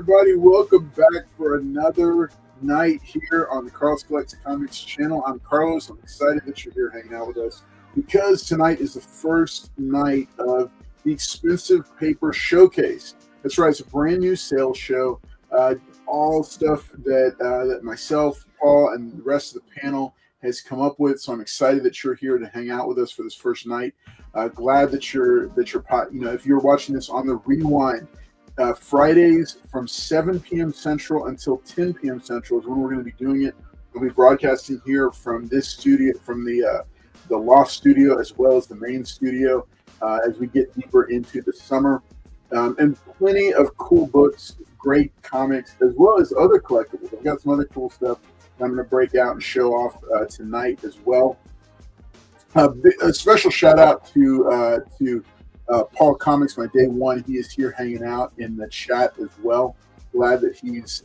everybody. Welcome back for another night here on the Carlos Collects Comics channel. I'm Carlos. I'm excited that you're here hanging out with us because tonight is the first night of the Expensive Paper Showcase. That's right. It's a brand new sales show. All stuff that myself, Paul, and the rest of the panel has come up with. So I'm excited that you're here to hang out with us for this first night. Glad that you're if you're watching this on the rewind. Fridays from 7 p.m. Central until 10 p.m. Central is when we're going to be doing it. We'll be broadcasting here from this studio, from the Loft studio, as well as the main studio, as we get deeper into the summer. And plenty of cool books, great comics, as well as other collectibles. I've got some other cool stuff that I'm going to break out and show off tonight as well. A special shout out to PaulKomics, my day one. He is here hanging out in the chat as well. Glad that he's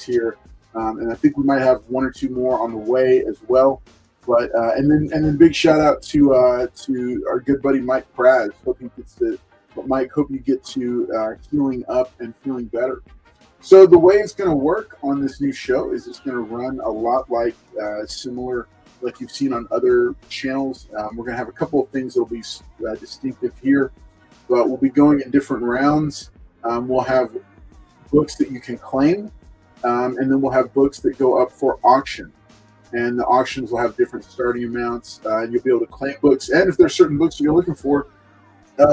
here, and I think we might have one or two more on the way as well. But and then big shout out to our good buddy Mike Praz. Hope you get to healing up and feeling better. So the way it's going to work on this new show is it's going to run a lot like similar, like you've seen on other channels. We're going to have a couple of things that will be distinctive here, but we'll be going in different rounds. We'll have books that you can claim, and then we'll have books that go up for auction. And the auctions will have different starting amounts, and you'll be able to claim books. And if there's certain books you're looking for,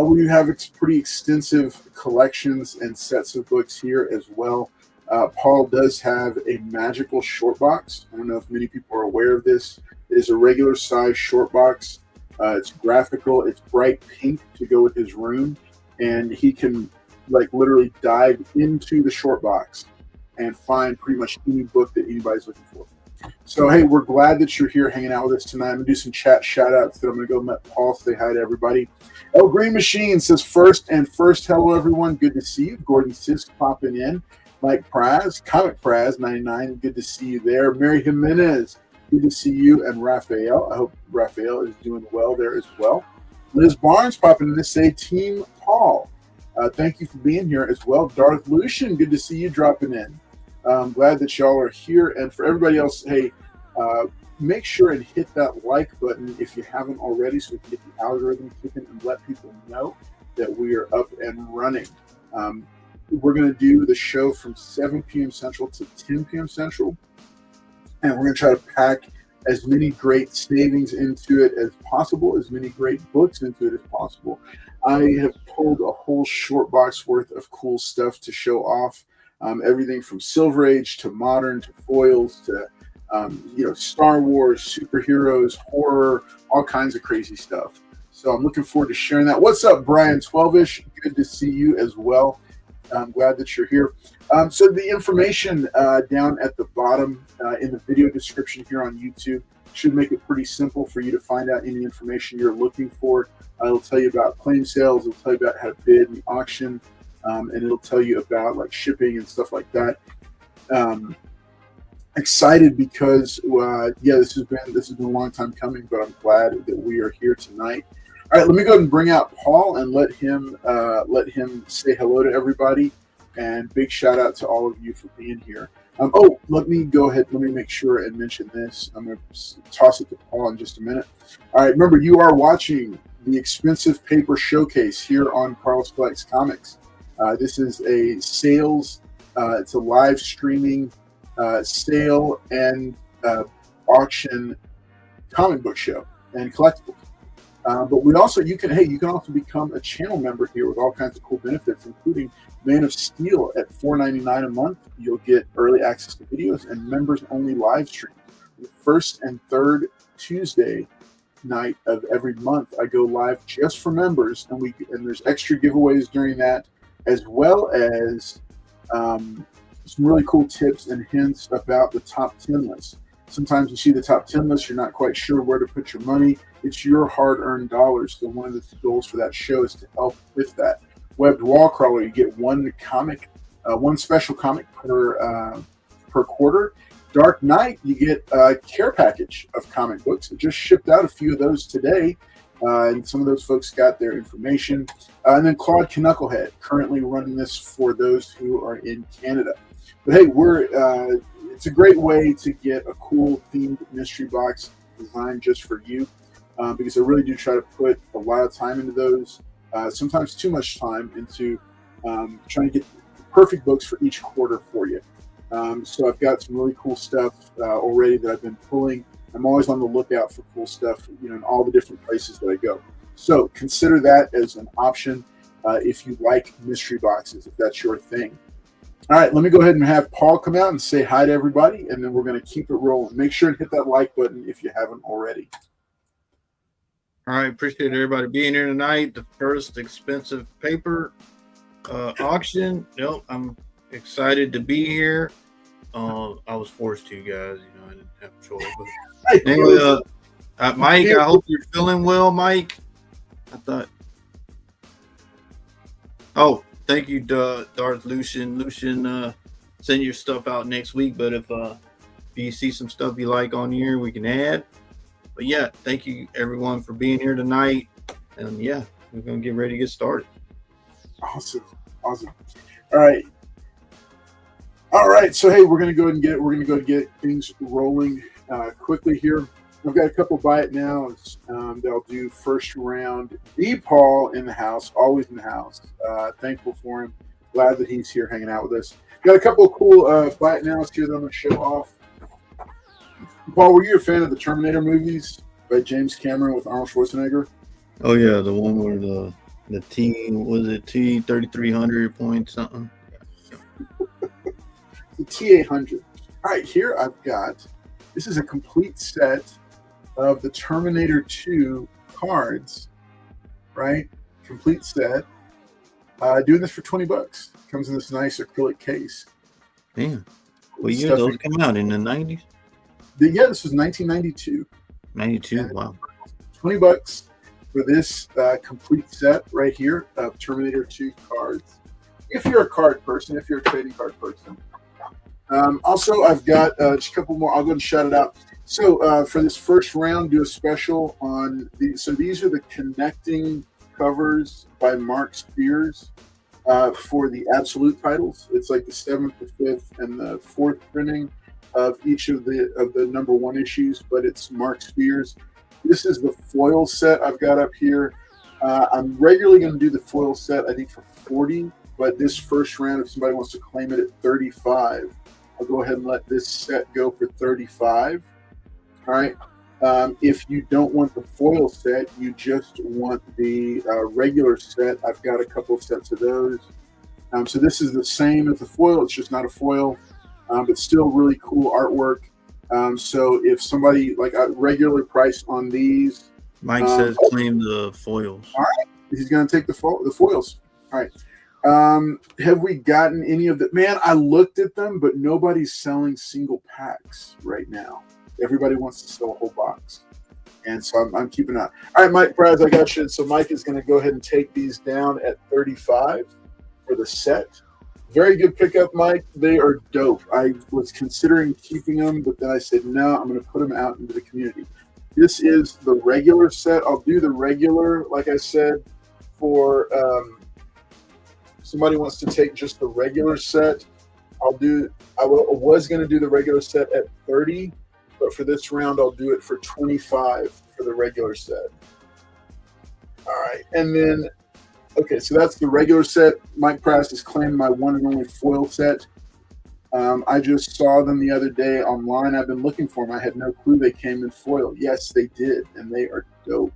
we have pretty extensive collections and sets of books here as well. Paul does have a magical short box. I don't know if many people are aware of this. It is a regular size short box. It's graphical. It's bright pink to go with his room. And he can literally dive into the short box and find pretty much any book that anybody's looking for. So, hey, we're glad that you're here hanging out with us tonight. I'm going to do some chat shout-outs. Then I'm going to go let Paul say hi to everybody. El Green Machine says, first, hello, everyone. Good to see you. Gordon Sisk popping in. Mike Praz, Comic Praz 99, good to see you there. Mary Jimenez, good to see you. And Raphael, I hope Raphael is doing well there as well. Liz Barnes popping in to say, Team Paul. Thank you for being here as well. Darth Lucian, good to see you dropping in. I'm glad that y'all are here. And for everybody else, hey, make sure and hit that like button if you haven't already so we can get the algorithm kicking and let people know that we are up and running. We're going to do the show from 7 p.m. Central to 10 p.m. Central. And we're going to try to pack as many great savings into it as possible, as many great books into it as possible. I have pulled a whole short box worth of cool stuff to show off. Everything from Silver Age to modern to foils to Star Wars, superheroes, horror, all kinds of crazy stuff. So I'm looking forward to sharing that. What's up, Brian 12ish? Good to see you as well. I'm glad that you're here. So the information down at the bottom in the video description here on YouTube should make it pretty simple for you to find out any information you're looking for. It'll tell you about claim sales. It'll tell you about how to bid in the auction. And it'll tell you about shipping and stuff like that. Excited because this has been a long time coming, but I'm glad that we are here tonight. All right, let me go ahead and bring out Paul and let him say hello to everybody. And big shout out to all of you for being here. Let me go ahead. Let me make sure and mention this. I'm going to toss it to Paul in just a minute. All right, remember, you are watching the Expensive Paper Showcase here on Carlos Collects Comics. This is a sales. It's a live streaming sale and auction comic book show and collectibles. But you can also become a channel member here with all kinds of cool benefits, including Man of Steel at $4.99 a month. You'll get early access to videos and members only live streams. The first and third Tuesday night of every month, I go live just for members, and there's extra giveaways during that, as well as some really cool tips and hints about the top 10 list. Sometimes you see the top 10 list, you're not quite sure where to put your money. It's your hard-earned dollars. So one of the goals for that show is to help with that. Webbed Wall Crawler, you get one special comic per quarter. Dark Knight, you get a care package of comic books. It just shipped out a few of those today. And some of those folks got their information. And then Claude Knucklehead, currently running this for those who are in Canada. But hey, it's a great way to get a cool themed mystery box designed just for you, because I really do try to put a lot of time into those, sometimes too much time into trying to get perfect books for each quarter for you. So I've got some really cool stuff already that I've been pulling. I'm always on the lookout for cool stuff, in all the different places that I go. So consider that as an option if you like mystery boxes, if that's your thing. All right, let me go ahead and have Paul come out and say hi to everybody, and then we're going to keep it rolling. Make sure to hit that like button if you haven't already. All right, appreciate everybody being here tonight. The first expensive paper auction. I'm excited to be here. I was forced to, guys. I didn't have a choice. But anyway, Mike, I hope you're feeling well, Mike. Oh, thank you, Darth Lucian. Lucian, send your stuff out next week. But if you see some stuff you like on here, we can add. But yeah, thank you everyone for being here tonight. And yeah, we're gonna get ready to get started. Awesome. All right. So hey, we're gonna go ahead and get things rolling quickly here. I've got a couple buy it nows that'll do first round. The Paul in the house, always in the house. Thankful for him. Glad that he's here hanging out with us. Got a couple of cool buy it nows here that I'm gonna show off. Paul, were you a fan of the Terminator movies by James Cameron with Arnold Schwarzenegger? Oh yeah, the one where the T-3300 point something. The T-800. All right, here I've got. This is a complete set of the Terminator 2 cards, right? Complete set. Doing this for $20. Comes in this nice acrylic case. Damn. What year those come out, in the 90s? Yeah, this was 1992. 92, wow. $20 for this complete set right here of Terminator 2 cards. If you're a card person, if you're a trading card person. Also, I've got just a couple more. I'll go and shout it out. So for this first round, do a special on these. So these are the connecting covers by Mark Spears for the absolute titles. It's like the 7th, the 5th, and the 4th printing of each of the number 1 issues, but it's Mark Spears. This is the foil set I've got up here. I'm regularly going to do the foil set, I think, for $40, but this first round, if somebody wants to claim it at $35, I'll go ahead and let this set go for $35. All right. If you don't want the foil set, you just want the regular set, I've got a couple of sets of those. So this is the same as the foil. It's just not a foil, but still really cool artwork. So if somebody like a regular price on these, Mike says claim the foils. All right, he's going to take the foils. All right. Have we gotten any of the? Man, I looked at them, but nobody's selling single packs right now. Everybody wants to sell a whole box, and so I'm keeping an eye. All right, Mike Braz, I got you. So Mike is going to go ahead and take these down at $35 for the set. Very good pickup, Mike. They are dope. I was considering keeping them, but then I said, no, I'm going to put them out into the community. This is the regular set. I'll do the regular, like I said, for somebody wants to take just the regular set. I was going to do the regular set at $30, but for this round, I'll do it for $25 for the regular set. All right. And then, okay, so that's the regular set. Mike Price has claimed my one and only foil set. I just saw them the other day online. I've been looking for them. I had no clue they came in foil. Yes, they did, and they are dope.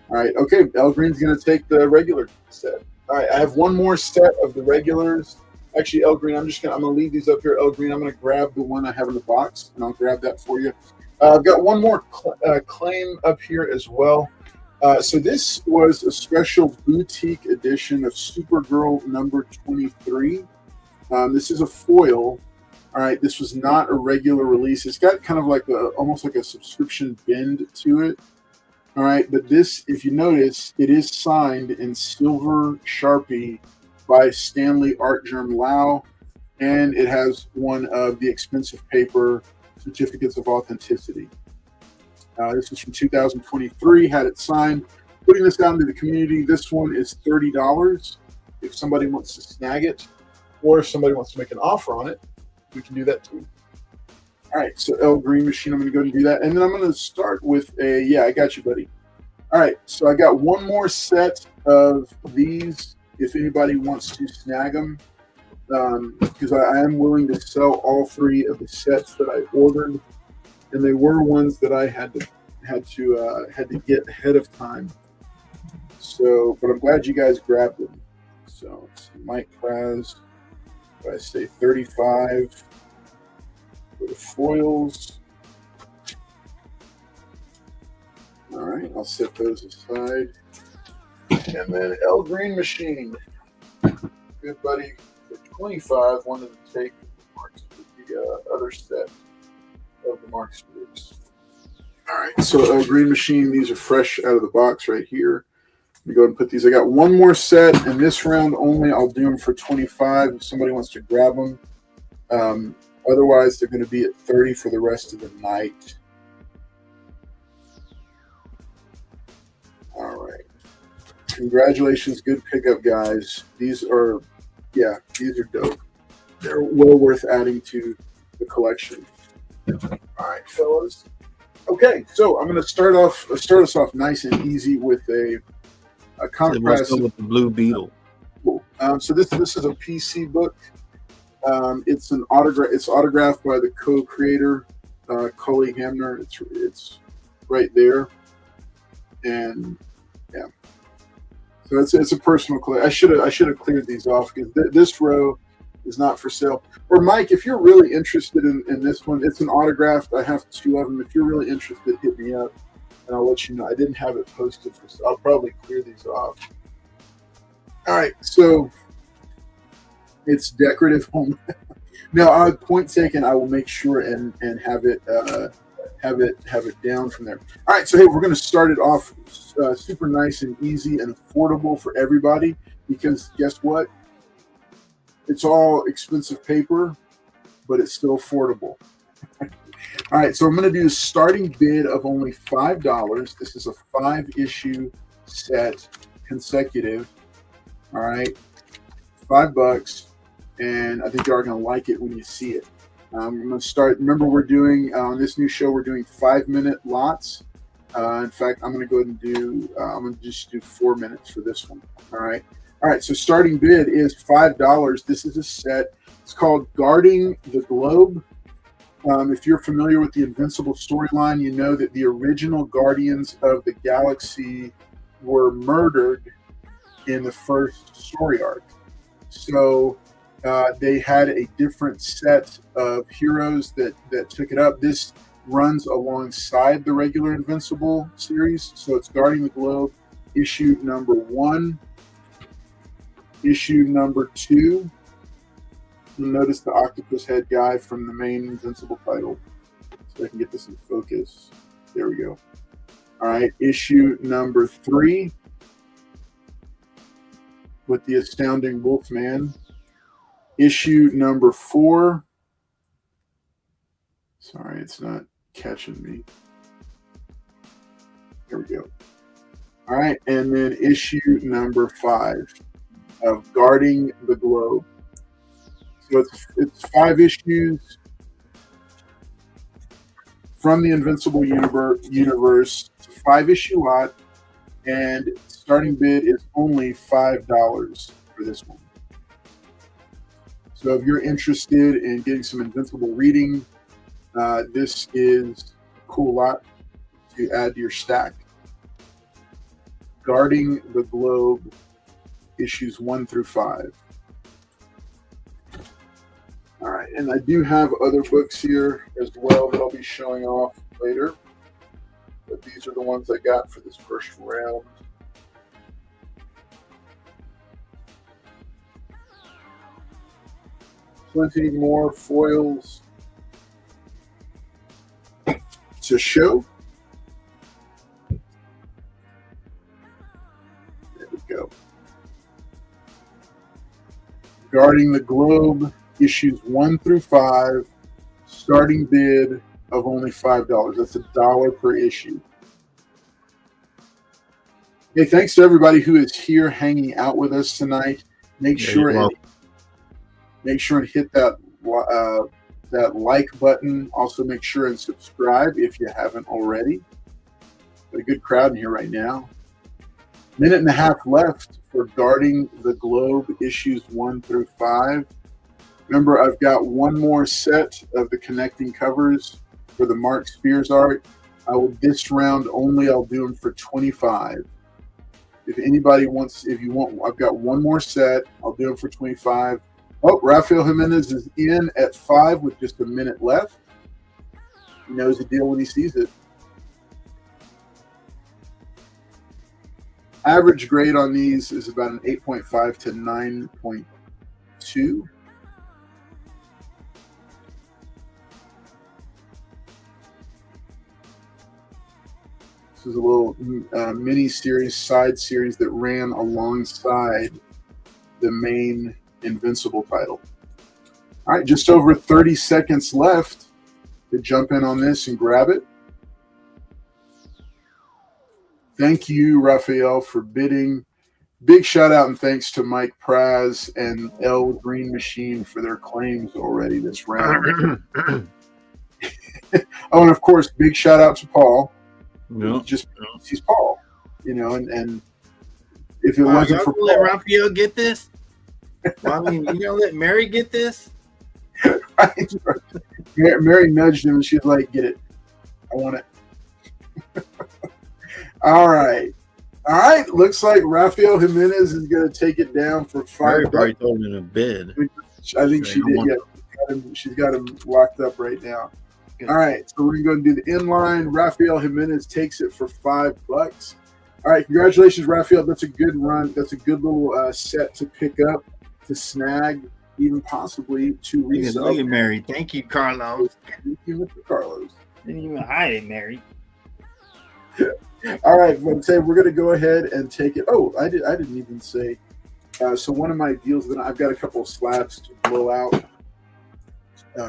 All right, okay, El Green's going to take the regular set. All right, I have one more set of the regulars. Actually, El Green, I'm going to leave these up here. El Green, I'm going to grab the one I have in the box, and I'll grab that for you. I've got one more claim up here as well. So this was a special boutique edition of Supergirl number 23. This is a foil. All right, this was not a regular release. It's got kind of like almost like a subscription bend to it. All right, but this, if you notice, it is signed in silver Sharpie by Stanley Artgerm Lau, and it has one of the expensive paper certificates of authenticity. This is from 2023, had it signed. putting this out into the community. This one is $30 if somebody wants to snag it, or if somebody wants to make an offer on it, we can do that too. All right, so L Green Machine, I'm going to go and do that. And then I'm going to start with I got you, buddy. All right, so I got one more set of these if anybody wants to snag them, because I am willing to sell all 3 of the sets that I ordered, and they were ones that I had to get ahead of time. So, but I'm glad you guys grabbed them. So, Mike Praz, I say 35. For the foils. All right, I'll set those aside. And then L Green Machine. Good buddy for 25 wanted to take the other set of the Marks groups. All right, so L Green Machine, these are fresh out of the box right here. Let me go ahead and put these. I got one more set, and this round only, I'll do them for 25 if somebody wants to grab them. Otherwise, they're going to be at 30 for the rest of the night. All right. Congratulations. Good pickup, guys. These are dope. They're well worth adding to the collection. All right, fellas. Okay, so I'm going to start us off nice and easy with a comic press with the Blue Beetle. Cool. So this is a PC book. It's an autograph. It's autographed by the co-creator, Cully Hamner. It's right there, and yeah. So it's a personal collection. I should have cleared these off because this row is not for sale. Or Mike, if you're really interested in this one, it's an autograph. I have 2 of them. If you're really interested, hit me up, and I'll let you know. I didn't have it posted for sale. I'll probably clear these off. All right, so. It's decorative home. Now, point taken. I will make sure and have it down from there. All right. So hey, we're going to start it off super nice and easy and affordable for everybody, because guess what? It's all expensive paper, but it's still affordable. All right. So I'm going to do a starting bid of only $5. This is a 5-issue set, consecutive. All right. $5. And I think you are going to like it when you see it. I'm going to start. Remember, we're doing on this new show. We're doing 5-minute lots. In fact, I'm going to go ahead and do. I'm going to just do 4 minutes for this one. All right. So starting bid is $5. This is a set. It's called Guarding the Globe. If you're familiar with the Invincible storyline, you know that the original Guardians of the Galaxy were murdered in the first story arc. So. They had a different set of heroes that took it up. This runs alongside the regular Invincible series. So it's Guarding the Globe, issue number 1, issue number 2. You'll notice the octopus head guy from the main Invincible title. So I can get this in focus. There we go. All right, issue number 3 with the astounding Wolfman. Issue number 4. Sorry, it's not catching me. There we go. All right, and then issue number 5 of Guarding the Globe. So it's 5 issues from the Invincible universe. It's a 5-issue lot, and starting bid is only $5 for this one. So if you're interested in getting some Invincible reading, this is a cool lot to add to your stack. Guarding the Globe, issues 1 through 5. All right, and I do have other books here as well that I'll be showing off later. But these are the ones I got for this first round. Plenty more foils to show. There we go. Guarding the Globe, issues 1 through 5, starting bid of only $5. That's $1 per issue. Hey, thanks to everybody who is here hanging out with us tonight. Make sure and hit that like button. Also, make sure and subscribe if you haven't already. Got a good crowd in here right now. Minute and a half left for Guarding the Globe issues 1 through 5. Remember, I've got one more set of the connecting covers for the Mark Spears art. This round only, I'll do them for $25. If anybody wants, I've got one more set. I'll do them for $25. Oh, Rafael Jimenez is in at 5 with just a minute left. He knows the deal when he sees it. Average grade on these is about an 8.5 to 9.2. This is a little mini series, side series that ran alongside the main Invincible title. All right, just over 30 seconds left to jump in on this and grab it. Thank you, Raphael, for bidding. Big shout out and thanks to Mike Praz and L Green Machine for their claims already this round. Oh, and of course, big shout out to Paul. Just he's Paul, and if it wasn't for Paul, let Raphael get this. Well, I mean, you gonna let Mary get this? Mary nudged him and she's like, "Get it, I want it." All right. Looks like Rafael Jimenez is going to take it down for $5. Mary told him in a bid. I think she did. Yeah, she's got him locked up right now. Good. All right, so we're going to do the inline. Rafael Jimenez takes it for $5. All right, congratulations, Rafael. That's a good run. That's a good little set to pick up, to snag, even possibly to resell. Look at Mary. Thank you, Carlos. Thank you, Mr. Carlos. Didn't even hide it, Mary. All right, let's say we're going to go ahead and take it. Oh, I didn't even say. So one of my deals, then I've got a couple of slabs to blow out.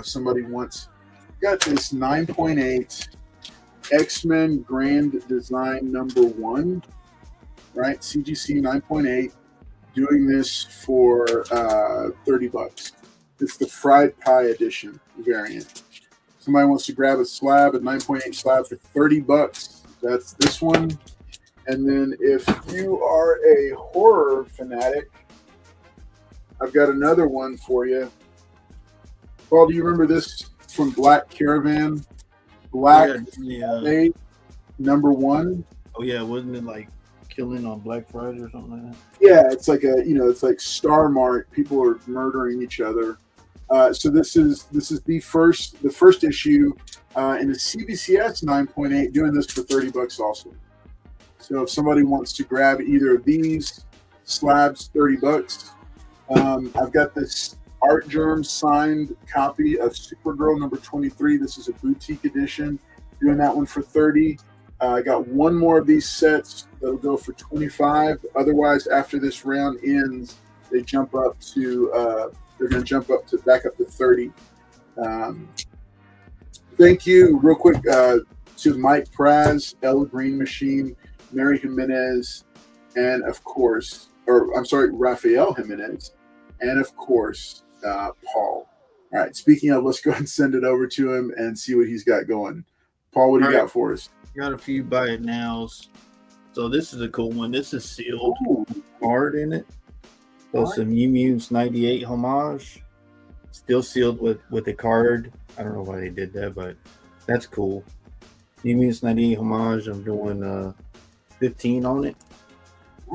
Somebody wants. Got this 9.8 X-Men Grand Design #1, right? CGC 9.8. Doing this for $30. It's the fried pie edition variant. Somebody wants to grab a slab, a 9.8 slab for $30. That's this one. And then if you are a horror fanatic, I've got another one for you. Paul, do you remember this from Black Caravan? Black #1. Oh yeah, wasn't it like killing on Black Friday or something like that? Yeah, it's like it's like Star Mart. People are murdering each other. So this is the first issue in the CBCS 9.8. Doing this for $30 also. So if somebody wants to grab either of these slabs, $30. I've got this Art Germ signed copy of Supergirl #23. This is a boutique edition. Doing that one for $30. I got one more of these sets that'll go for $25. Otherwise, after this round ends, they jump up to they're going to jump up to back up to $30. Thank you, real quick, to Mike Praz, L Green Machine, Mary Jimenez, and of course, Rafael Jimenez, and of course, Paul. All right. Speaking of, let's go ahead and send it over to him and see what he's got going. Paul, what do you got for us? Got a few buy it nows. So this is a cool one. This is sealed art in it. So some Mutants 98 homage. Still sealed with a card. I don't know why they did that, but that's cool. Mutants 98 homage. I'm doing 15 on it.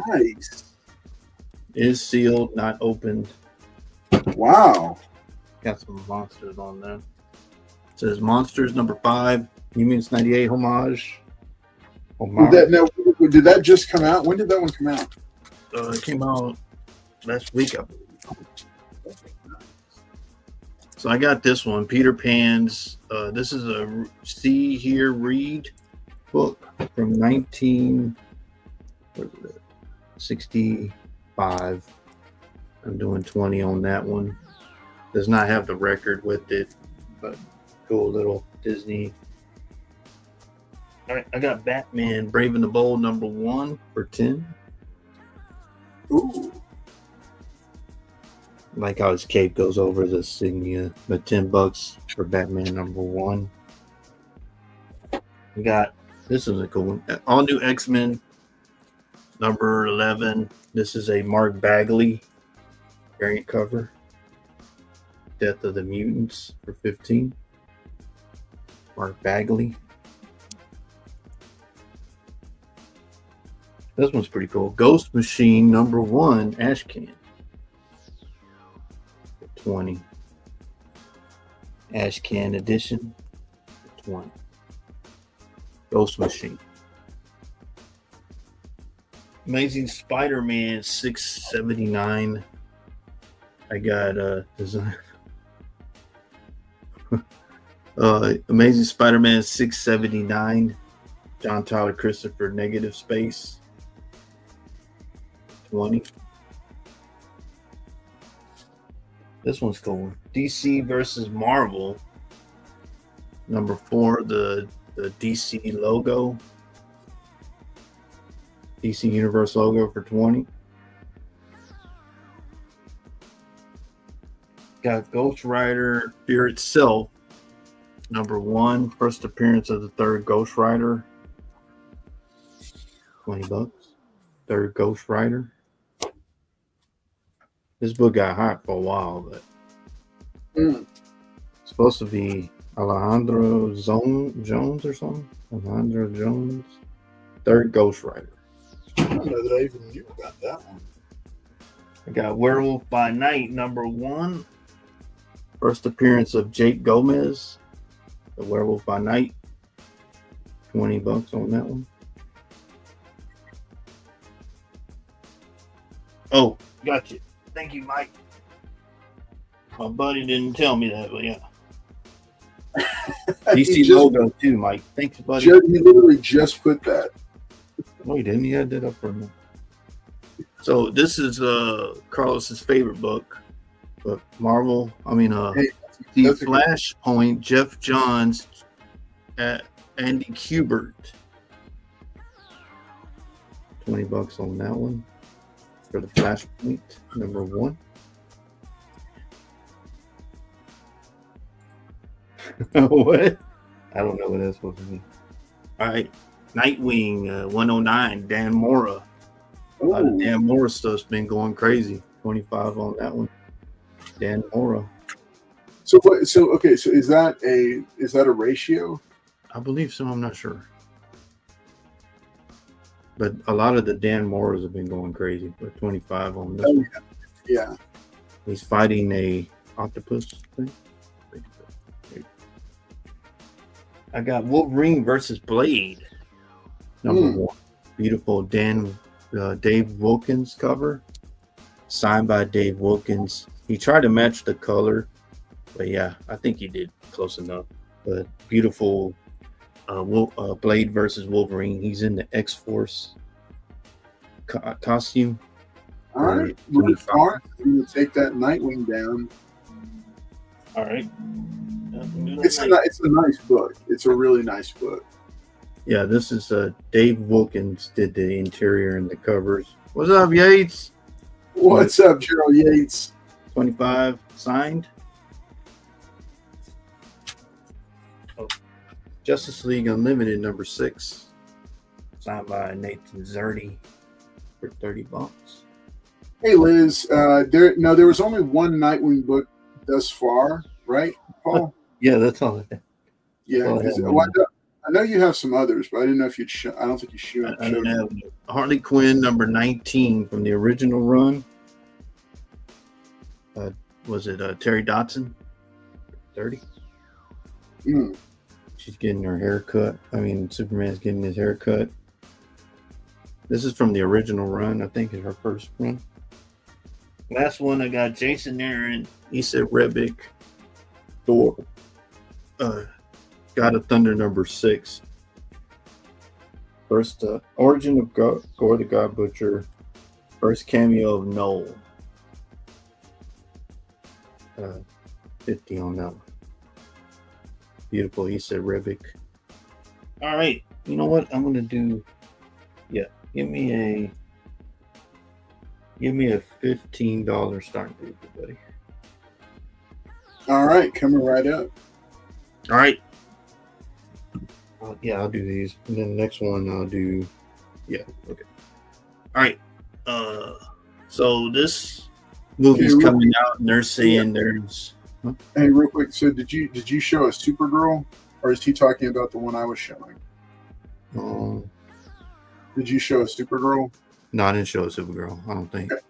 Nice. It is sealed, not opened. Wow. Got some monsters on there. It says Monsters #5. Mutants 98 homage. Did that just come out? When did that one come out? It came out last week, I believe. So I got this one, Peter Pan's. This is a See Here Read book from 1965. I'm doing 20 on that one. Does not have the record with it, but cool little Disney All right, I got Batman Brave and the Bold #1 for 10. Ooh. Like how his cape goes over the insignia, but $10 for Batman #1. We got, this is a cool one. All New X-Men #11. This is a Mark Bagley variant cover. Death of the Mutants for 15. Mark Bagley. This one's pretty cool. Ghost Machine #1 Ashcan. 20. Ashcan edition. 20. Ghost Machine. Amazing Spider-Man 679. I got design. Amazing Spider-Man 679. John Tyler Christopher Negative Space. 20. This one's cool. DC versus Marvel. #4, the DC logo. DC Universe logo for 20. Got Ghost Rider Fear Itself. #1. First appearance of the third Ghost Rider. $20. Third Ghost Rider. This book got hot for a while, but it's supposed to be Alejandro Jones or something. Alejandro Jones. Third Ghost Rider. I don't know that I even knew about that one. I got Werewolf by Night #1. First appearance of Jake Gomez. The Werewolf by Night. $20 on that one. Oh, gotcha. Thank you, Mike. My buddy didn't tell me that, but yeah. DC logo too, Mike. Thanks, buddy. He literally just put that. No, he didn't. He had that up for me. So this is Carlos's favorite book, but Marvel. I mean, Hey, the Flashpoint. Jeff Johns, Andy Kubert. $20 on that one for the Flashpoint #1. What? I don't know what that's supposed to be. All right, Nightwing 109. Dan Mora. A lot of Dan Mora stuff's been going crazy. 25 on that one. Dan Mora. So what? So okay. So is that a ratio? I believe so. I'm not sure. But a lot of the Dan Moras have been going crazy. But 25 on this one. Yeah. He's fighting a octopus thing. I got Wolverine versus Blade. #1. Beautiful Dave Wilkins cover. Signed by Dave Wilkins. He tried to match the color. But yeah, I think he did close enough. But beautiful Blade versus Wolverine. He's in the X-Force costume. All right. I'm going to take that Nightwing down. All right. It's a nice book. It's a really nice book. Yeah, this is Dave Wilkins did the interior and the covers. What's up, Yates? What's up, Gerald Yates? 25 signed. Oh. Justice League Unlimited #6, signed by Nathan Zerdy for $30. Hey, Liz. There was only one Nightwing book thus far, right, Paul? Yeah, that's all. Yeah, I know you have some others, but I didn't know if you'd. I don't think you should. I don't have Harley Quinn #19 from the original run. Was it Terry Dotson? 30. She's getting her hair cut. I mean, Superman's getting his hair cut. This is from the original run. I think is her first run. Last one, I got Jason Aaron, Issa Rebic, Thor. God of Thunder #6. First origin of Gore the God Butcher. First cameo of Noel. 50 on that one. Beautiful Issa Rebic. All right. You know what? I'm gonna do. Yeah. Give me a $15 starting paper, buddy. All right, coming right up. All right. Yeah, I'll do these. And then the next one I'll do. Yeah. Okay. All right. So this movie's coming out, and they're saying there's. Huh? Hey, real quick. So did you show a Supergirl, or is he talking about the one I was showing? Did you show a Supergirl? No, I didn't show a Supergirl. I don't think. Okay.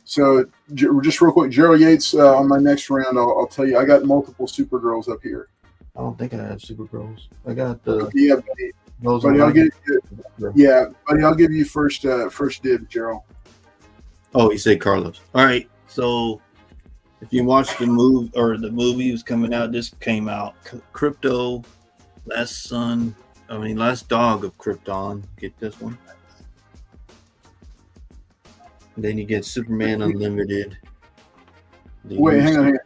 So just real quick, Gerald Yates. On my next round, I'll tell you, I got multiple Supergirls up here. I don't think I have Supergirls. I got the. Yeah, buddy, I'll give you. Yeah, buddy, I'll give you first dibs, Gerald. Oh, he said Carlos. All right. So if you watch the movie was coming out, this came out. Crypto, last dog of Krypton. Get this one. And then you get Superman Unlimited. Wait, hang on.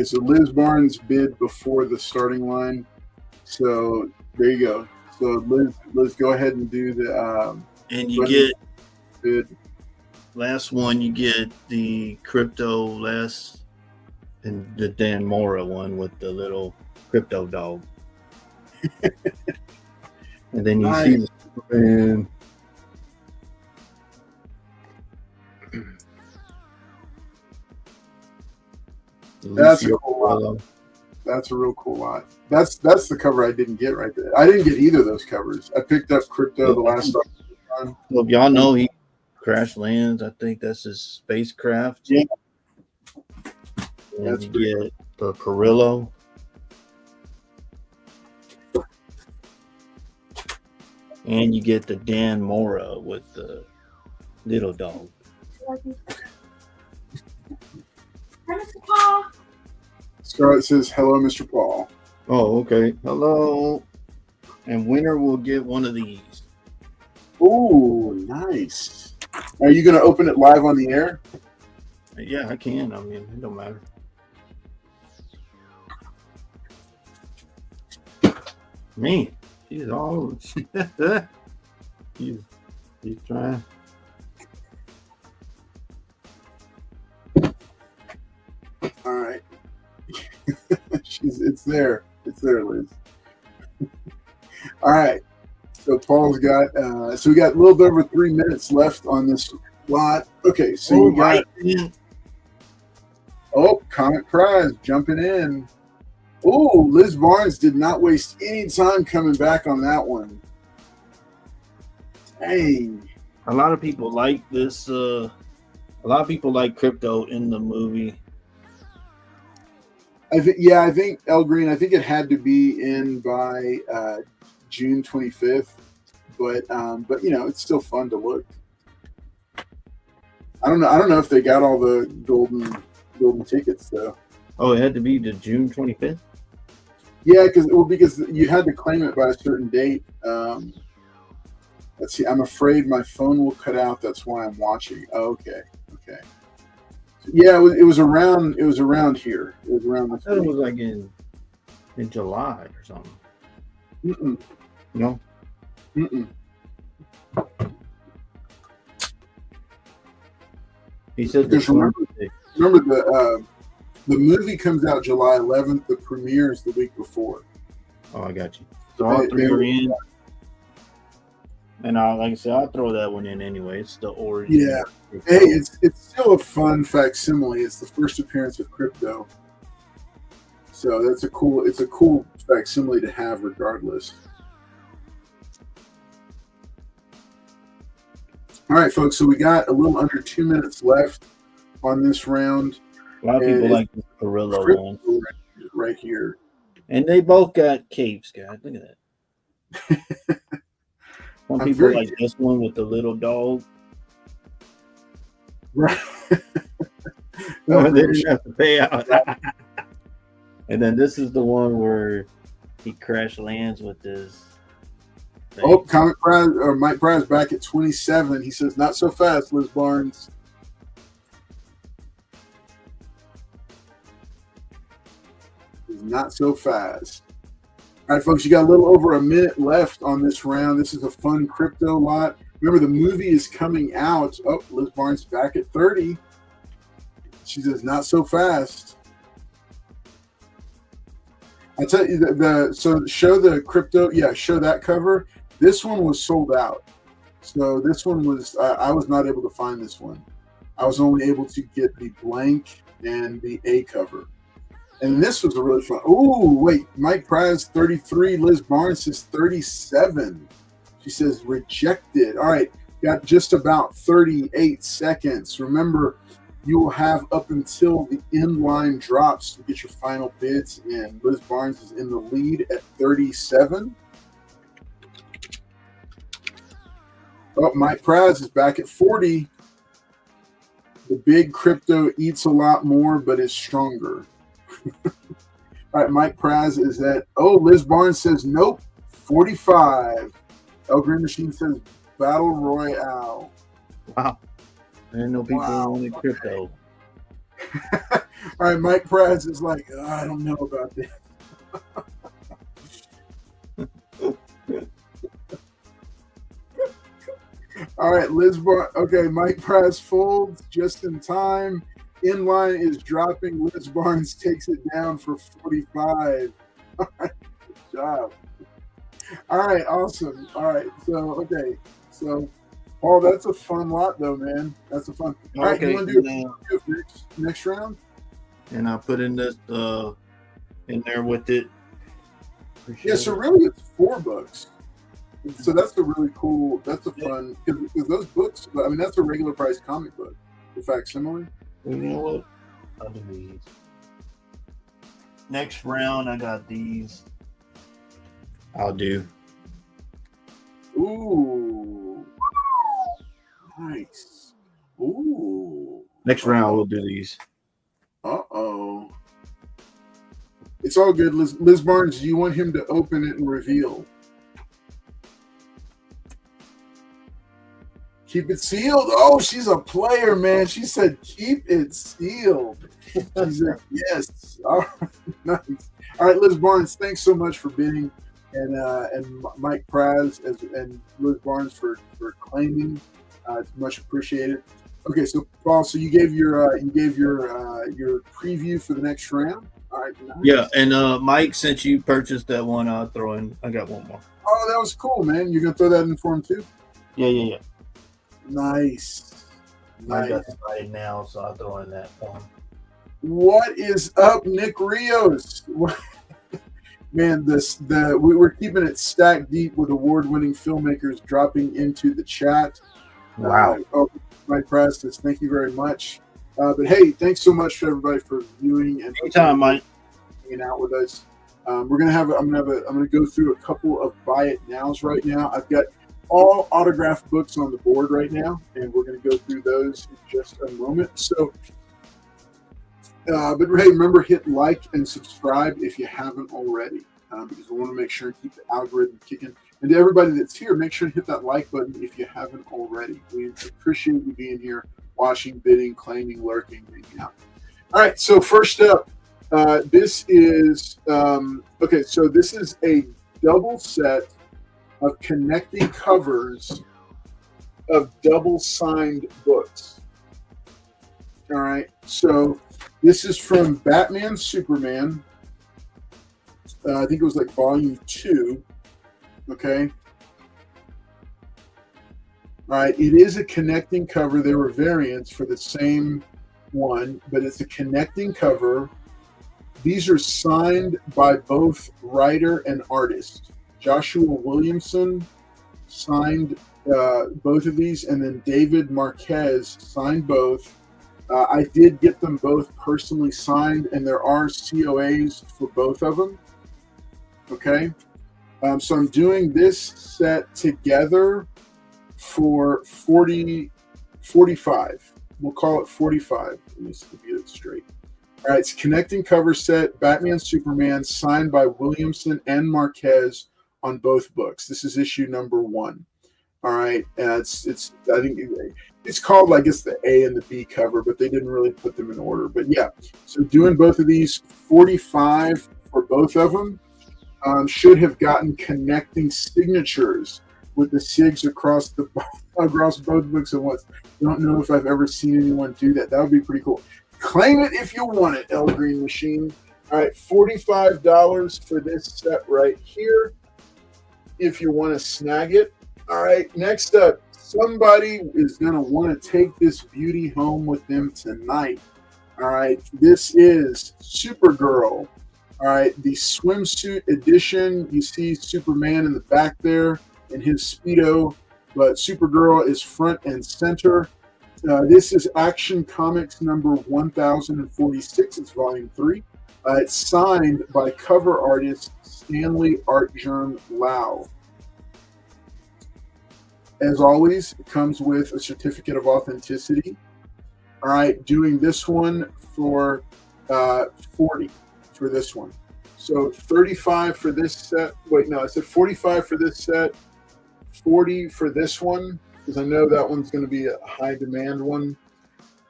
So Liz Barnes bid before the starting line. So there you go. So Liz, go ahead and do the. And you get bid. Last one, you get the crypto last, and the Dan Mora one with the little crypto dog. And then you see the Superman. That's a cool lot. That's a real cool lot. That's the cover I didn't get right there. I didn't get either of those covers. I picked up Crypto the last time. Well, y'all know he crash lands. I think that's his spacecraft. Yeah. And you get the Perillo. And you get the Dan Mora with the little dog. Hi, Mr. Paul. Scarlett says, hello, Mr. Paul. Oh, okay. Hello. And winner will get one of these. Oh, nice. Are you going to open it live on the air? Yeah, I can. I mean, it don't matter. Me. She's all. He's trying. All right. It's there. It's there, Liz. All right. So Paul's got. So we got a little bit over 3 minutes left on this lot. Okay. So we got. Oh, Comic Prize jumping in. Oh, Liz Barnes did not waste any time coming back on that one. Dang. A lot of people like this. A lot of people like crypto in the movie. I think El Green. I think it had to be in by June 25th, but you know, it's still fun to look. I don't know if they got all the golden tickets though. Oh, it had to be to June 25th. Yeah, because you had to claim it by a certain date. Let's see. I'm afraid my phone will cut out. That's why I'm watching. Oh, okay. Yeah, it was around. It was around here. It was around. I thought it was like in July or something. Mm-mm. No. Mm-mm. He said. Remember the movie comes out July 11th. The premiere is the week before. Oh, I got you. So all three are in. And like I said, I'll throw that one in anyway. It's the origin. Yeah. Hey, it's still a fun facsimile. It's the first appearance of Crypto. So it's a cool facsimile to have regardless. All right, folks. So we got a little under 2 minutes left on this round. A lot of people like the Perillo one. Right here. And they both got capes, guys. Look at that. Some people like this one with the little dog. Right. No, they didn't have to pay out. And then this is the one where he crash lands with his thing. Oh, Comic Prize or Mike Prize back at 27. He says, not so fast, Liz Barnes. Not so fast. All right, folks, you got a little over a minute left on this round. This is a fun crypto lot. Remember, the movie is coming out. Oh, Liz Barnes back at 30. She says, not so fast. I tell you, so show the crypto. Yeah, show that cover. This one was sold out. So this one was, I was not able to find this one. I was only able to get the blank and the A cover. And this was a really fun. Oh, wait. Mike Prize, 33. Liz Barnes says 37. She says rejected. All right. Got just about 38 seconds. Remember, you will have up until the end line drops to get your final bids in. Liz Barnes is in the lead at 37. Oh, Mike Prize is back at 40. The big crypto eats a lot more, but is stronger. All right, Mike Prize is at, Liz Barnes says nope, 45. El Green Machine says Battle Royale. Wow. I didn't know people wanted crypto. All right, Mike Prize is like, I don't know about this. All right, Liz Barnes. Okay, Mike Prize folds just in time. Inline is dropping. Liz Barnes takes it down for 45. All right, good job. All right, awesome. All right, so Paul, that's a fun lot though, man. That's a fun. All right, you want to do next round? And I put in this in there with it. Yeah, so really it's 4 books. So that's a really cool. That's a fun because those books. I mean, that's a regular price comic book. The facsimile. You know what? I'll do these. Next round, I got these. I'll do. Ooh. Nice. Ooh. Next round, we'll do these. Uh-oh. It's all good. Liz Barnes, do you want him to open it and reveal? Keep it sealed. Oh, she's a player, man. She said, keep it sealed. She said, yes. All right, nice. All right, Liz Barnes, thanks so much for bidding, and Mike Prize and Liz Barnes for claiming. It's much appreciated. Okay, so Paul, so you gave your preview for the next round. All right. Nice. Yeah, and Mike, since you purchased that one, I'll throw in. I got one more. Oh, that was cool, man. You're gonna throw that in for him too? Yeah. Nice. I got somebody now, so I'll throw in that one. What is up, Nick Rios? Man, we're keeping it stacked deep with award-winning filmmakers dropping into the chat. Wow. Mike Price says thank you very much. But hey, thanks so much for everybody for viewing and anytime, Mike, hanging out with us. I'm gonna go through a couple of buy it nows right now. I've got all autographed books on the board right now, and we're going to go through those in just a moment. So, but hey, remember, hit like and subscribe if you haven't already, because we want to make sure and keep the algorithm kicking. And to everybody that's here, make sure to hit that like button if you haven't already. We appreciate you being here, watching, bidding, claiming, lurking, hanging out. All right, so first up, this is okay. So this is a double set of connecting covers of double signed books. All right, so this is from Batman Superman. I think it was like volume 2. Okay. All right, it is a connecting cover. There were variants for the same one, but it's a connecting cover. These are signed by both writer and artist. Joshua Williamson signed both of these, and then David Marquez signed both. I did get them both personally signed, and there are COAs for both of them. Okay, so I'm doing this set together for 45. We'll call it 45. Let me get it straight. All right, it's connecting cover set, Batman Superman, signed by Williamson and Marquez on both books. This is issue number 1. All right, it's I think it's called, I guess, the A and the B cover, but they didn't really put them in order. But yeah, so doing both of these, 45 for both of them. should have gotten connecting signatures with the SIGs across both books at once. Don't know if I've ever seen anyone do that. That would be pretty cool. Claim it if you want it, El Green Machine. All right, $45 for this set right here if you want to snag it. All right, next up, somebody is going to want to take this beauty home with them tonight. All right, this is Supergirl. All right, the swimsuit edition. You see Superman in the back there in his Speedo, but Supergirl is front and center. This is Action Comics number 1046. It's volume 3. It's signed by cover artist Stanley Artgerm Lau. As always, it comes with a certificate of authenticity. All right, doing this one for 40 for this one. So 35 for this set. Wait, no, I said 45 for this set, 40 for this one, because I know that one's going to be a high demand one.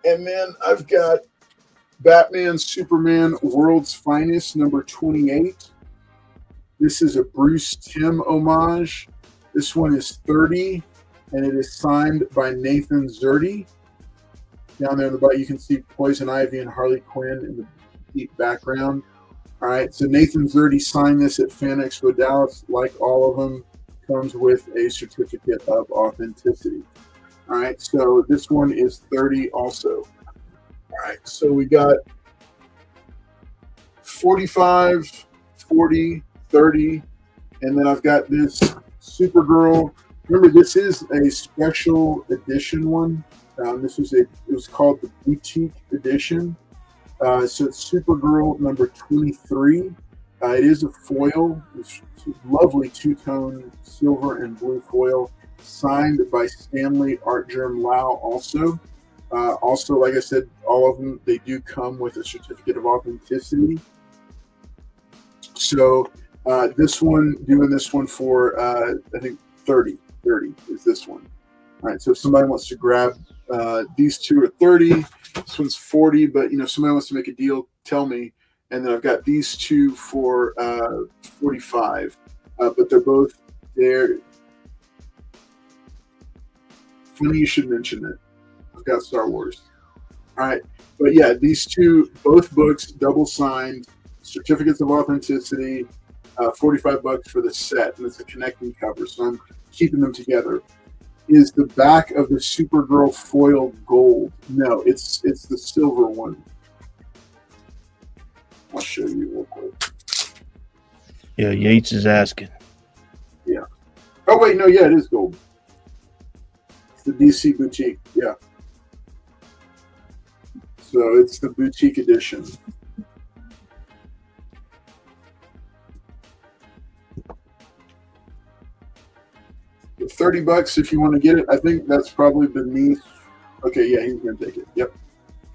And then I've got Batman Superman World's Finest number 28. This is a Bruce Timm homage. This one is 30, and it is signed by Nathan Zerdy. Down there in the bottom, you can see Poison Ivy and Harley Quinn in the deep background. All right, so Nathan Zerdy signed this at Fan Expo Dallas. Like all of them, comes with a certificate of authenticity. All right, so this one is 30 also. All right, so we got 45, 40, 30, and then I've got this Supergirl. Remember, this is a special edition one. It was called the Boutique Edition. So it's Supergirl number 23. It is a foil. It's lovely two-tone silver and blue foil, signed by Stanley Artgerm Lau also. Also, like I said, all of them, they do come with a certificate of authenticity. So this one, doing this one for, I think, 30. 30 is this one. All right, so if somebody wants to grab these two are 30, this one's 40, but if somebody wants to make a deal, tell me. And then I've got these two for 45, but they're both there. Funny you should mention it. I've got Star Wars. All right, but yeah, these two, both books, double signed, certificates of authenticity, $45 for the set, and it's a connecting cover, so I'm keeping them together. Is the back of the Supergirl foil gold? No, it's the silver one. I'll show you real quick. Yeah, Yates is asking. Yeah. Oh wait, no, yeah, it is gold. It's the DC Boutique. Yeah. So it's the Boutique Edition. $30 if you want to get it. I think that's probably beneath. Okay, yeah, he's gonna take it. Yep,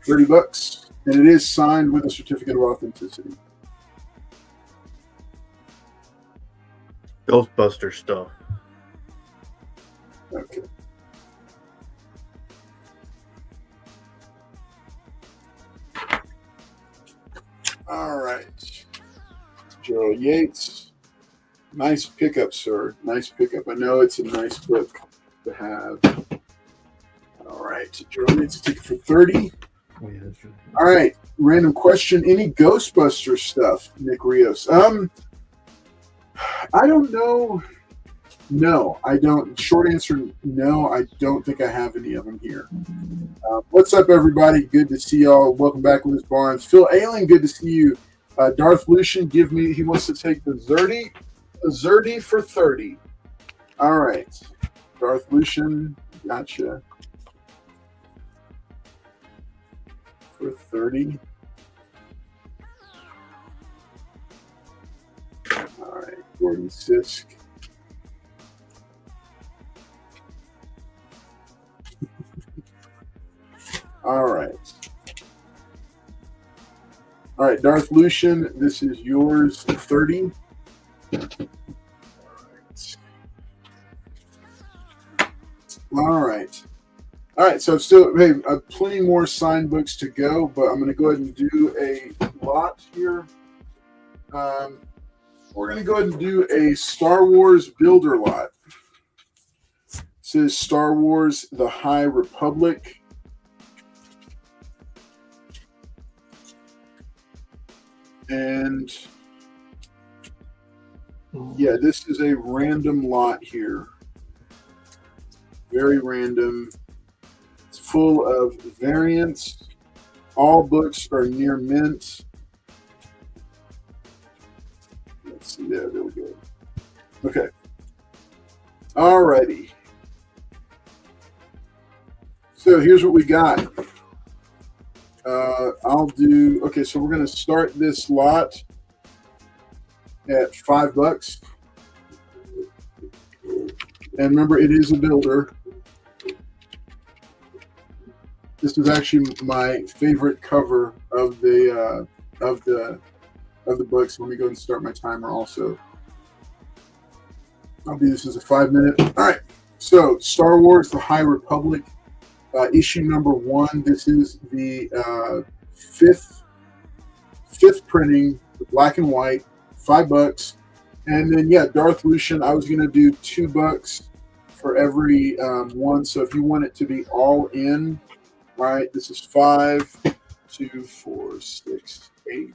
$30, and it is signed with a certificate of authenticity. Ghostbuster stuff. Okay. All right, Joe Yates. Nice pickup, sir. Nice pickup. I know it's a nice book to have. All right. Joe needs a ticket for 30. Oh, yeah, that's right. All right. Random question. Any Ghostbuster stuff, Nick Rios? I don't know. No, I don't. Short answer, no. I don't think I have any of them here. What's up, everybody? Good to see y'all. Welcome back, Liz Barnes. Phil Ailing, good to see you. Darth Lucian, he wants to take the Zerdy for 30. All right. Darth Lucian, gotcha. For 30. All right. Gordon Sisk. All right. All right, Darth Lucian, this is yours, 30. All right. All right, so I've plenty more signed books to go, but I'm going to go ahead and do a lot here. We're going to go ahead and do a Star Wars builder lot. This is Star Wars The High Republic. And yeah, this is a random lot here. Very random. It's full of variants. All books are near mint. Let's see. There we go. Okay. Alrighty. So here's what we got. Okay, so we're going to start this lot at $5. And remember, it is a builder. This is actually my favorite cover of the book. So let me go and start my timer also. I'll do this as a 5-minute. All right. So Star Wars: The High Republic, issue number 1. This is the fifth printing, black and white, $5. And then Darth Lucian. I was going to do $2 for every one. So if you want it to be all in, all right, this is 5, 2, 4, 6, 8,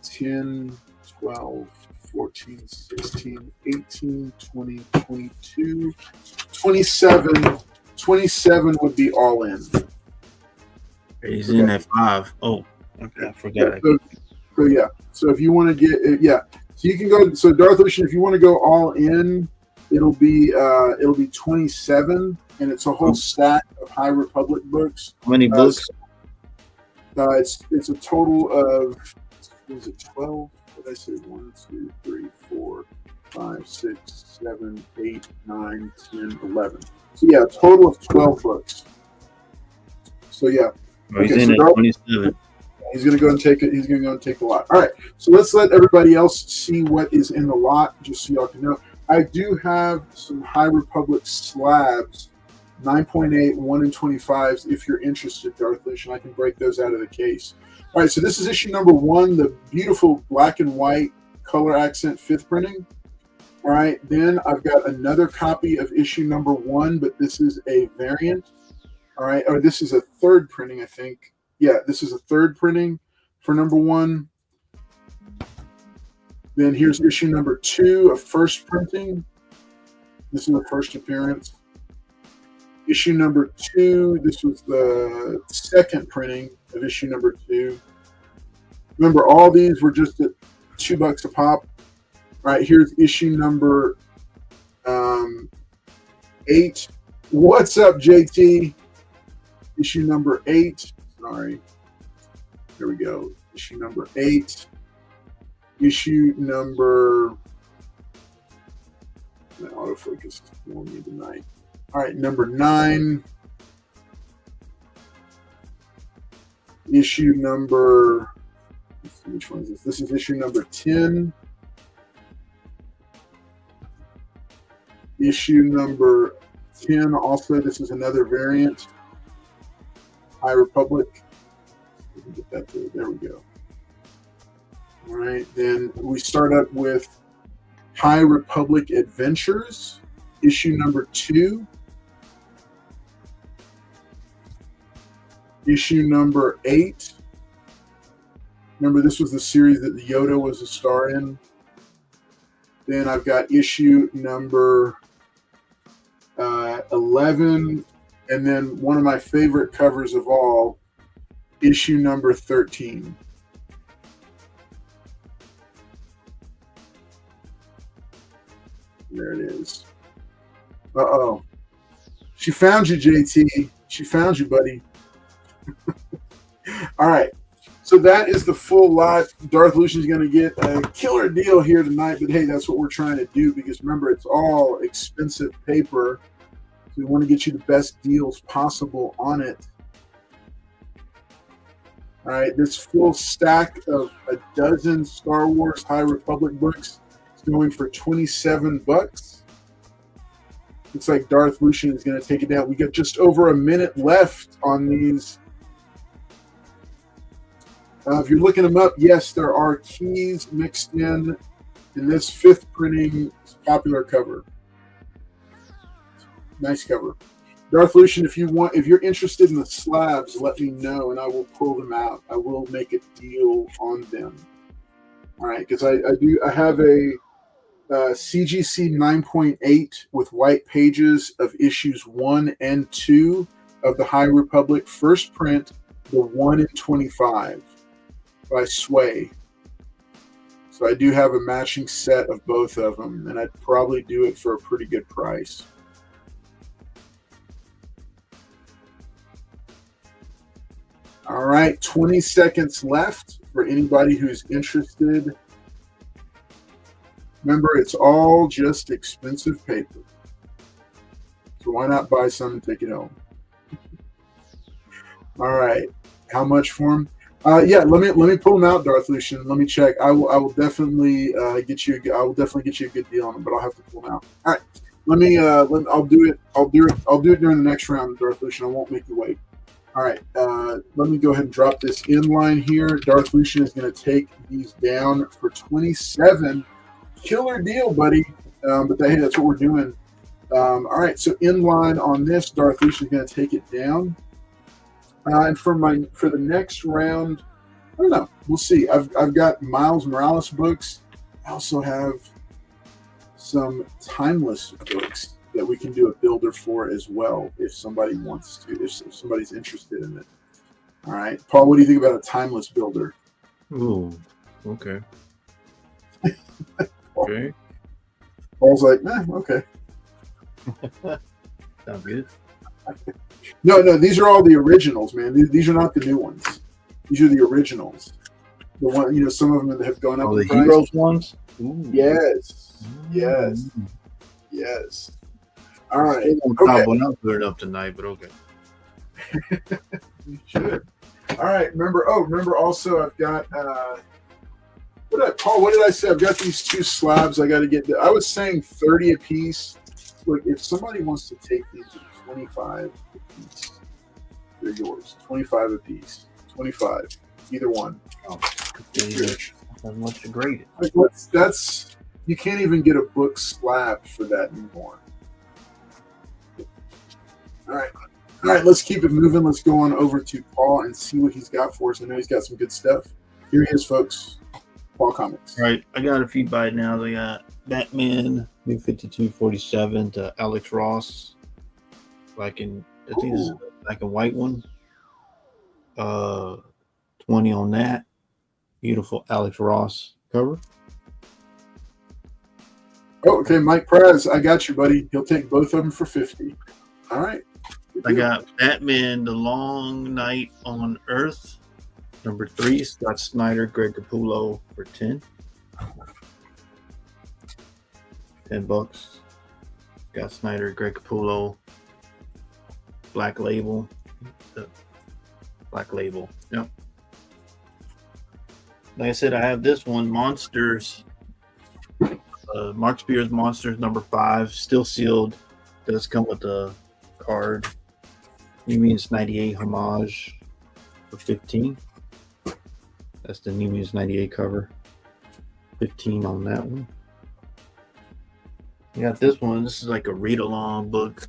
10, 12, 14, 16, 18, 20, 22, 27. 27 would be all in. He's in at 5. Oh, okay. I forgot. So if you want to get it, so you can go. So Darth Lucian, if you want to go all in, it'll be 27, and it's a whole stack of High Republic books. How many books? It's a total of, was it 12? What did I say? 1, 2, 3, 4, 5, 6, 7, 8, 9, 10, 11. So a total of 12 books. So He's okay, in at 27. He's going to go and take it. He's going to go and take the lot. All right. So let's let everybody else see what is in the lot, just so y'all can know. I do have some High Republic slabs, 9.8, 1 and 25s. If you're interested, Darth Lucian, I can break those out of the case. All right. So this is issue number 1, the beautiful black and white color accent 5th printing. All right. Then I've got another copy of issue number 1, but this is a variant. All right. Or this is a 3rd printing, I think. Yeah, this is a 3rd printing for number 1. Then here's issue number 2, a 1st printing. This is the 1st appearance. Issue number 2, this was the 2nd printing of issue number 2. Remember, all these were just at $2 a pop. All right, here's issue number 8. What's up, JT? Issue number 8. Sorry. There we go. Issue number 8. Issue number. My autofocus is killing me tonight. All right, number 9. Issue number. Let's see, which one is this? This is issue number 10. Issue number 10. Also, this is another variant. High Republic. Get that there. There we go. All right. Then we start up with High Republic Adventures, issue number 2. Issue number 8. Remember, this was the series that the Yoda was a star in. Then I've got issue number 11. And then one of my favorite covers of all, issue number 13. There it is. Uh-oh. She found you, JT. She found you, buddy. All right. So that is the full lot. Darth Lucian's going to get a killer deal here tonight. But, hey, that's what we're trying to do because, remember, it's all expensive paper. We want to get you the best deals possible on it. All right, this full stack of a dozen Star Wars High Republic books is going for $27. Looks like Darth Lucian is going to take it down. We got just over a minute left on these If you're looking them up, yes, there are keys mixed in this 5th printing popular cover. Nice cover. Darth Lucian, if you're interested in the slabs, let me know and I will pull them out. I will make a deal on them. All right, because I have a CGC 9.8 with white pages of issues 1 and 2 of the High Republic first print, the 1 in 25 by Sway. So I do have a matching set of both of them, and I'd probably do it for a pretty good price. All right, 20 seconds left for anybody who's interested. Remember, it's all just expensive paper. So why not buy some and take it home? All right, how much for them? Yeah, let me pull them out, Darth Lucian. Let me check. I will definitely get you a good deal on them, but I'll have to pull them out. All right, I'll do it during the next round, Darth Lucian. I won't make you wait. All right, let me go ahead and drop this in line here. Darth Lucian is going to take these down for 27. Killer deal, buddy. But hey, that's what we're doing. All right, so in line on this, Darth Lucian is going to take it down. And for the next round, I don't know. We'll see. I've got Miles Morales books. I also have some timeless books that we can do a builder for as well if somebody wants to, if somebody's interested in it. All right, Paul, what do you think about a timeless builder? Ooh, okay. Okay. Paul's like, okay. Sounds good. No, these are all the originals, man. These are not the new ones. These are the originals. The one, some of them have gone up. Oh, the in price. Heroes ones? Ooh. Yes. All right. Okay. We're not good enough tonight, but okay. You should. All right. Remember also I've got Paul, what did I say? I've got these 2 slabs I got to get. I was saying 30 a piece. Look, if somebody wants to take these at 25 a piece, they're yours. 25 a piece. 25. Either one. That's much degraded. That's you can't even get a book slab for that anymore. All right, let's keep it moving. Let's go on over to Paul and see what he's got for us. I know he's got some good stuff. Here he is, folks. PaulKomics. All right, I got a few by now. They got Batman, New 5247 to Alex Ross. I think this is like a white one. 20 on that. Beautiful Alex Ross cover. Oh, okay, Mike Praz, I got you, buddy. He'll take both of them for 50. All right. I got Batman, The Long Night on Earth. Number 3, Scott Snyder, Greg Capullo for 10. $10. Scott Snyder, Greg Capullo. Black Label. Black Label. Yep. Like I said, I have this one, Monsters. Mark Spears Monsters number 5, still sealed. Does come with a card. New Mutants 98 homage for 15. That's the New Mutants 98 cover. 15 on that one. You got this one. This is like a read-along book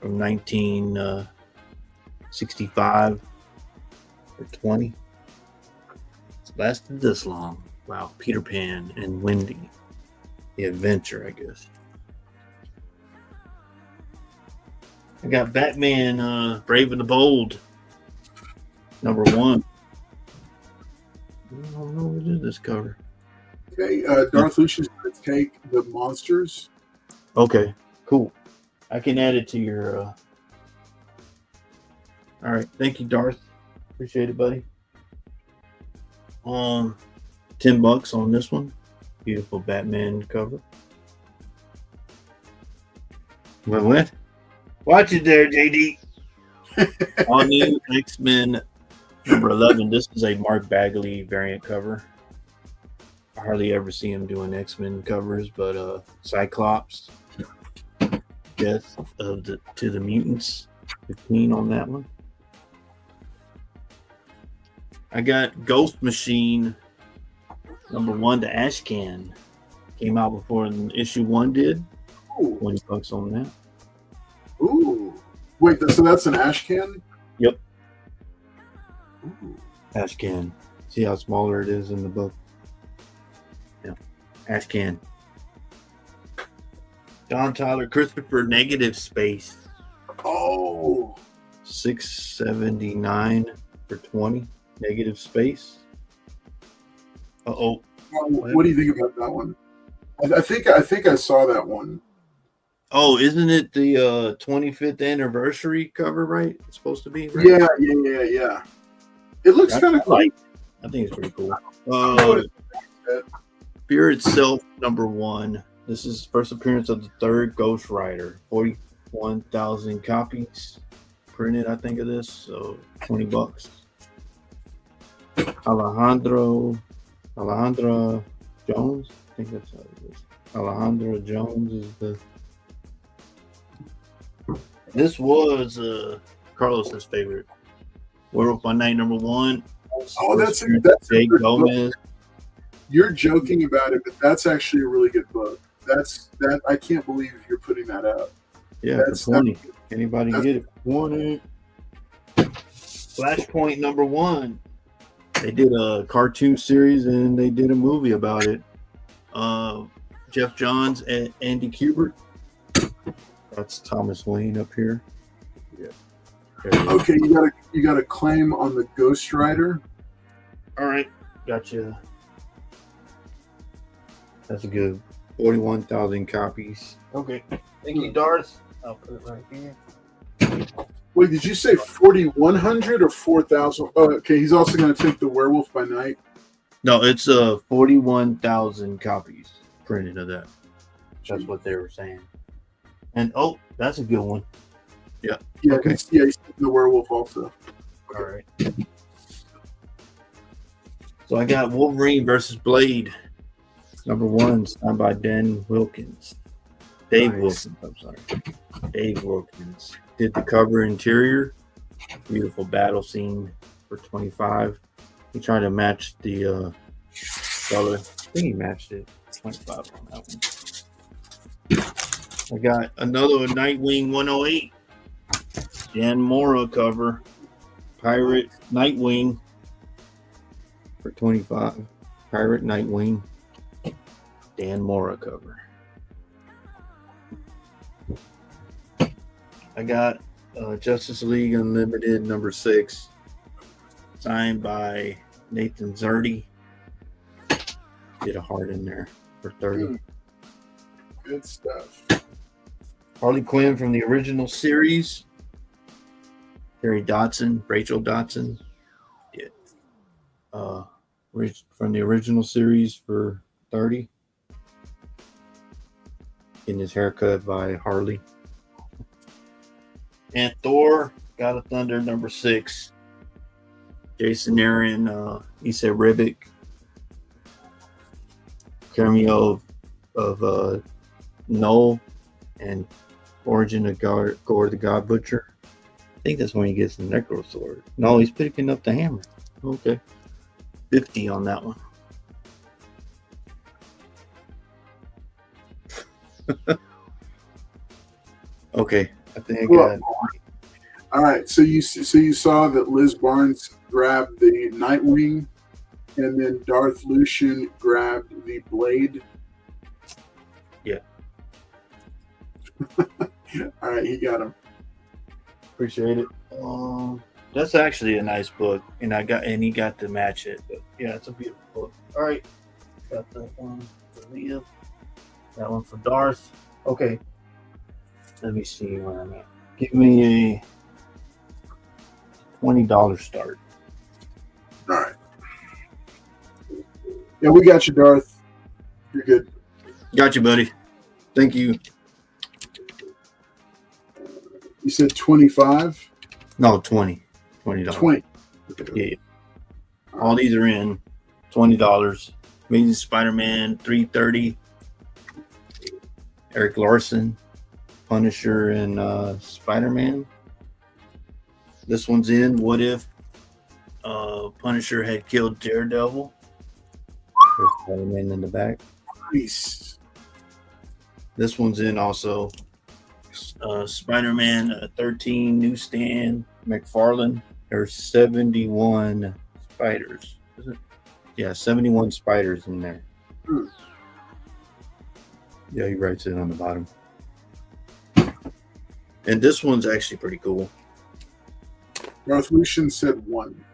from 1965 for 20. It's lasted this long. Wow, Peter Pan and Wendy. The Adventure, I guess. I got Batman Brave and the Bold. Number 1. I don't know what is this cover. Okay, Darth Lucian's going to take the Monsters. Okay, cool. I can add it to your... All right, thank you, Darth. Appreciate it, buddy. $10 on this one. Beautiful Batman cover. What? Watch it there, JD. On new X-Men number 11. This is a Mark Bagley variant cover. I hardly ever see him doing X-Men covers, but Cyclops, Death to the Mutants, 15 on that one. I got Ghost Machine #1, the Ash Can. Came out before issue 1 did. Ooh. $20 on that. Ooh. Wait, so that's an ash can? Yep. Ooh. Ash Can. See how smaller it is in the book? Yeah. Ash Can. John Tyler Christopher Negative Space. Oh. $6.79 for 20. Negative Space. Uh-oh. What do you think about that one? I think I saw that one. Oh, isn't it the 25th anniversary cover, right? It's supposed to be, right? Yeah. It looks kind of cool. I think it's pretty cool. Fear Itself #1. This is first appearance of the third Ghost Rider. 41,000 copies printed, I think, of this. So $20. Alejandra Jones. I think that's how it is. Alejandra Jones is the. This was Carlos's favorite. Werewolf by Night #1. Oh, that's Jake Gomez. You're joking about it, but that's actually a really good book. That I can't believe you're putting that out. Yeah, for 20. Anybody get it? 20. Flashpoint #1. They did a cartoon series and they did a movie about it. Jeff Johns and Andy Kubert. That's Thomas Wayne up here. Yeah. Okay, you got a claim on the Ghost Rider. All right, gotcha. That's a good 41,000 copies. Okay, thank you, Darth. I'll put it right here. Wait, did you say 4,100 or 4,000? Oh, okay, he's also going to take the Werewolf by Night. No, it's 41,000 copies printed of that. That's what they were saying. And oh, that's a good one. Yeah. Yeah, okay. He's the Werewolf also. All right. So I got Wolverine versus Blade #1, signed by Dave Wilkins. I'm sorry. Dave Wilkins did the cover interior. Beautiful battle scene for 25. He tried to match the color. I think he matched it. 25 on that one. I got another Nightwing 108. Dan Mora cover. Pirate Nightwing for 25. Pirate Nightwing. Dan Mora cover. I got Justice League Unlimited #6, signed by Nathan Zerdy. Get a heart in there for 30. Good stuff. Harley Quinn from the original series. Terry Dodson, Rachel Dodson. Yeah. From the original series for 30. Getting his haircut by Harley. And Thor, God of Thunder #6. Jason Aaron, Issa Ribic. Cameo of Noel and Origin of Gore the God Butcher. I think that's when he gets the Necro Sword. No, he's picking up the hammer. Okay. 50 on that one. Okay. I think I got. All right, so you saw that Liz Barnes grabbed the Nightwing, and then Darth Lucian grabbed the Blade. Yeah. All right, he got him. Appreciate it. That's actually a nice book, and he got to match it. But yeah, it's a beautiful book. All right, got that one for Leah. That one for Darth. Okay. Let me see where I'm at. Give me a $20 start. All right. Yeah, we got you, Darth. You're good. Got you, buddy. Thank you. You said 25? No, $20. $20. 20. Yeah. All these are in. $20. Amazing Spider-Man 330. Eric Larson. Punisher and Spider-Man. This one's in What If. Punisher had killed Daredevil. There's Spider-Man in the back. Nice. This one's in also. Spider-Man 13 newsstand McFarlane. There's 71 spiders. Is it? Yeah, 71 spiders in there. Hmm. Yeah, he writes it on the bottom. And this one's actually pretty cool. Darth Lucian said 1.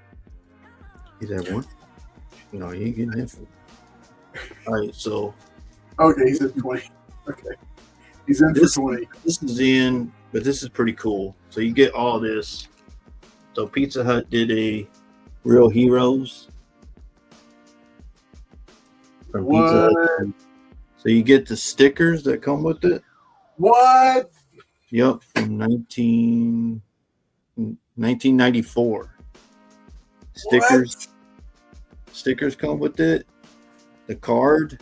He's at 1? No, he ain't getting that for. All right, so Okay, he said 20. Okay. He's in This- for 20. this is in, but this is pretty cool. So you get all this. So Pizza Hut did a Real Heroes from Pizza Hut. So you get the stickers that come with it. What? Yep, from 1994. Stickers. Stickers come with it. The card.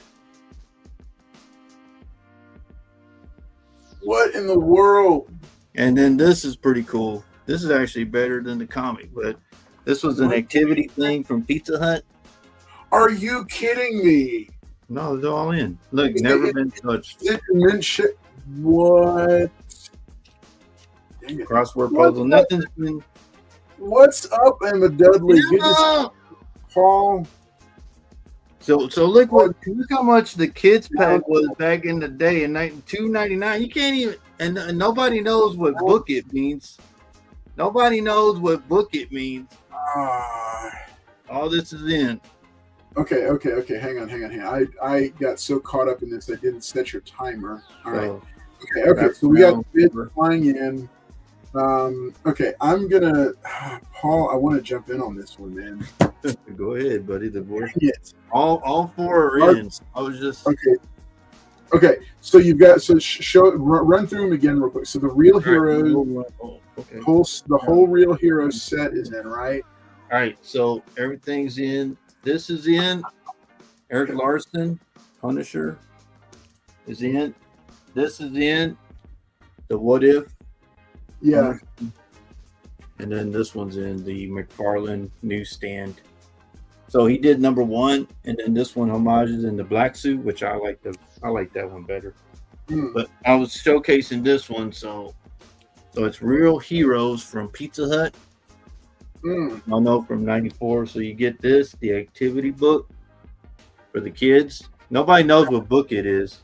What in the world? And then this is pretty cool. This is actually better than the comic, but this was an activity thing from Pizza Hut. Are you kidding me? No, it's all in. Look, never been touched. Did you mention what? Dang it. Crossword What? puzzle. Nothing's been. What's up, Emma Dudley? Good to see Yeah. you, Paul. So look how much the kids pack was back in the day in $2.99. You can't even and nobody knows what book it means. Nobody knows what book it means. All this is in. Okay. Hang on. I got so caught up in this I didn't set your timer. All right. Okay. So we got bids flying in. Okay, I'm gonna Paul. I want to jump in on this one, man. Go ahead, buddy. The voice. Yes. All 4 are in. I was just Okay. So you've got run through them again real quick. So the Real Heroes, Okay. the whole Real Heroes set is in, right? All right, so everything's in. This is in. Eric Larson, Punisher, is in. This is in. The What If. Yeah. And then this one's in the McFarlane newsstand. So he did number 1, and then this one homages in the black suit, which I like that one better. But I was showcasing this one, so it's Real Heroes from Pizza Hut. I know from '94. So you get this, the activity book for the kids. Nobody knows what book it is.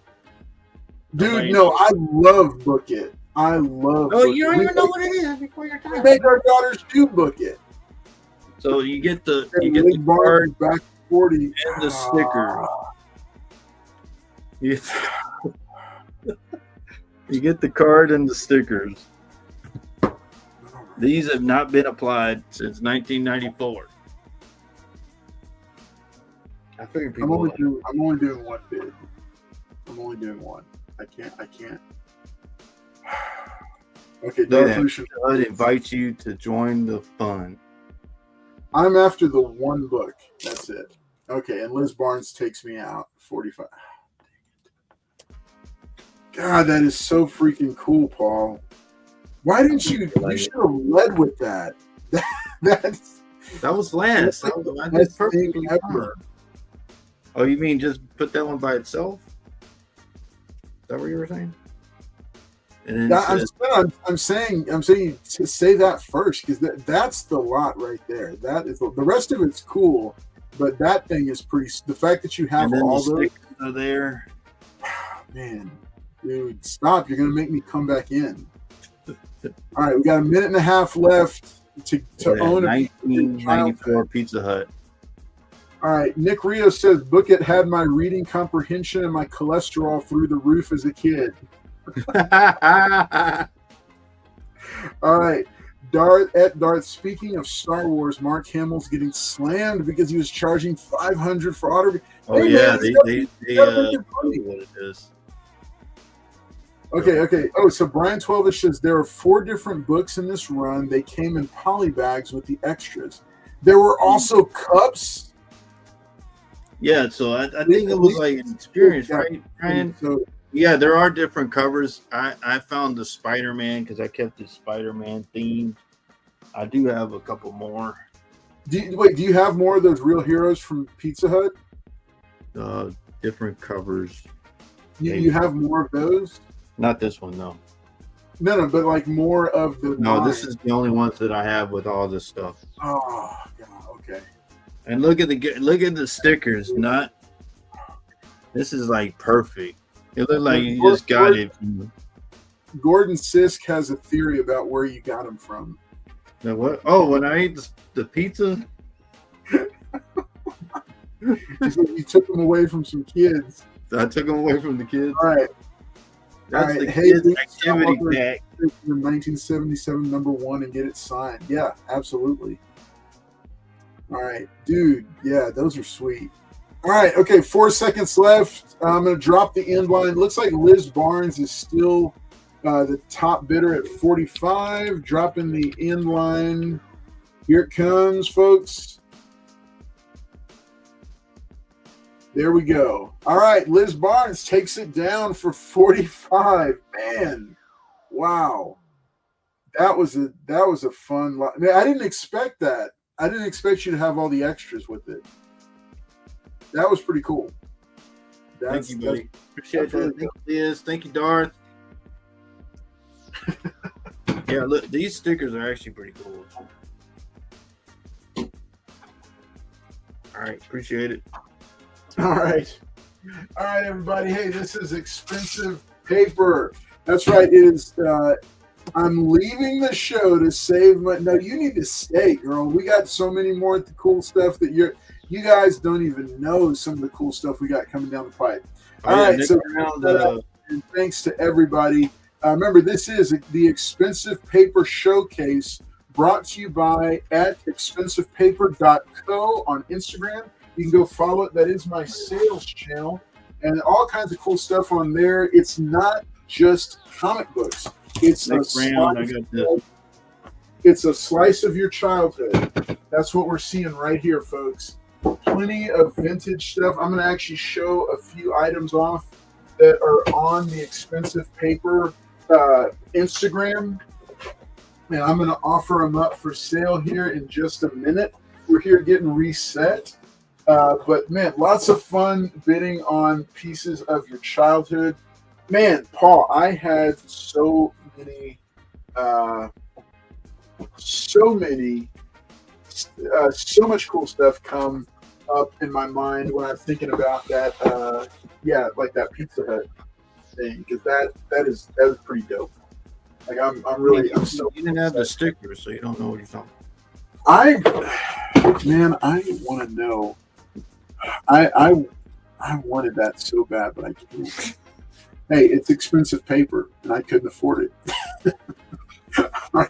Dude, no, I love Book It. I love. No, Book you It. don't We even know make- what it is before your We time. make our daughters do Book It. So you get the Big Barn card back 40 and the sticker. You, you get the card and the stickers. These have not been applied since 1994. I figured I'm people. only doing one bid. I'm only doing one. I can't. Okay, Darth Lucian. I'd invite you to join the fun. I'm after the one book. That's it. Okay, and Liz Barnes takes me out. 45. God, that is so freaking cool, Paul. Why didn't you? You should have led with that. That's That was last. I best did thing perfectly ever. fine. Oh, you mean just put that one by itself? Is that what you were saying? And then it says, I'm saying to say that first because that's the lot right there. That is the rest of it's cool, but that thing is pretty. The fact that you have and then all the those, stickers are there. man, dude, stop! You're gonna make me come back in. All right, we got a minute and a half left to own a 1994 Pizza Hut. All right, Nick Rio says, "Book It had my reading comprehension and my cholesterol through the roof as a kid." All right, Darth. Speaking of Star Wars, Mark Hamill's getting slammed because he was charging $500 for auto. Oh Hey, yeah, man, they gotta make it know funny. what it is. Okay. Oh, so Brian 12ish says there are 4 different books in this run. They came in poly bags with the extras. There were also cups. Yeah, so I think it was like an experience, right, Brian? So Yeah, there are different covers. I found the Spider-Man because I kept the Spider-Man theme. I do have a couple more. Do you have more of those Real Heroes from Pizza Hut? Different covers. You have more of those? Not this one, no. No, but like more of the. No, line. this is the only ones that I have with all this stuff. Oh God, okay. And look at the stickers. This is like perfect. It looks like you just got it. Gordon Sisk has a theory about where you got them from. Now what? Oh, when I ate the pizza. You took them away from some kids. I took them away from the kids. All right. That's the kids' activity pack. 1977 #1 and get it signed. Yeah, absolutely. All right, dude. Yeah, those are sweet. All right, okay, 4 seconds left. I'm going to drop the end line. Looks like Liz Barnes is still the top bidder at 45. Dropping the end line. Here it comes, folks. There we go. All right, Liz Barnes takes it down for 45. Man, wow. That was a fun lot. Man, I didn't expect that. I didn't expect you to have all the extras with it. That was pretty cool. Thank you, buddy. Appreciate that. Thank you, Liz. Thank you, Darth. Yeah, look, these stickers are actually pretty cool. All right, appreciate it. All right, everybody. Hey, this is expensive paper. That's right. It is. I'm leaving the show to save my. No, you need to stay, girl. We got so many more cool stuff that you guys don't even know some of the cool stuff we got coming down the pipe. All right, so and thanks to everybody. Remember, this is the Expensive Paper Showcase brought to you by at expensivepaper.co on Instagram. You can go follow it. That is my sales channel and all kinds of cool stuff on there. It's not just comic books. It's it's a slice of your childhood. That's what we're seeing right here, folks. Plenty of vintage stuff. I'm going to actually show a few items off that are on the Expensive Paper Instagram. And I'm going to offer them up for sale here in just a minute. We're here getting reset. But man, lots of fun bidding on pieces of your childhood. Man, Paul, I had so much cool stuff come up in my mind when I'm thinking about that. Like that Pizza Hut thing, because that is pretty dope. Like I'm so. You didn't have the stickers, so you don't know what you're talking about. I want to know. I wanted that so bad, but I can't. Hey, it's expensive paper, and I couldn't afford it. All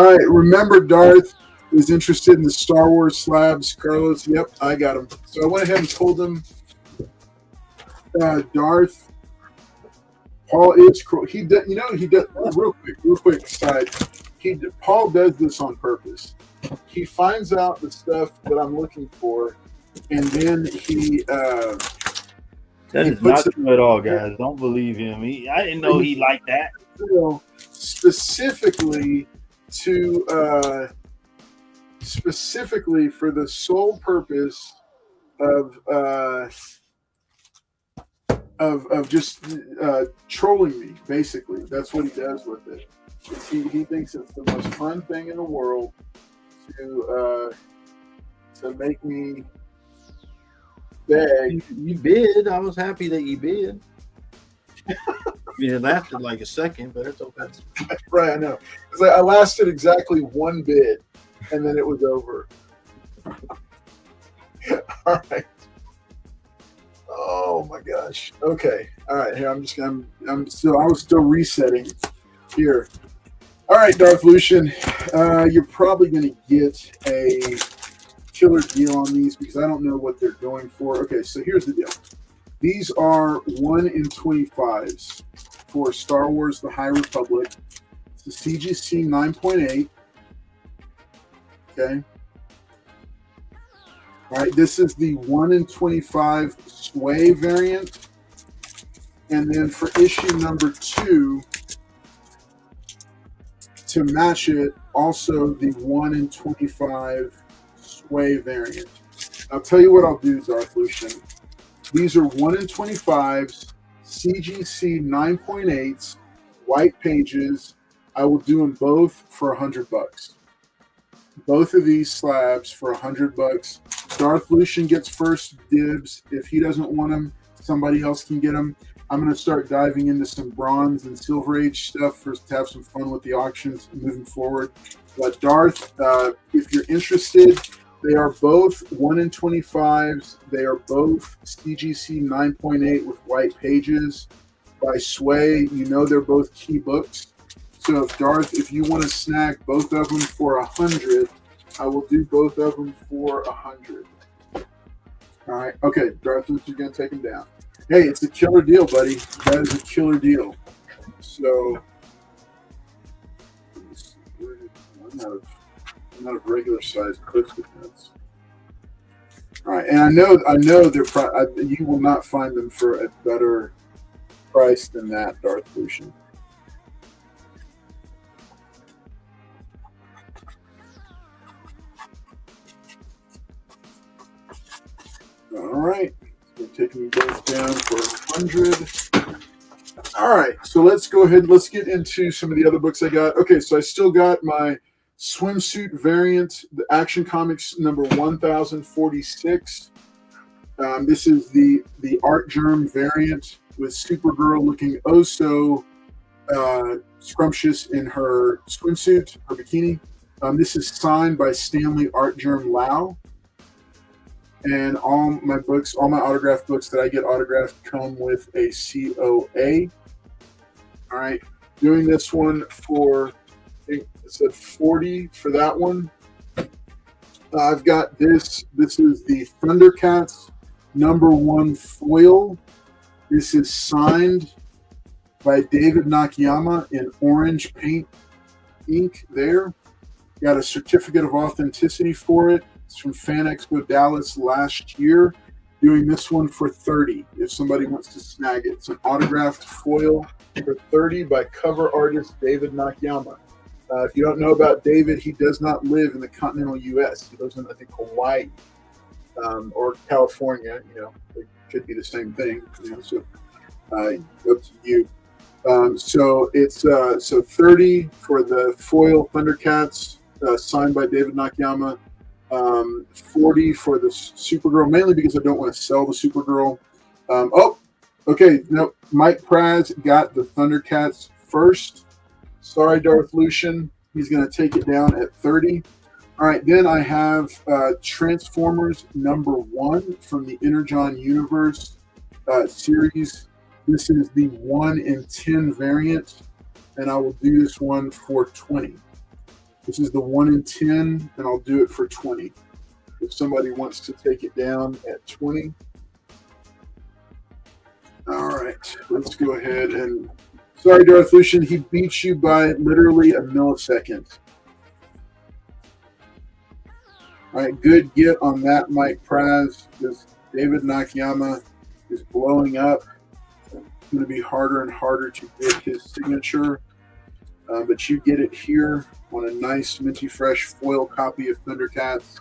right. Remember, Darth is interested in the Star Wars slabs. Carlos, yep, I got them. So I went ahead and told him, Darth, Paul is cool. He does, real quick side. Paul does this on purpose. He finds out the stuff that I'm looking for, and then he. That is not true at all, guys. Don't believe him. I didn't know he liked that. Specifically for the sole purpose of just trolling me. Basically, that's what he does with it. He thinks it's the most fun thing in the world to make me beg. You bid. I was happy that you bid. It lasted like a second, but it's okay. Right, I know. I lasted exactly one bid, and then it was over. All right. Oh my gosh. Okay. All right. Here, I was still resetting here. All right, Darth Lucian. You're probably going to get a killer deal on these because I don't know what they're going for. Okay, so here's the deal. These are 1 in 25s for Star Wars The High Republic. It's the CGC 9.8. Okay. All right, this is the 1 in 25 Sway variant. And then for issue number 2, to match it, also the 1 in 25 Sway variant. I'll tell you what I'll do, Darth Lucian. These are 1 in 25s, CGC 9.8s, white pages. I will do them both for $100. Both of these slabs for $100. Darth Lucian gets first dibs. If he doesn't want them, somebody else can get them. I'm going to start diving into some Bronze and Silver Age stuff to have some fun with the auctions moving forward. But Darth, if you're interested, they are both 1 in 25s. They are both CGC 9.8 with white pages by Sway. You know they're both key books. So Darth, if you want to snag both of them for $100, I will do both of them for $100. All right. Okay, Darth is going to take them down. Hey, it's a killer deal, buddy. That is a killer deal. So I'm out of regular size Post-it notes. All right, and I know they're you will not find them for a better price than that, Darth Lucian. All right, we're taking both down for $100. All right, so let's go ahead. Let's get into some of the other books I got. Okay, so I still got my swimsuit variant, the Action Comics number 1046. This is the Art Germ variant with Supergirl looking oh so scrumptious in her swimsuit, her bikini. This is signed by Stanley Art Germ Lau. And all my autographed books that I get autographed come with a COA. All right, doing this one for, I think it said 40 for that one. I've got this. This is the Thundercats #1 foil. This is signed by David Nakayama in orange paint ink there. Got a certificate of authenticity for it. It's from Fan Expo Dallas last year. Doing this one for $30 if somebody wants to snag it. It's an autographed foil for $30 by cover artist David Nakayama. If you don't know about David, he does not live in the continental U.S. He lives in, I think, Hawaii or California. You know, it could be the same thing. You know, so up to you. So it's so $30 for the foil Thundercats signed by David Nakayama. $40 for the Supergirl, mainly because I don't want to sell the Supergirl. Okay. No, Mike Praz got the Thundercats first. Sorry, Darth Lucian. He's going to take it down at $30. All right, then I have Transformers #1 from the Energon Universe series. This is the 1 in 10 variant, and I will do this one for $20. This is the 1 in 10, and I'll do it for $20. If somebody wants to take it down at $20. All right, let's go ahead and... Sorry, Darth Lucian, he beat you by literally a millisecond. All right, good get on that, Mike Praz. This David Nakayama is blowing up. It's going to be harder and harder to get his signature. But you get it here on a nice minty fresh foil copy of Thundercats.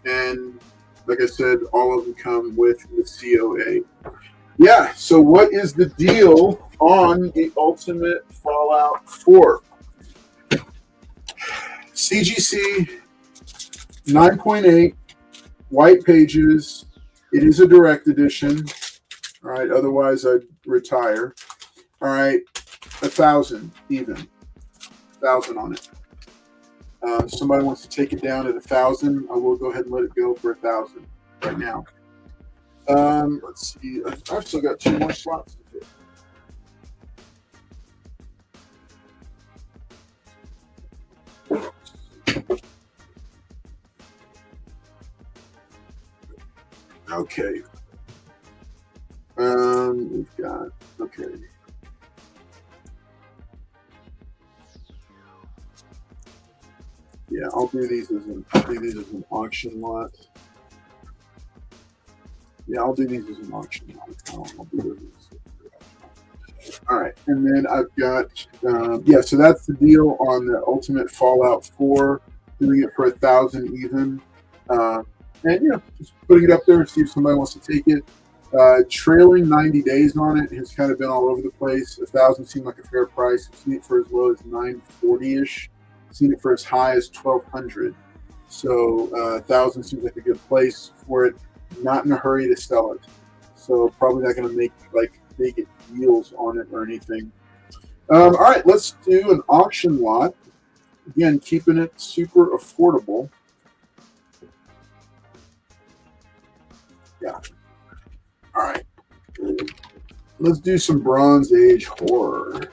And like I said, all of them come with the COA. Yeah, so what is the deal on the Ultimate Fallout 4? CGC 9.8, white pages. It is a direct edition. All right, otherwise I'd retire. All right, 1,000 even. 1,000 on it. Somebody wants to take it down at 1,000. I will go ahead and let it go for 1,000 right now. Let's see. I've still got 2 more slots to fit. Okay. We've got, okay. Yeah, I'll do these as an auction lot. Yeah, I'll do these as an auction lot. I'll do those. All right, and then I've got, yeah, so that's the deal on the Ultimate Fallout 4. Doing it for 1,000 even. And just putting it up there, see if somebody wants to take it. Trailing 90 days on it has kind of been all over the place. 1,000 seemed like a fair price. I've seen it for as low as 940-ish. Seen it for as high as 1,200. So 1,000 seems like a good place for it. Not in a hurry to sell it. So probably not going to make like big deals on it or anything. All right, let's do an auction lot. Again, keeping it super affordable. Yeah. All right. Let's do some Bronze Age horror.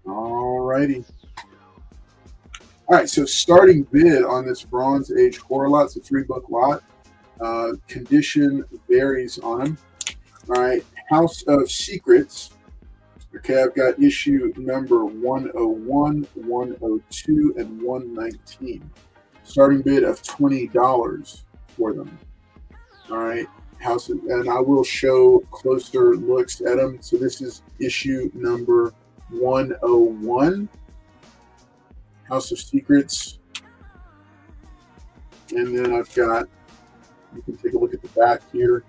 All righty. All right, so starting bid on this Bronze Age horror lot, it's a 3-book lot. Condition varies on them. All right, House of Secrets. Okay, I've got issue number 101, 102, and 119. Starting bid of $20 for them. All right, and I will show closer looks at them. So this is issue number 101, House of Secrets. And then I've got, you can take a look at the back here.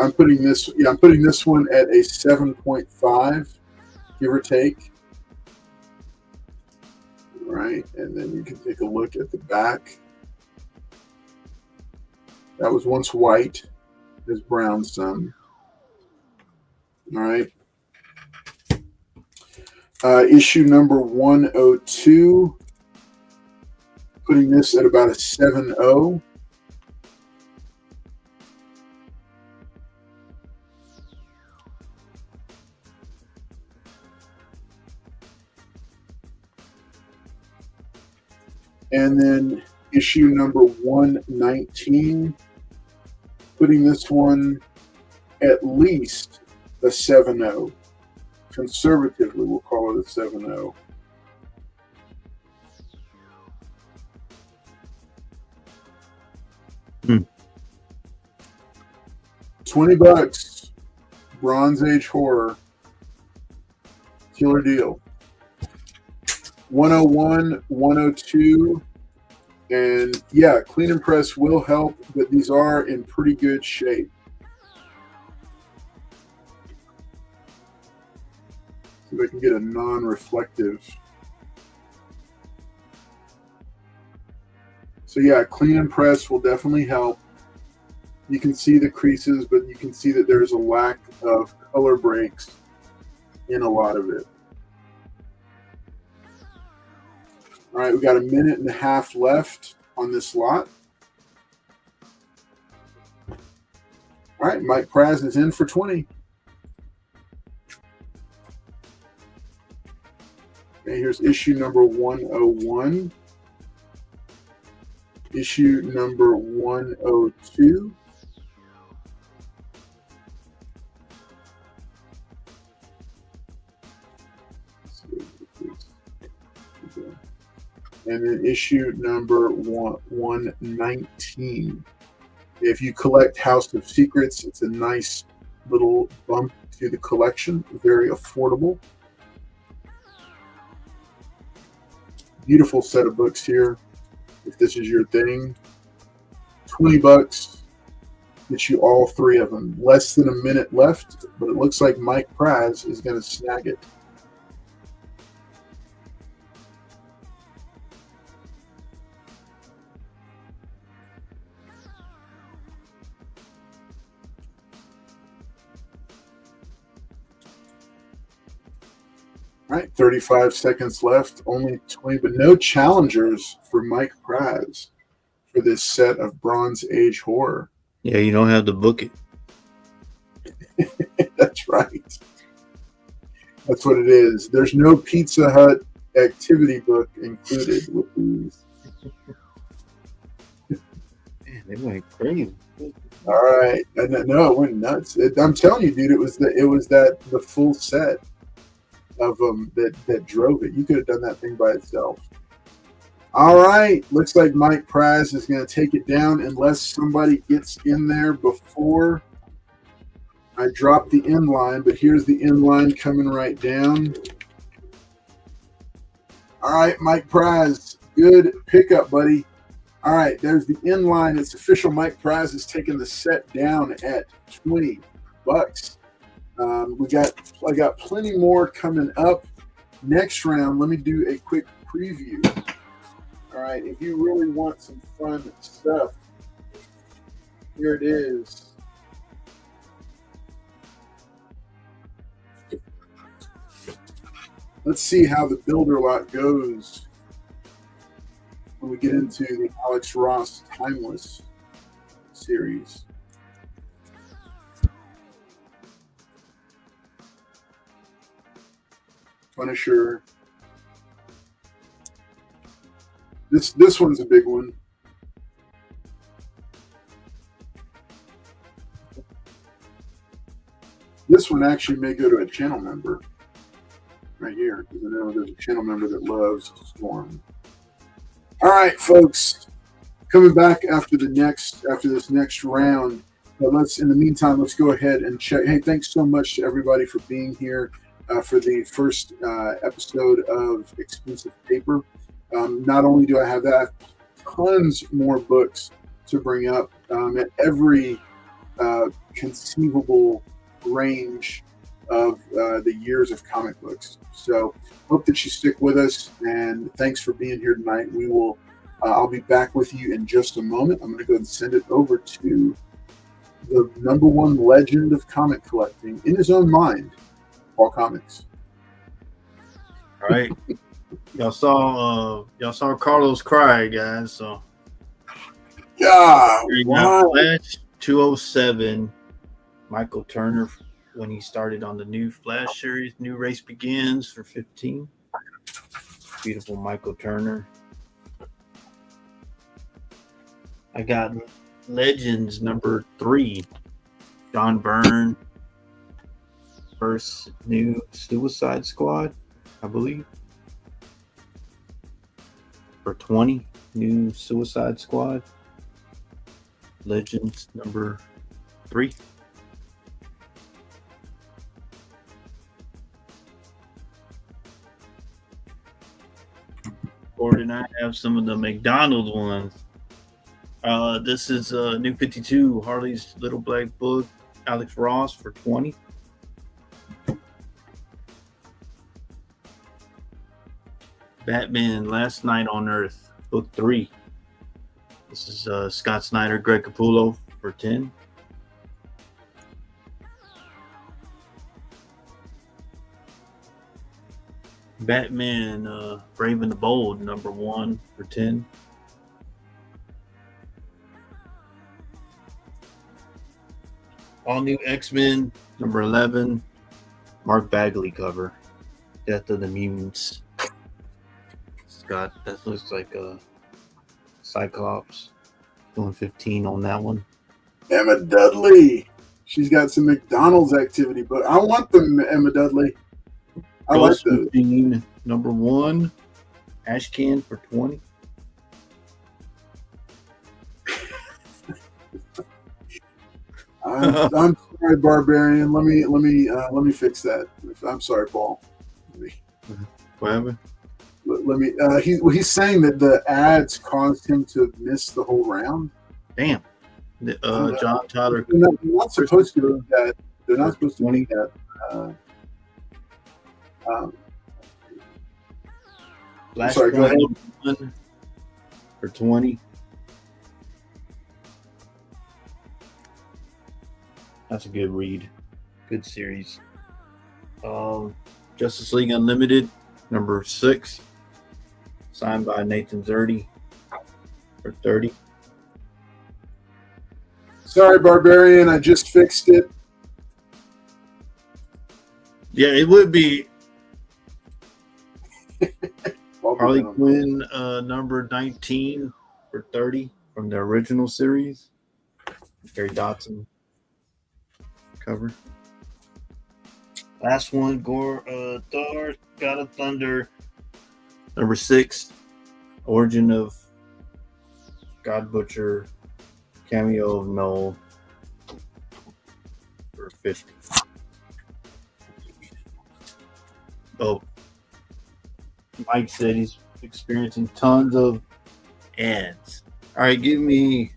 I'm putting this one at a 7.5, give or take. All right, and then you can take a look at the back. That was once white, is brown some. All right. Issue number 102, putting this at about a 7.0. And then issue number 119, putting this one at least a 7.0. Conservatively, we'll call it a 7.0. $20, Bronze Age horror, killer deal. 101, 102, and yeah, clean and press will help, but these are in pretty good shape. See if I can get a non-reflective. So yeah, clean and press will definitely help. You can see the creases, but you can see that there's a lack of color breaks in a lot of it. All right, we got a minute and a half left on this lot. All right, Mike Praz is in for 20. Okay, here's issue number 101. Issue number 102. And then issue number 119. If you collect House of Secrets, it's a nice little bump to the collection. Very affordable. Beautiful set of books here. If this is your thing, $20 gets you all three of them. Less than a minute left, but it looks like Mike Praz is going to snag it. All right, 35 seconds left, only 20, but no challengers for Mike Praz for this set of Bronze Age horror. Yeah, you don't have to book it. That's right. That's what it is. There's no Pizza Hut activity book included with these. Man, they went crazy. All right, no, it went nuts. I'm telling you, dude, it was the full set of them that drove it. You could have done that thing by itself. All right, looks like Mike Praz is going to take it down unless somebody gets in there before I drop the end line. But here's the end line coming right down. All right, Mike Prize. Good pickup, buddy. All right, there's the inline. It's official. Mike Prize is taking the set down at $20. I got plenty more coming up. Next round, let me do a quick preview. All right, if you really want some fun stuff, here it is. Let's see how the builder lot goes when we get into the Alex Ross Timeless series. Punisher. This one's a big one. This one actually may go to a channel member right here, because I know there's a channel member that loves Storm. All right, folks, coming back after this next round. But in the meantime, let's go ahead and check. Hey, thanks so much to everybody for being here for the first episode of Expensive Paper. Not only do I have that, I have tons more books to bring up at every conceivable range of the years of comic books. So hope that you stick with us, and thanks for being here tonight. I'll be back with you in just a moment. I'm going to go and send it over to the number one legend of comic collecting in his own mind, PaulKomics. All right. Y'all saw Carlos cry, guys. So Yeah, wow. Flash 207, Michael Turner, when he started on the new Flash series, New Race Begins for 15. Beautiful Michael Turner. I got Legends number 3, John Byrne versus New Suicide Squad, I believe. For 20, New Suicide Squad. Legends number 3. Gordon, I have some of the McDonald's ones. This is New 52, Harley's Little Black Book, Alex Ross for 20. Batman Last Night on Earth, Book 3. This is Scott Snyder, Greg Capullo for 10. Batman Brave and the Bold, number 1 for 10. All New X-Men, number 11, Mark Bagley cover, Death of the Mutants. Scott, that looks like a Cyclops, doing 15 on that one. Emma Dudley. She's got some McDonald's activity, but I want the Emma Dudley. I like those. Machine, number 1, Ashcan for 20. I'm sorry, Barbarian. Let me fix that. I'm sorry, Paul. What happened? Let me. He's saying that the ads caused him to miss the whole round. Damn. John Tyler. They're not supposed to do that. They're not supposed to do that. Flash sorry, go ahead. For 20. That's a good read. Good series. Justice League Unlimited, number 6. Signed by Nathan Zerdy for 30. Sorry, Barbarian. I just fixed it. Yeah, it would be Harley Quinn, number 19 for 30 from the original series. Gary Dotson cover. Last one, Thor, God of Thunder, number 6, Origin of God Butcher, cameo of Noel for 50. Oh, Mike said he's experiencing tons of ads. All right, give me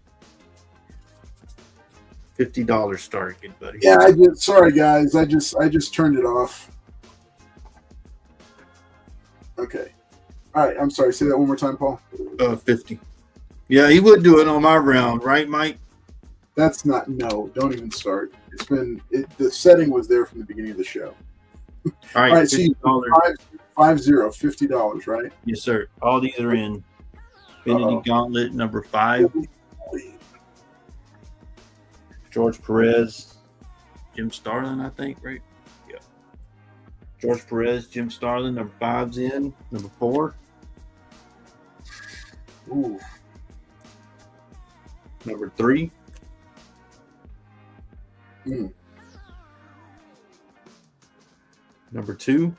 $50 start, good buddy. Yeah, sorry guys, I just turned it off. Okay. All right, I'm sorry. Say that one more time, Paul. 50. Yeah, he would do it on my round, right, Mike? That's not, no, don't even start. The setting was there from the beginning of the show. All right, All right, so $50. $50, right? Yes, sir. All these are in Infinity Gauntlet number 5. George Perez, Jim Starlin, I think, right? Yeah. George Perez, Jim Starlin, number 5's in. Number 4. Ooh. Number 3. Number 2.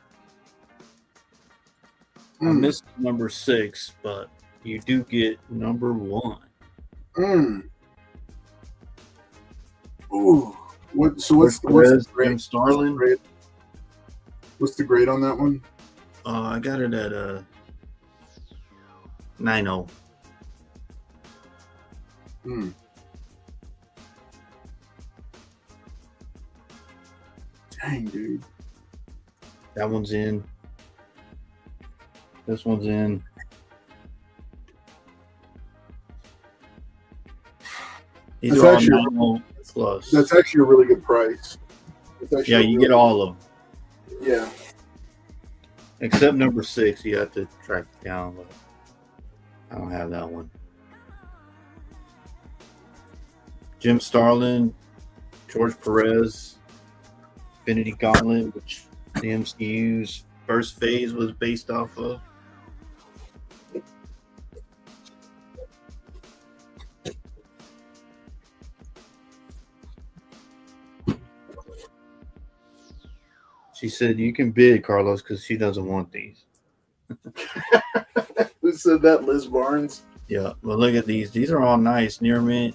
I missed number 6, but you do get number 1. Ooh. What's Perez, the grade? Jim Starlin? What's the grade on that one? I got it at 9.0. Dang, dude. That one's in. This one's in. These That's are all actually 9.0 plus. That's actually a really good price. Yeah, you get all of them. Yeah. Except number 6, you have to track it down, but I don't have that one. Jim Starlin, George Perez, Infinity Gauntlet, which the MCU's first phase was based off of. She said you can bid, Carlos, because she doesn't want these. Who said that? Liz Barnes? Yeah, but look at these. These are all nice. Near mint.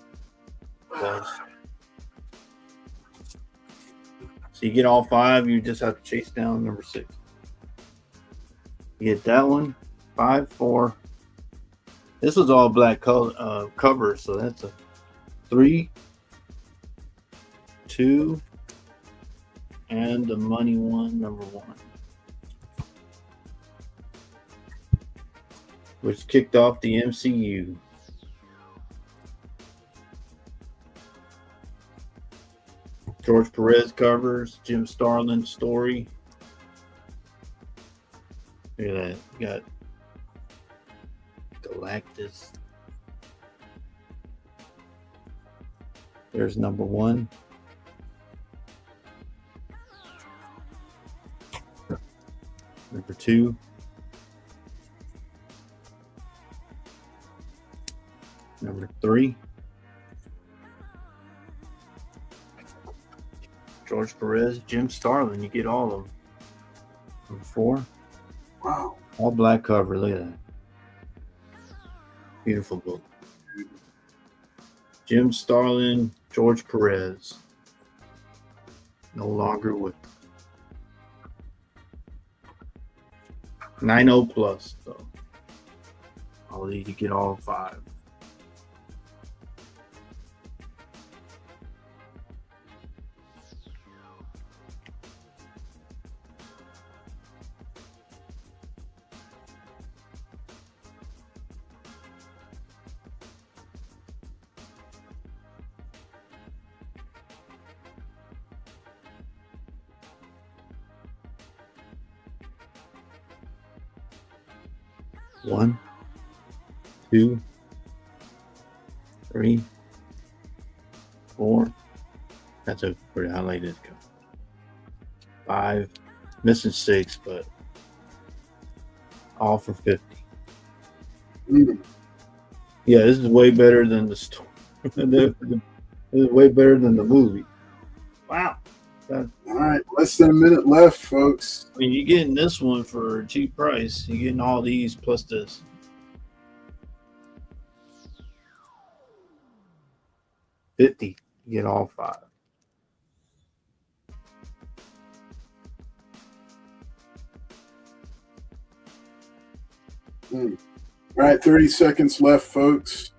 So you get all 5. You just have to chase down number 6. You get that one. 5, 4. This was all black cover, so that's a 3, 2, and the money one, number 1, which kicked off the MCU. George Perez covers, Jim Starlin story. Look at that. You got Galactus. There's number 1. Number 2. Number 3. George Perez, Jim Starlin. You get all of them. Number 4. Wow. All black cover. Look at that. Beautiful book. Jim Starlin, George Perez. No longer with 9.0 plus, though. I'll need to get all 5. One, 2, 3, 4. That's a pretty highlighted. 5, missing 6, but all for 50. Yeah, this is way better than the story. This is way better than the movie. Wow. All right, less than a minute left, folks. I mean, you're getting this one for a cheap price. You're getting all these plus this. $50. You get all 5. All right, 30 seconds left, folks.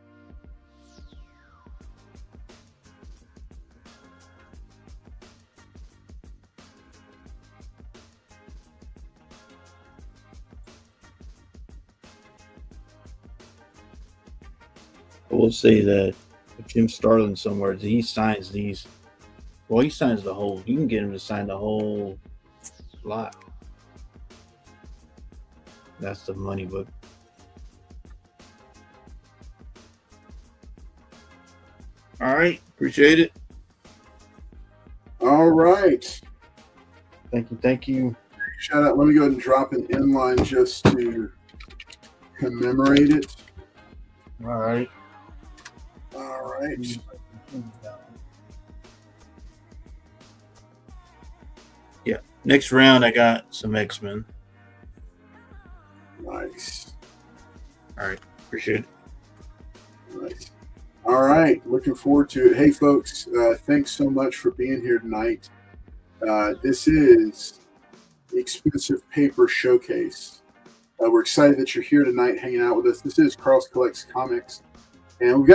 I will say that if Jim Starlin somewhere, he signs these. Well, he signs the whole. You can get him to sign the whole lot. That's the money book. All right, appreciate it. All right. Thank you. Shout out. Let me go ahead and drop an inline just to commemorate it. All right. All right. Yeah. Next round, I got some X-Men. Nice. All right, appreciate it. Nice. All right. Looking forward to it. Hey, folks, thanks so much for being here tonight. This is the Expensive Paper Showcase. We're excited that you're here tonight hanging out with us. This is Carl's Collects Comics. And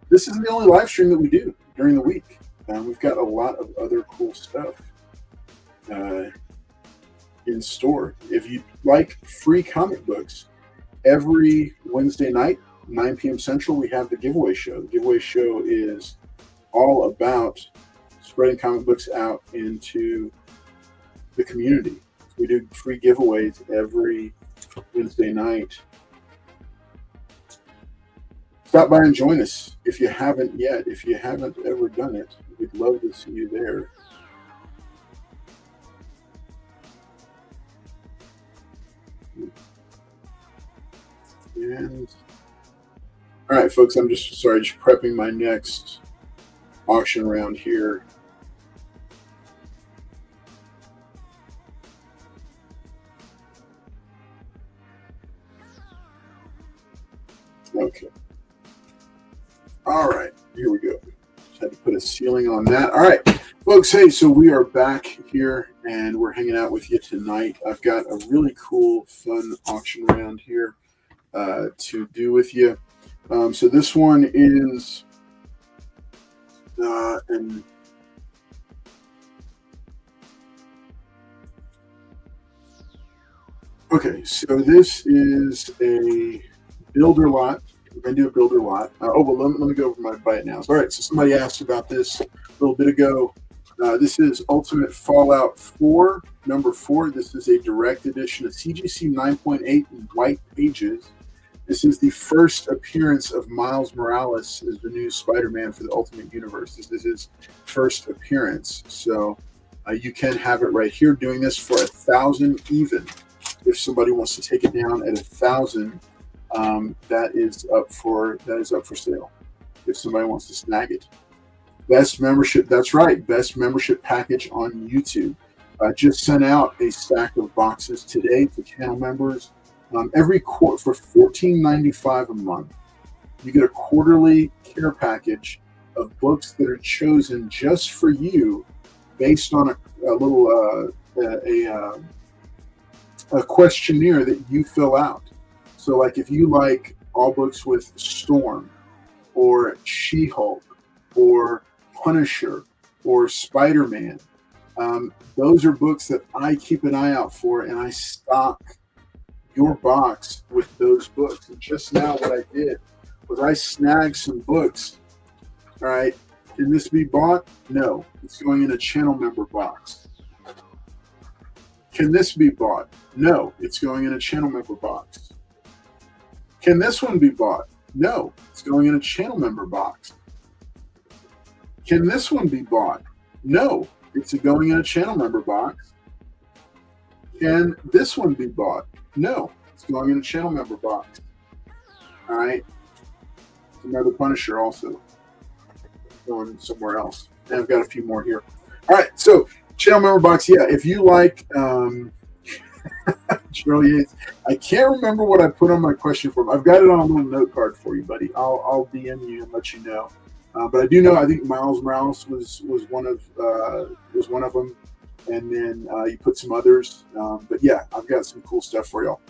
this isn't the only live stream that we do during the week. We've got a lot of other cool stuff in store. If you like free comic books, every Wednesday night, 9 p.m. Central, we have the giveaway show. The giveaway show is all about spreading comic books out into the community. We do free giveaways every Wednesday night. Stop by and join us if you haven't yet. If you haven't ever done it, we'd love to see you there. And all right, folks, I'm just prepping my next auction round here. Okay. All right, here we go. Just had to put a ceiling on that. All right, folks, hey, so we are back here and we're hanging out with you tonight. I've got a really cool, fun auction round here to do with you. So this one is okay, so this is a builder lot. We're going to do a builder lot. Let me go over my bite now. All right, so somebody asked about this a little bit ago. This is Ultimate Fallout 4, number 4. This is a direct edition of CGC 9.8 in white pages. This is the first appearance of Miles Morales as the new Spider-Man for the Ultimate Universe. This is his first appearance. So you can have it right here. Doing this for 1,000 even. If somebody wants to take it down at 1,000, that is up for sale. If somebody wants to snag it. Best membership, that's right. Best membership package on YouTube. I just sent out a stack of boxes today to channel members. Every quarter for $14.95 a month, you get a quarterly care package of books that are chosen just for you, based on a questionnaire that you fill out. So, like, if you like all books with Storm, or She-Hulk, or Punisher, or Spider-Man, those are books that I keep an eye out for, and I stock your box with those books. And just now what I did was I snagged some books. All right, can this be bought? No, it's going in a channel member box. Can this be bought? No, it's going in a channel member box. Can this one be bought? No, it's going in a channel member box. Can this one be bought? No, it's going in a channel member box. Can this one be bought? No, it's going in a channel member box. All right. Another Punisher also going somewhere else. And I've got a few more here. All right. So channel member box. Yeah. If you like, Cheryl Yates, I can't remember what I put on my question form. I've got it on a little note card for you, buddy. I'll DM you and let you know. But I do know, I think Miles Morales was one of them. and then you put some others. But yeah, I've got some cool stuff for y'all.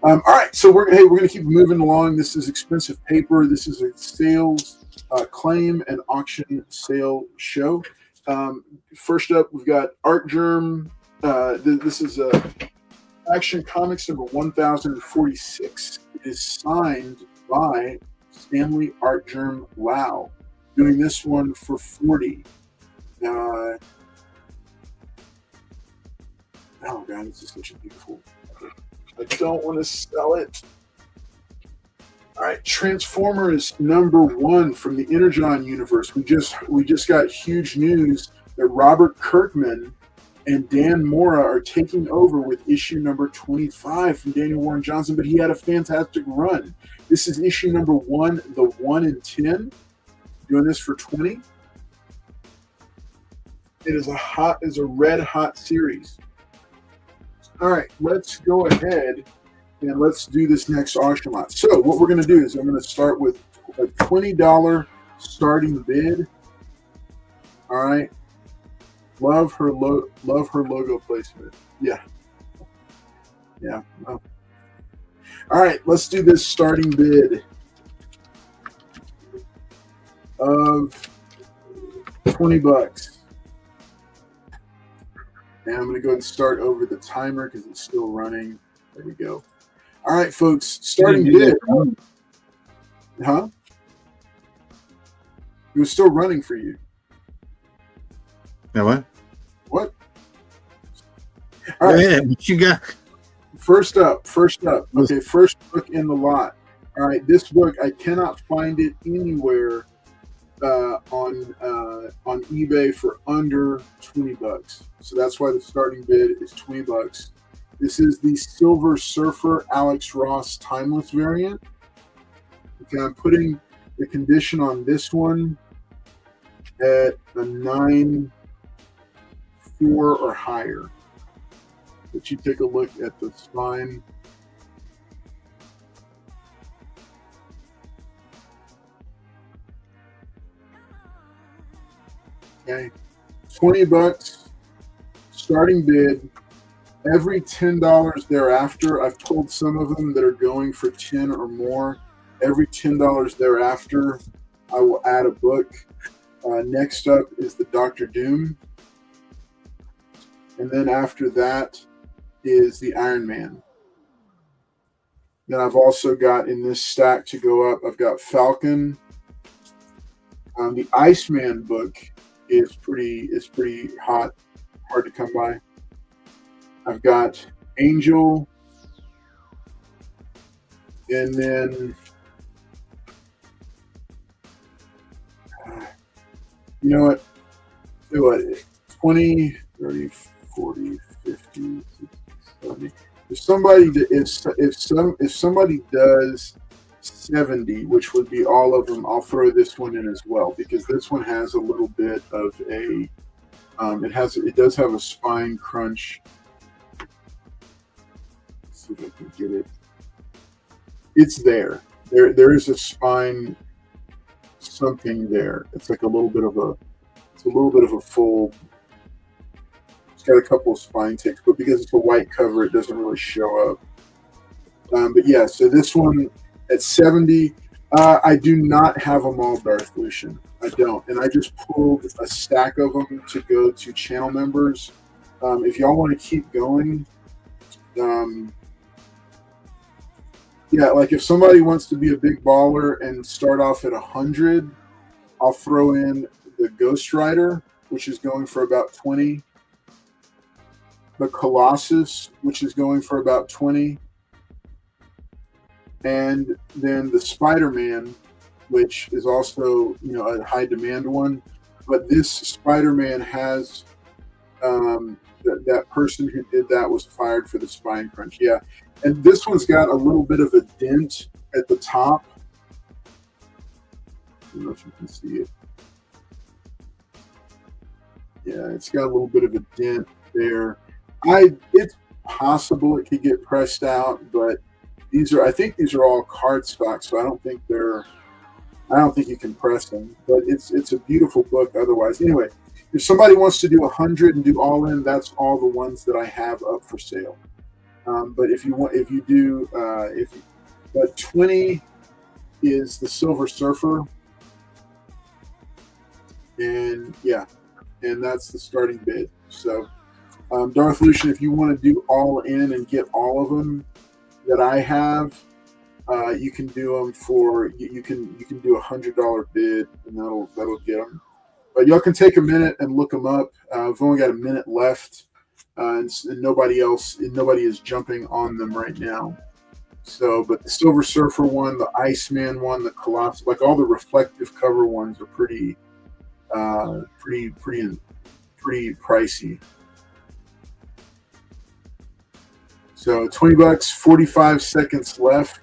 All right, so we're going to keep moving along. This is expensive paper. This is a sales claim and auction sale show. First up, we've got Art Germ. This is Action Comics number 1046. It is signed by Stanley Art Germ Lau. Doing this one for 40. Oh God, this is such a beautiful. I don't want to sell it. All right, Transformers number 1 from the Energon universe. We just got huge news that Robert Kirkman and Dan Mora are taking over with issue number 25 from Daniel Warren Johnson, but he had a fantastic run. This is issue number 1, the 1 in 10. Doing this for 20. It is a red hot series. All right, let's go ahead and let's do this next auction lot. So what we're going to do is I'm going to start with a $20 starting bid. All right. Love her logo placement. Yeah. Yeah. Well. All right, let's do this starting bid of $20. And I'm going to go ahead and start over the timer because it's still running. There we go. All right, folks, starting bid. Huh? It was still running for you. Now what? What? All right. Yeah, what you got? First up. Okay, first book in the lot. All right, this book, I cannot find it anywhere on eBay for under $20. So that's why the starting bid is $20. This is the Silver Surfer Alex Ross Timeless variant. Okay, I'm putting the condition on this one at a 9.4 or higher. But you take a look at the spine. Okay, $20 starting bid. Every $10 thereafter, I've told some of them that are going for 10 or more. Every $10 thereafter, I will add a book. Next up is the Doctor Doom, and then after that is the Iron Man. Then I've also got in this stack to go up. I've got Falcon. The Iceman book is pretty hot, hard to come by. I've got Angel, and then you know what? Do what? 20, 30, 40, 50, 60, 70. If somebody does 70, which would be all of them, I'll throw this one in as well because this one has a little bit of a it does have a spine crunch. Let's see if I can get it. It's there. There is a spine something there. It's like a little bit of a full. It's got a couple of spine ticks, but because it's a white cover, it doesn't really show up. But yeah, so this one at 70, I do not have them all Darth Lucian. I don't, and I just pulled a stack of them to go to channel members. If y'all want to keep going, yeah, like if somebody wants to be a big baller and start off at 100, I'll throw in the Ghost Rider, which is going for about 20. The Colossus, which is going for about 20. And then the Spider-Man, which is also, a high demand one. But this Spider-Man has that person who did that was fired for the spine crunch. Yeah. And this one's got a little bit of a dent at the top. I don't know if you can see it. Yeah, it's got a little bit of a dent there. It's possible it could get pressed out, but I think these are all cardstock, so I don't think you can press them. But it's a beautiful book otherwise. Anyway, if somebody wants to do 100 and do all in, that's all the ones that I have up for sale. But if you do, but 20 is the Silver Surfer, and yeah, and that's the starting bid. So, Darth Lucian, if you want to do all in and get all of them that I have, you can do them for you can do $100 bid, and that'll get them. But y'all can take a minute and look them up. We've only got a minute left, and nobody is jumping on them right now. So, but the Silver Surfer one, the Iceman one, the Colossus, like all the reflective cover ones are pretty pricey. So $20, 45 seconds left.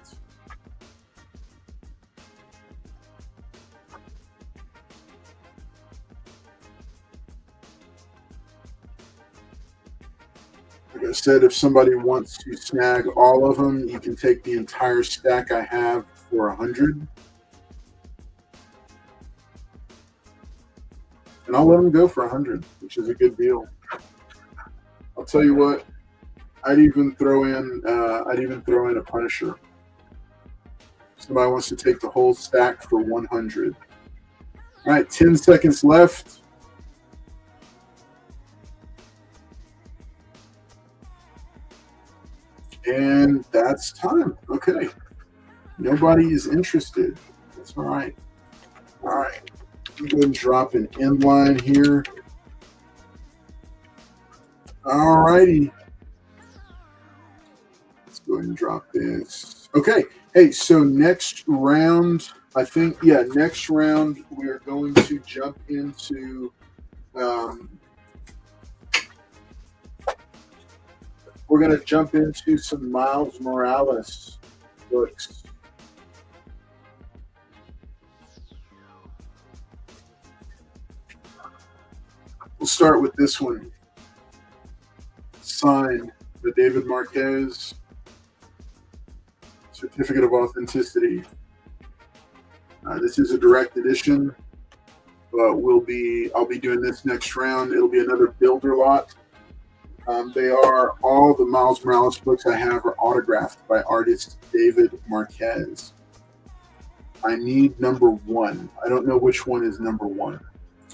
Like I said, if somebody wants to snag all of them, you can take the entire stack I have for 100. And I'll let them go for 100, which is a good deal. I'll tell you what, I'd even throw in a Punisher. Somebody wants to take the whole stack for 100. All right, 10 seconds left. And that's time. Okay. Nobody is interested. That's all right. All right. Go ahead and drop an inline here. All righty. Let's go ahead and drop this. Okay. Hey, so next round, next round we are going to jump into we're going to jump into some Miles Morales books. We'll start with this one. Signed by David Marquez. Certificate of Authenticity. This is a direct edition, but I'll be doing this next round. It'll be another builder lot. All the Miles Morales books I have are autographed by artist David Marquez. I need number 1. I don't know which one is number 1.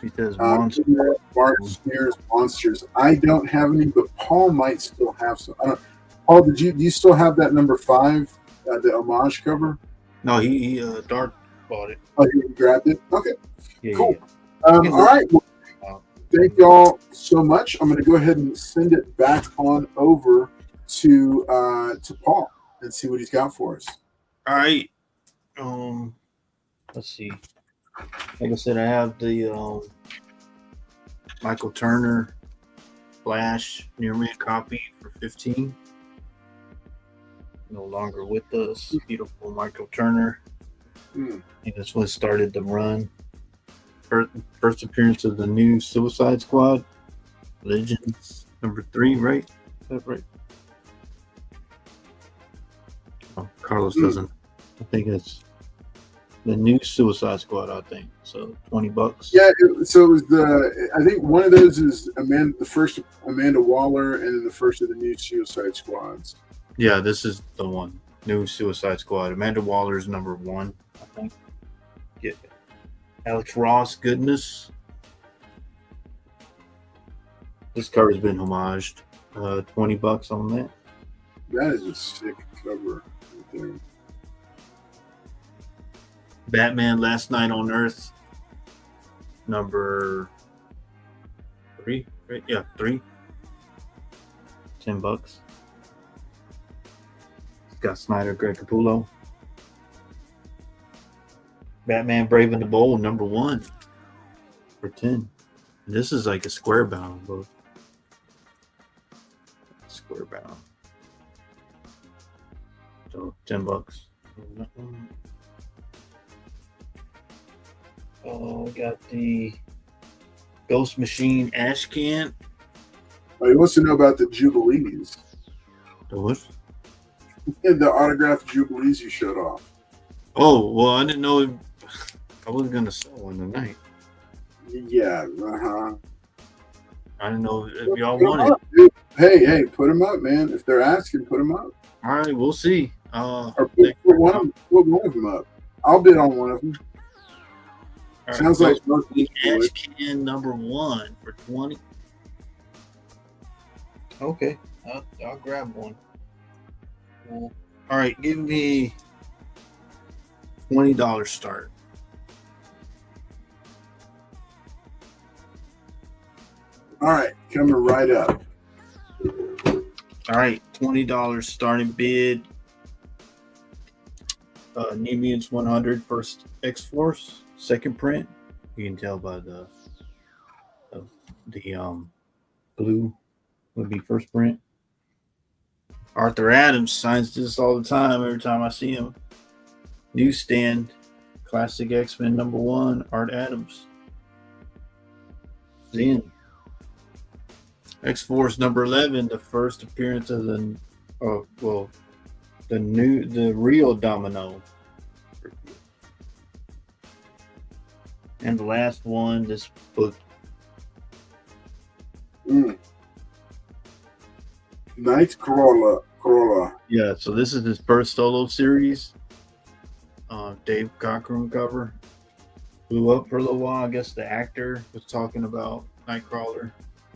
He says Mark Smear's Monsters. I don't have any, but Paul might still have some. Paul, do you still have that number 5, the homage cover? No, he Dark bought it. Oh, you grabbed it? Okay, Yeah, cool. Yeah. All right. Well, thank y'all so much. I'm going to go ahead and send it back on over to Paul and see what he's got for us. All right. Let's see. Like I said, I have the Michael Turner Flash near mint copy for $15. No longer with us. Beautiful Michael Turner. I think that's what started the run. First appearance of the new Suicide Squad. Legends number 3, right? Is that right? Oh, Carlos doesn't. I think it's the new Suicide Squad, I think. So $20. Yeah, so it was I think one of those is the first Amanda Waller, and then the first of the new Suicide Squads. Yeah, this is the one. New Suicide Squad. Amanda Waller's number 1, I think. Yeah. Alex Ross, Goodness. This cover's been homaged. $20 on that. That is a sick cover right there. Batman Last Night on Earth. Number 3, right? Yeah, 3. $10. Scott Snyder, Greg Capullo. Batman Brave and the Bold, number 1 For $10. This is like a square bound book. Square bound. So $10. We got the Ghost Machine Ash Can. Oh, he wants to know about the Jubilees. The what? The autographed Jubilees you showed off. Oh, well, I wasn't going to sell one tonight. Yeah, I don't know if y'all Put 'em want it. up, dude. Hey, put them up, man. If they're asking, put them up. All right, we'll see. Or put one of them up. I'll bid on one of them. All Sounds right, like most people Ash would. can number 1 for 20. Okay, I'll grab one. Well, all right, give me $20 start. All right, coming right up. All right, $20 starting bid. Nemeans 100 first X-Force second print. You can tell by the blue would be first print. Arthur Adams signs this all the time. Every time I see him, newsstand, classic X-Men number 1, Art Adams. Then X-Force number 11, the first appearance of the real Domino. And the last one, this book. Nightcrawler. Yeah, so this is his first solo series. Dave Cockrum cover. Blew up for a little while. I guess the actor was talking about Nightcrawler.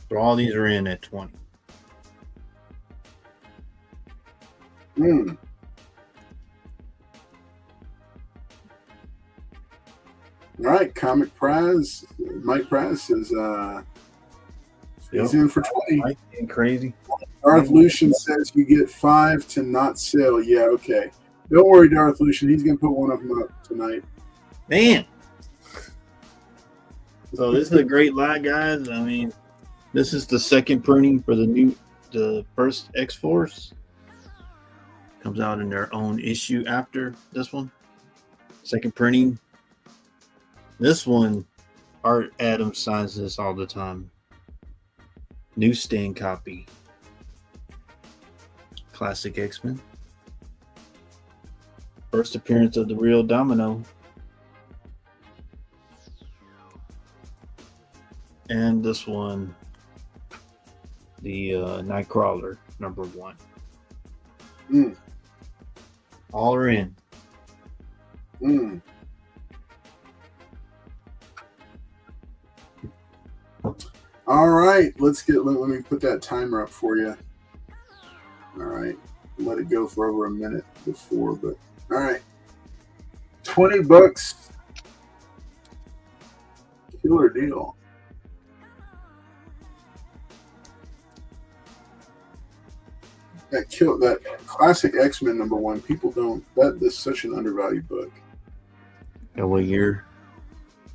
So all these are in at 20. All right, Comic Prize. Mike Prize says he's in for 20. Mike being crazy. Darth Lucian says you get 5 to not sell. Yeah, okay. Don't worry, Darth Lucian. He's going to put one of them up tonight. Man. So this is a great lot, guys. I mean, this is the second printing for the first X-Force. Comes out in their own issue after this one. Second printing. This one, Art Adams signs this all the time. Newsstand copy. Classic X-Men. First appearance of the real Domino. And this one, the Nightcrawler number 1. All are in. All right, let me put that timer up for you. All right, let it go for over a minute before, but all right, $20, killer deal. That classic X-Men number 1. People don't. That is such an undervalued book. And what year?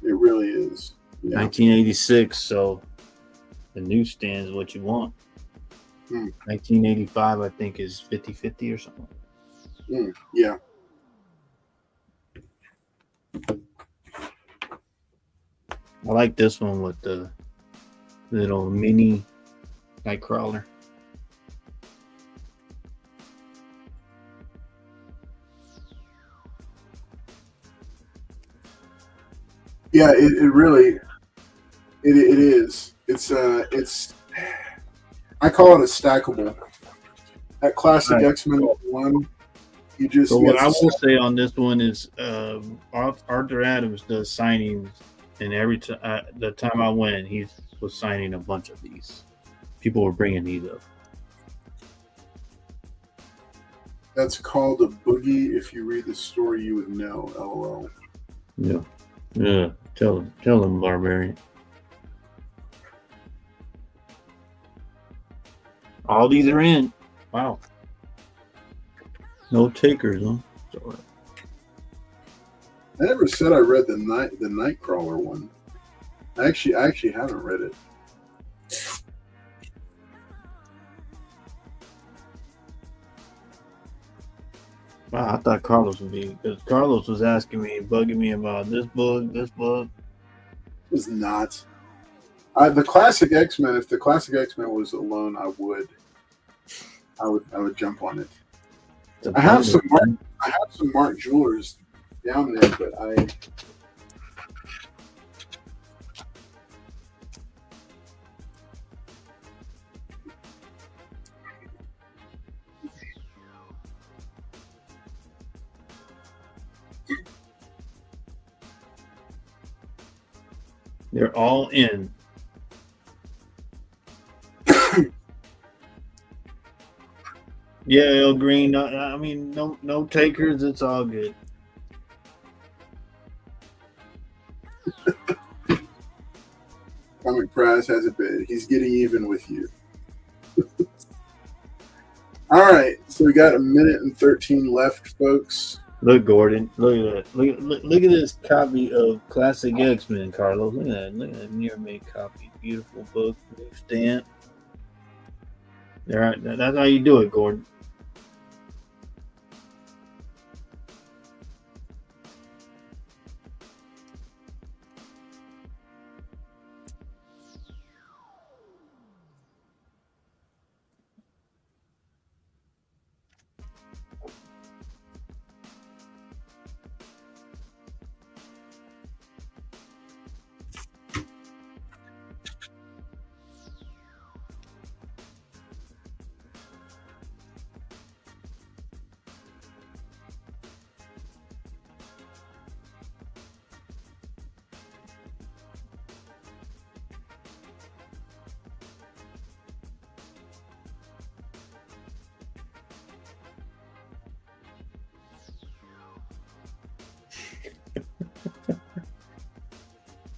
It really is. Yeah. 1986. So the newsstand is what you want. 1985, I think, is 50-50 or something. Yeah. I like this one with the little mini Nightcrawler. Yeah, it really it is. It's I call it a stackable. That classic Right. X-Men 1, you just. So what I will say on this one is Arthur Adams does signings, and every time the time I went, he was signing a bunch of these. People were bringing these up. That's called a boogie. If you read the story, you would know. LOL. Yeah. Tell them, Barbarian. All these are in. Wow. No takers, huh? Sorry. I never said I read the Nightcrawler one. I actually haven't read it. Wow, I thought Carlos would be, because Carlos was asking me, bugging me about this book. It was not. The classic X-Men. If the classic X-Men was alone, I would jump on it. I have some Mark Jewelers down there, but They're all in. Yeah, El Green. I mean, no takers. It's all good. Comic Prize has a bid. He's getting even with you. All right, so we got a minute and 13 left, folks. Look, Gordon. Look at that. Look at this copy of Classic X-Men, Carlos. Look at that. Look at that near-made copy. Beautiful book. New stamp. All right, that's how you do it, Gordon.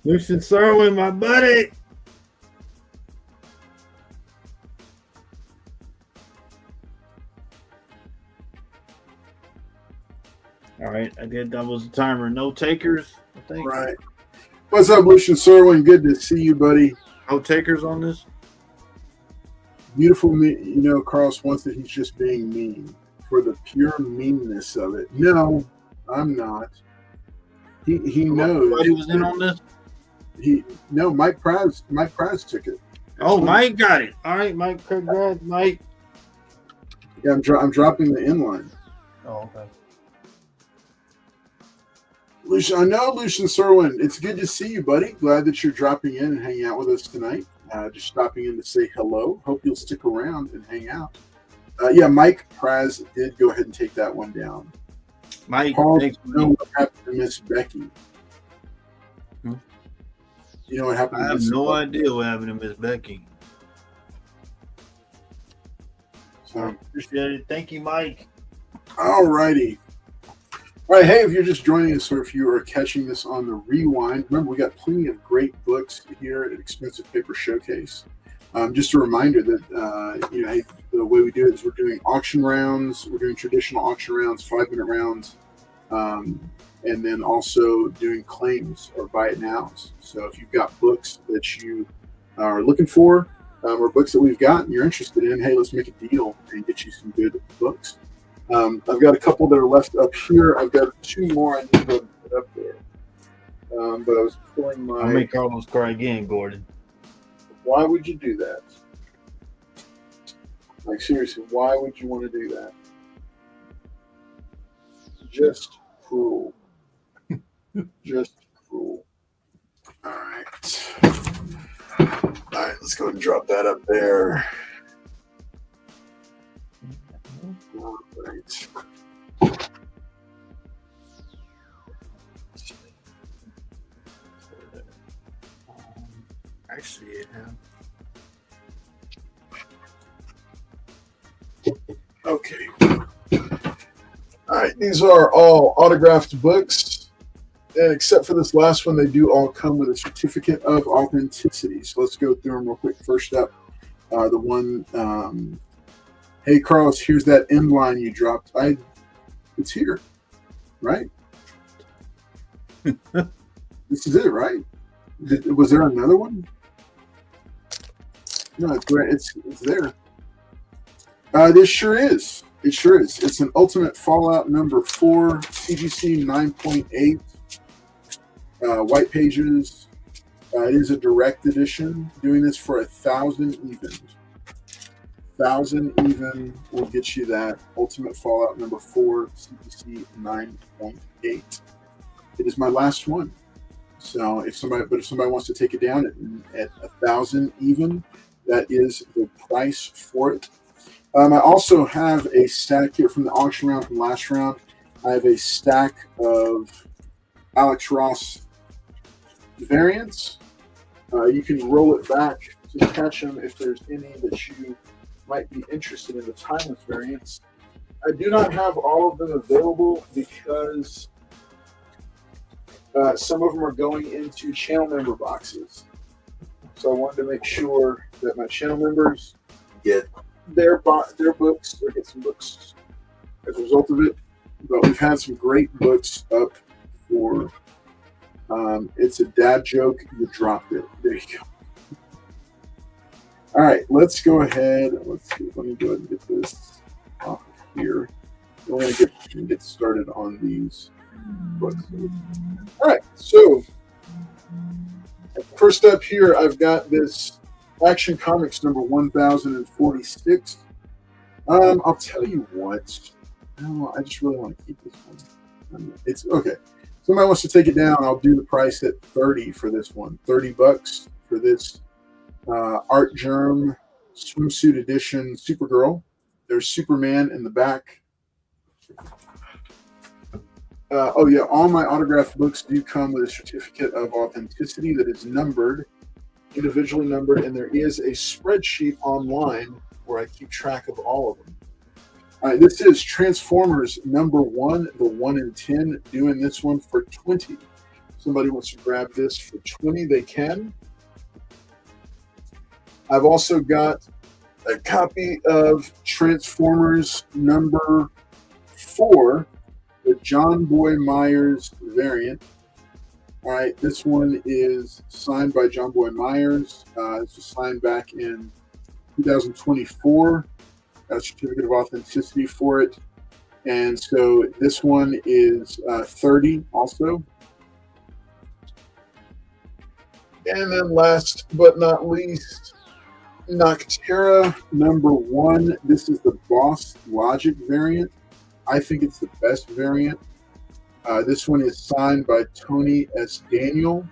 Lucian Serwin, my buddy. All right, I did. That was the timer. No takers, I think. Right. What's up, Lucian Serwin? Good to see you, buddy. No takers on this? Beautiful, you know, Carlos wants that he's just being mean for the pure meanness of it. No, I'm not. He knows. Nobody was in on this? Mike Prize took it. Oh, Mike got it. All right, Mike. Congrats, Mike. Yeah, I'm dropping the inline. Oh, okay. Lucian Serwin, it's good to see you, buddy. Glad that you're dropping in and hanging out with us tonight. Just stopping in to say hello. Hope you'll stick around and hang out. Yeah, Mike Prize did go ahead and take that one down. Mike, Paul, thanks, you know what happened to Miss Becky? You know what happened? I have no idea what happened to Miss Becky. So, appreciate it. Thank you, Mike. all righty. All right, hey, if you're just joining us or if you are catching this on the rewind, remember we got plenty of great books here at Expensive Paper Showcase. Just a reminder that hey, the way we do it is we're doing auction rounds, we're doing traditional auction rounds, 5-minute rounds, and then also doing claims or buy it nows. So if you've got books that you are looking for or books that we've got and you're interested in, hey, let's make a deal and get you some good books. I've got a couple that are left up here. I've got 2 more I need to put up there. But I was pulling my... I'll make Carlos cry again, Gordon. Why would you do that? Like, seriously, why would you want to do that? Just cruel. Just cruel. All right. All right, let's go ahead and drop that up there. All right. I see it now. Okay. All right, these are all autographed books, and except for this last one, they do all come with a certificate of authenticity. So let's go through them real quick. First up, the one, hey, Carlos, here's that end line you dropped. It's here, right? This is it, right? Was there another one? No, it's right. It's there. This sure is. It sure is. It's an Ultimate Fallout number 4, CGC 9.8, white pages. It is a direct edition. Doing this for 1,000 even. 1,000 even will get you that Ultimate Fallout number 4, CGC 9.8. It is my last one. So if somebody wants to take it down at 1,000 even, that is the price for it. I also have a stack here from the auction round from last round. I have a stack of Alex Ross variants. You can roll it back to catch them if there's any that you might be interested in the timeless variants. I do not have all of them available because some of them are going into channel member boxes. So I wanted to make sure that my channel members get their books or get some books as a result of it. But we've had some great books up for it's a dad joke, you dropped it. There you go. All right, let's go ahead. Let's see. Let me go ahead and get this off of here. We're going to get started on these books. All right, so first up here, I've got this Action Comics number 1046. I'll tell you what. No, I just really want to keep this one. It's okay. Somebody wants to take it down. I'll do the price at $30 for this one. $30 for this Art Germ swimsuit edition Supergirl. There's Superman in the back. Oh yeah, all my autographed books do come with a certificate of authenticity that is numbered, individually numbered, and there is a spreadsheet online where I keep track of all of them. All right, this is Transformers number 1, the 1 in 10, doing this one for $20. Somebody wants to grab this for $20, they can. I've also got a copy of Transformers number 4, the John Boy Myers variant. All right, this one is signed by John Boy Myers. This was signed back in 2024. Got a certificate of authenticity for it. And so this one is $30 also. And then last but not least, Noctera number 1. This is the Boss Logic variant. I think it's the best variant. This one is signed by Tony S. Daniel.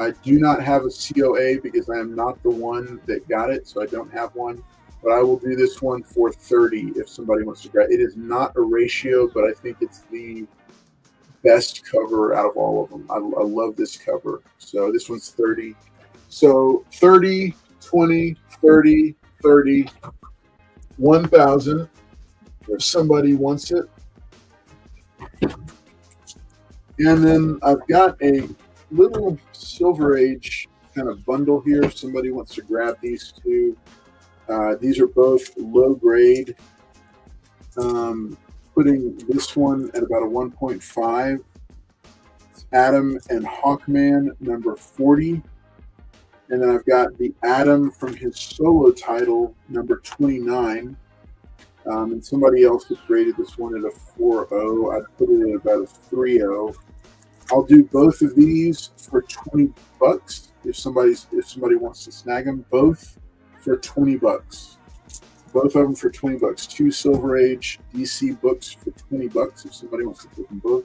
I do not have a COA because I am not the one that got it, so I don't have one. But I will do this one for $30 if somebody wants to grab it. It is not a ratio, but I think it's the best cover out of all of them. I love this cover. So this one's $30. So 30, 20, 30, 30, 1,000. If somebody wants it. And then I've got a little Silver Age kind of bundle here. If somebody wants to grab these two. These are both low grade. Putting this one at about a 1.5. It's Atom and Hawkman number 40. And then I've got the Atom from his solo title number 29. And somebody else has graded this one at a 4.0. I'd put it at about a 3.0. I'll do both of these for $20 if somebody wants to snag them. Both for $20. Both of them for $20. 2 Silver Age DC books for $20 if somebody wants to take them both.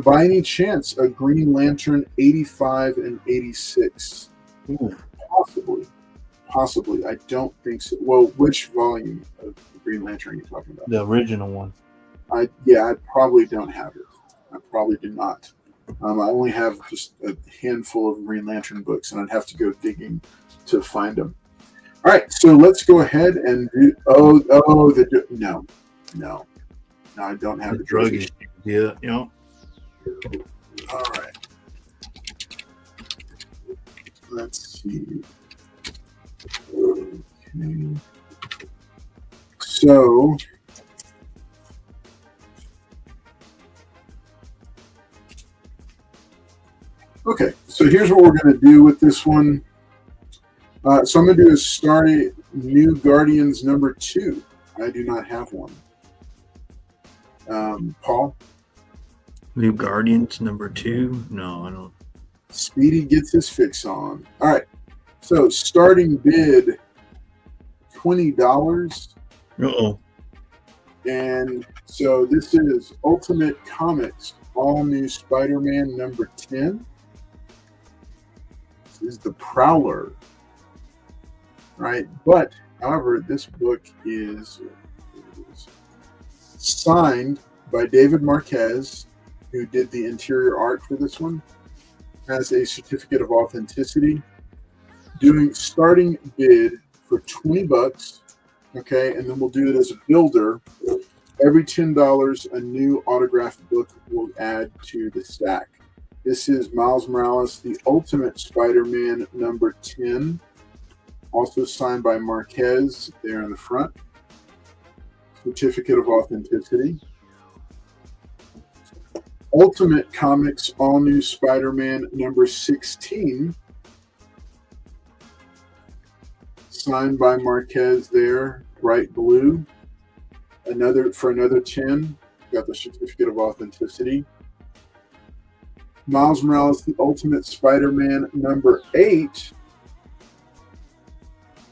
By any chance, a Green Lantern 85 and 86. Ooh, possibly. I don't think so. Well, which volume of Green Lantern are you talking about? The original one. I probably don't have it. I probably do not. I only have just a handful of Green Lantern books, and I'd have to go digging to find them. All right, so let's go ahead and do. No, I don't have the drug issue. Yeah, All right. Let's see. Okay. So. So here's what we're going to do with this one. So I'm going to do a Starry New Guardians number 2. I do not have one. Paul? New Guardians number 2? No, I don't. Speedy gets his fix on. All right. So starting bid, $20. Uh-oh. And so this is Ultimate Comics, All New Spider-Man number 10. This is the Prowler. Right, but however, this book is signed by David Marquez, who did the interior art for this one. has a certificate of authenticity. Doing starting bid for $20. Okay, and then we'll do it as a builder. Every $10, a new autographed book will add to the stack. This is Miles Morales, The Ultimate Spider-Man number 10, also signed by Marquez there in the front. Certificate of authenticity. Ultimate Comics All New Spider-Man number 16, signed by Marquez there, bright blue. Another 10, got the certificate of authenticity. Miles Morales, The Ultimate Spider-Man number 8.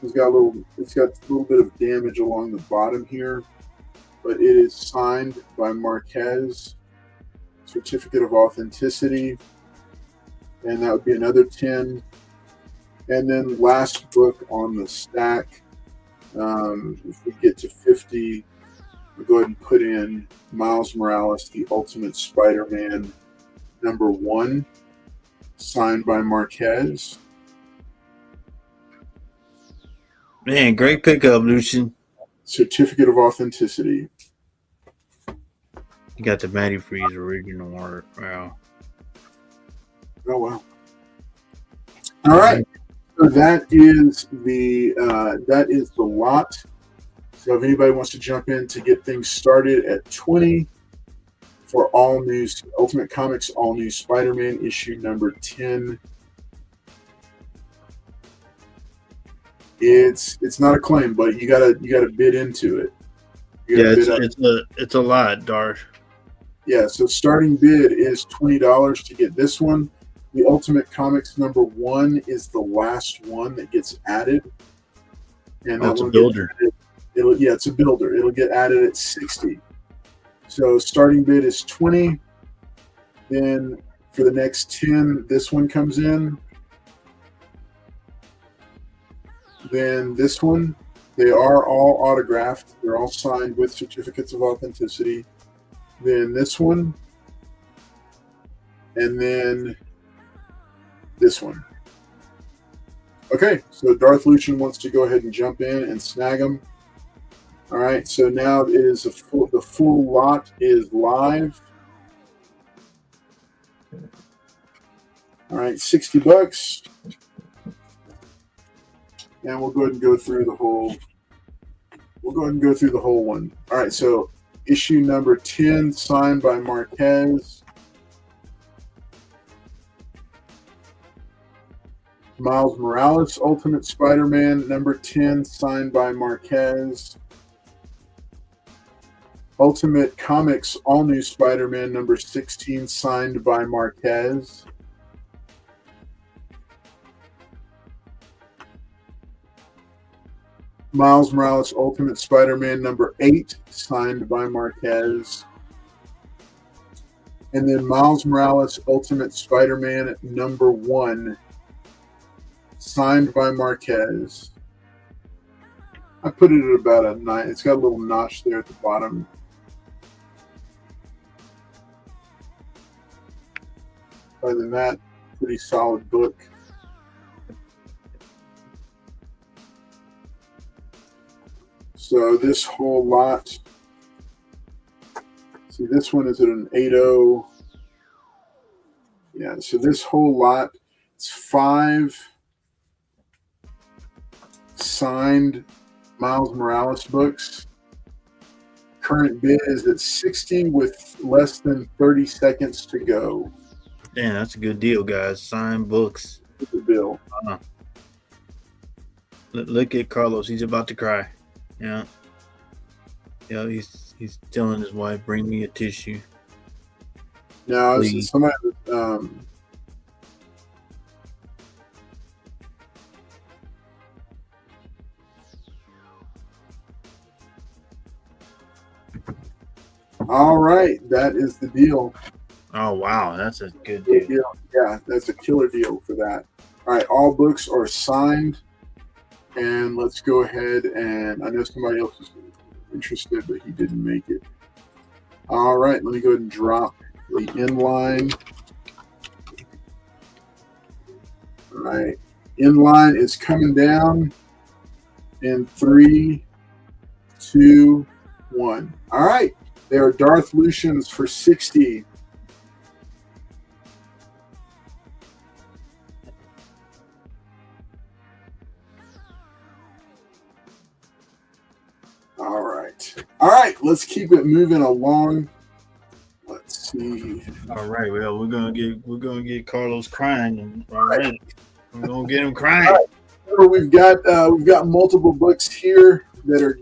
It's got a little bit of damage along the bottom here, but it is signed by Marquez. Certificate of authenticity, and that would be another 10. And then last book on the stack, if we get to 50, we'll go ahead and put in Miles Morales, The Ultimate Spider-Man number 1, signed by Marquez. Man, great pickup, Lucian. Certificate of authenticity. You got the Matty Freeze original art. Wow. Oh wow! All right, so that is the lot. So if anybody wants to jump in to get things started at 20 for all new Ultimate Comics All New Spider-Man issue number 10, it's not a claim, but you gotta bid into it. Yeah, it's a lot, Darth. Yeah, so starting bid is $20 to get this one. The Ultimate Comics number 1 is the last one that gets added. And it's a builder. It's a builder. It'll get added at 60. So starting bid is 20. Then for the next 10, this one comes in. Then this one, they are all autographed. They're all signed with certificates of authenticity. Then this one, and then this one. Okay, so Darth Lucian wants to go ahead and jump in and snag them. All right, so now it is the full lot is live. All right, $60, and we'll go ahead and go through the whole. We'll go ahead and go through the whole one. All right, so. Issue number 10, signed by Marquez. Miles Morales, Ultimate Spider-Man, number 10, signed by Marquez. Ultimate Comics, All New Spider-Man, number 16, signed by Marquez. Miles Morales Ultimate Spider-Man number 8, signed by Marquez. And then Miles Morales Ultimate Spider-Man number 1, signed by Marquez. I put it at about a 9. It's got a little notch there at the bottom. Other than that, pretty solid book. So this whole lot, see, this one is at an 8.0. Yeah, so this whole lot, it's 5 signed Miles Morales books. Current bid is at 60 with less than 30 seconds to go. Damn, that's a good deal, guys. Signed books. The bill. Look at Carlos. He's about to cry. Yeah. Yeah, he's telling his wife, bring me a tissue. Now, somebody, all right, that is the deal. Oh, wow, that's a good deal. Yeah, that's a killer deal for that. All right, all books are signed. And let's go ahead and I know somebody else is interested, but he didn't make it. All right, let me go ahead and drop the inline. All right. Inline is coming down in 3, 2, 1. All right. They are Darth Lucians for 60. All right. All right. Let's keep it moving along. Let's see. All right. Well, we're gonna get Carlos crying, and already we're gonna get him crying. We've got multiple books here that are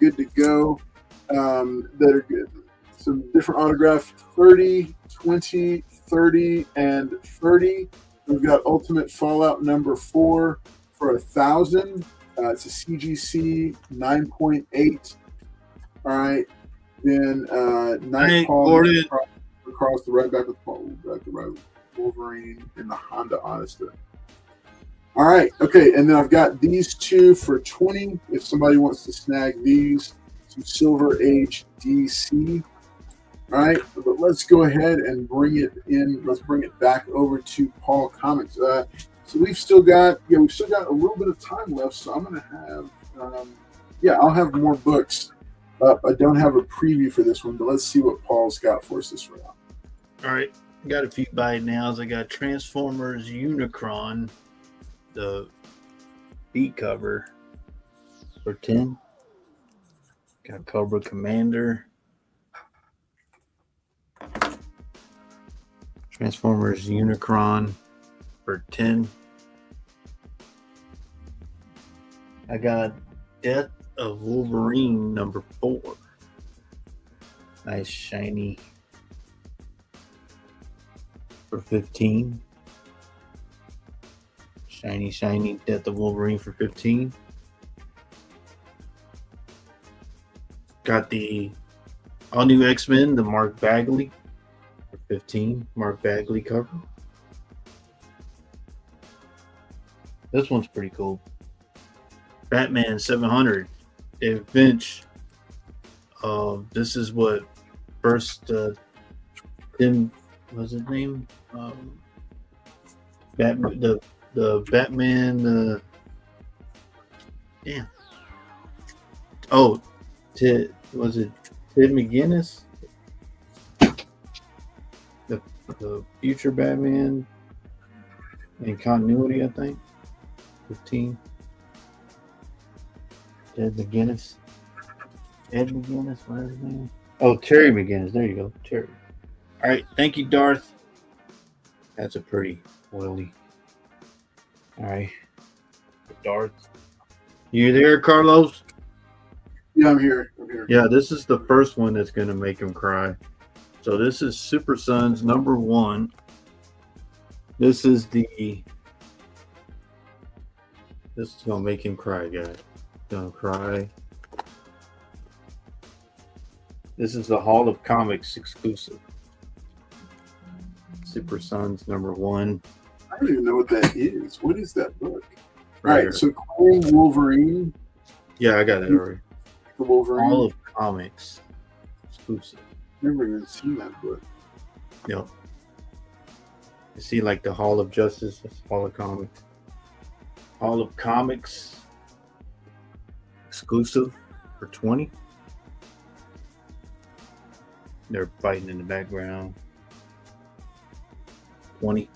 good to go. That are good. Some different autograph 30, 20, 30, and 30. We've got Ultimate Fallout number 4 for 1,000. It's a CGC 9.8. All right. Then Nightfall across the right back with Wolverine in the Honda Honesta. All right. Okay. And then I've got these two for 20. If somebody wants to snag these, some Silver Age DC. All right. But let's go ahead and bring it in. Let's bring it back over to PaulKomics. So we've still got a little bit of time left. So I'm going to have, I'll have more books up. I don't have a preview for this one, but let's see what Paul's got for us this round. All right. Got a few buy nows. I got Transformers Unicron, the beat cover for 10. Got Cobra Commander. Transformers Unicron for 10. I got Death of Wolverine number 4. Nice shiny for 15. Shiny Death of Wolverine for 15. Got the all new X-Men, the Mark Bagley for 15. Mark Bagley cover. This one's pretty cool. Batman 700, David Finch. This is what first Tim was his name? Batman, the Batman. Oh, Ted McGinnis? The future Batman in continuity, I think. 15. Ed McGinnis, whatever his name. Oh, Terry McGinnis. There you go, Terry. All right, thank you, Darth. That's a pretty oily. All right, Darth. You there, Carlos? Yeah, I'm here. Yeah, this is the first one that's gonna make him cry. So this is Super Sons number 1. This is gonna make him cry, guys. Gonna cry. This is the Hall of Comics exclusive. Super Sons number 1. I don't even know what that is. What is that book? Right All right, here. so Clone Wolverine. Yeah, I got that already. The Wolverine. Hall of Comics exclusive. Never even seen that book. Yep. You see, like the Hall of Justice, that's Hall of Comics. Hall of Comics exclusive for 20. They're fighting in the background. 20.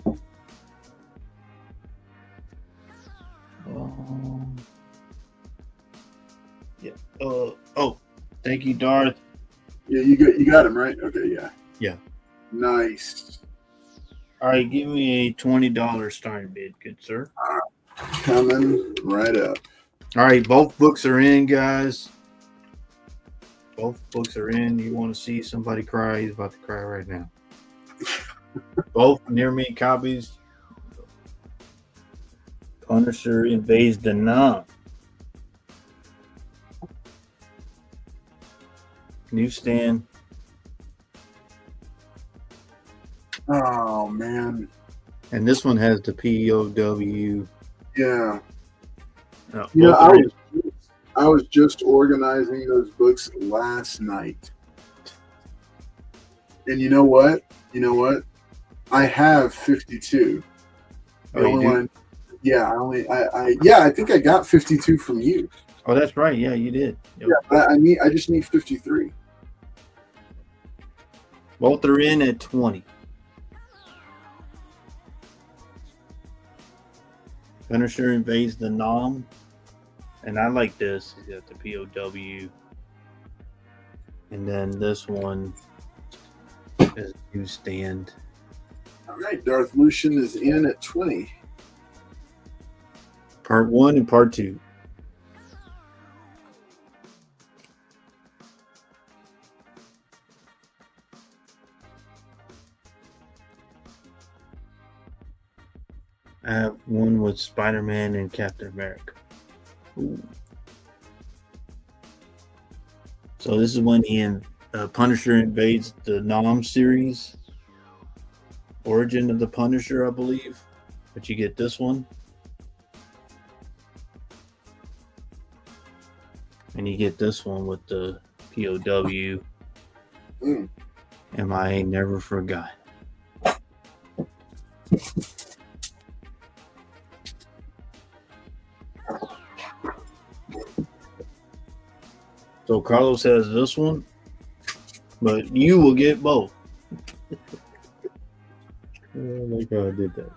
Yeah. Oh, thank you, Darth. Yeah, you got him right. Okay, yeah. Yeah. Nice. All right, give me a $20 starting bid, good sir. Coming right up. All right, both books are in, guys. Both books are in. You want to see somebody cry? He's about to cry right now. Both near me copies. Punisher invades the Nam. Newsstand. Oh man. And this one has the POW. Yeah. No, Yeah, I was just organizing those books last night. And you know what? I have 52. The Oh, you only do? one Yeah, I think I got 52 from you. Oh, that's right. Yeah, you did. Yep. Yeah, but I just need 53. Both are in at 20. Punisher invades the Nom. And I like this. He's got the POW. And then this one is newsstand. All right, Darth Lucian is in at 20. Part 1 and part 2. I have one with Spider-Man and Captain America. Ooh. So this is when Punisher invades the Nom series. Origin of the Punisher, I believe. But you get this one. And you get this one with the POW. MIA never forgot. So Carlos has this one, but you will get both. Oh my God, I did that.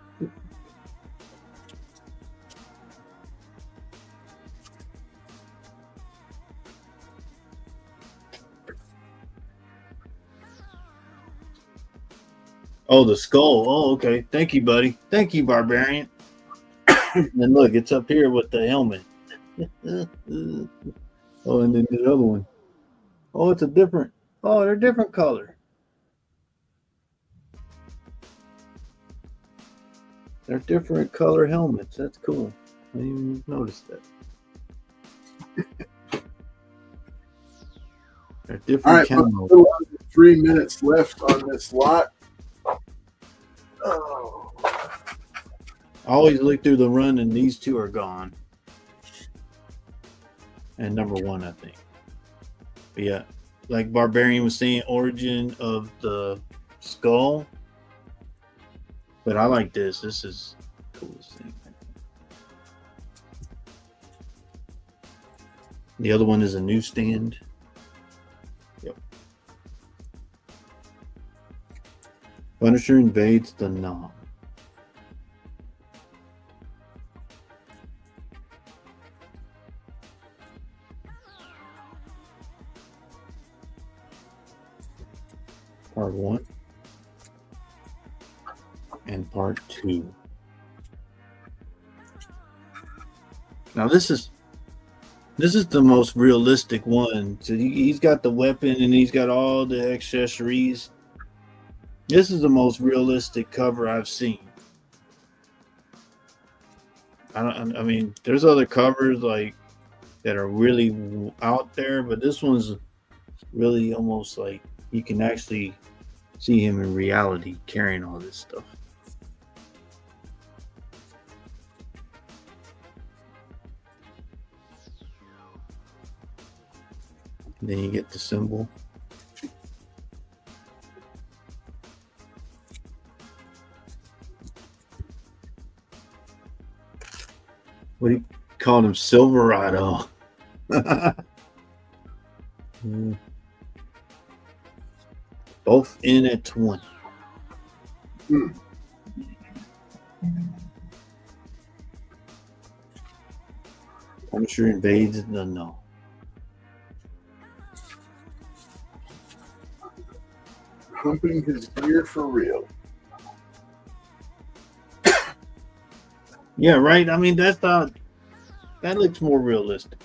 Oh, the skull. Oh, okay. Thank you, buddy. Thank you, Barbarian. And look, it's up here with the helmet. Oh, and then the other one. Oh, it's a different. Oh, they're different color. They're different color helmets. That's cool. I didn't even notice that. They're different. All right, camos. 3 minutes left on this lot. Oh. I always look through the run, and these two are gone. And number 1, I think. But yeah, like Barbarian was saying, origin of the skull. But I like this. This is the coolest thing. The other one is a newsstand. Yep. Punisher invades the Nom. Part 1 and part 2. Now this is the most realistic one. So he's got the weapon and he's got all the accessories. This is the most realistic cover I've seen. I mean, there's other covers like that are really out there, but this one's really almost like you can actually see him in reality carrying all this stuff. Then you get the symbol. What do you call him? Silverado. Both in at 20. Punisher invades the Nom. Humping his gear for real. Yeah, right. I mean, that looks more realistic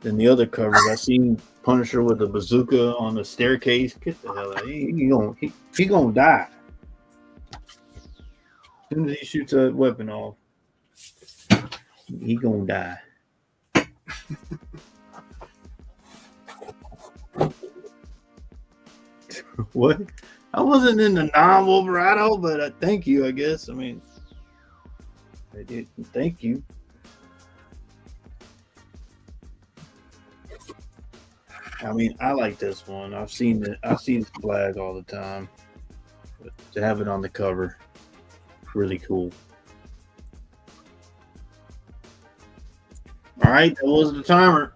than the other covers. I seen Punisher with a bazooka on the staircase. Get the hell out! He gonna die as soon as he shoots that weapon off. He gonna die. What? I wasn't in the Nom Wolverado, but thank you. I guess. I mean, I did. Thank you. I mean, I like this one. I see this flag all the time. But to have it on the cover, really cool. All right, that was the timer.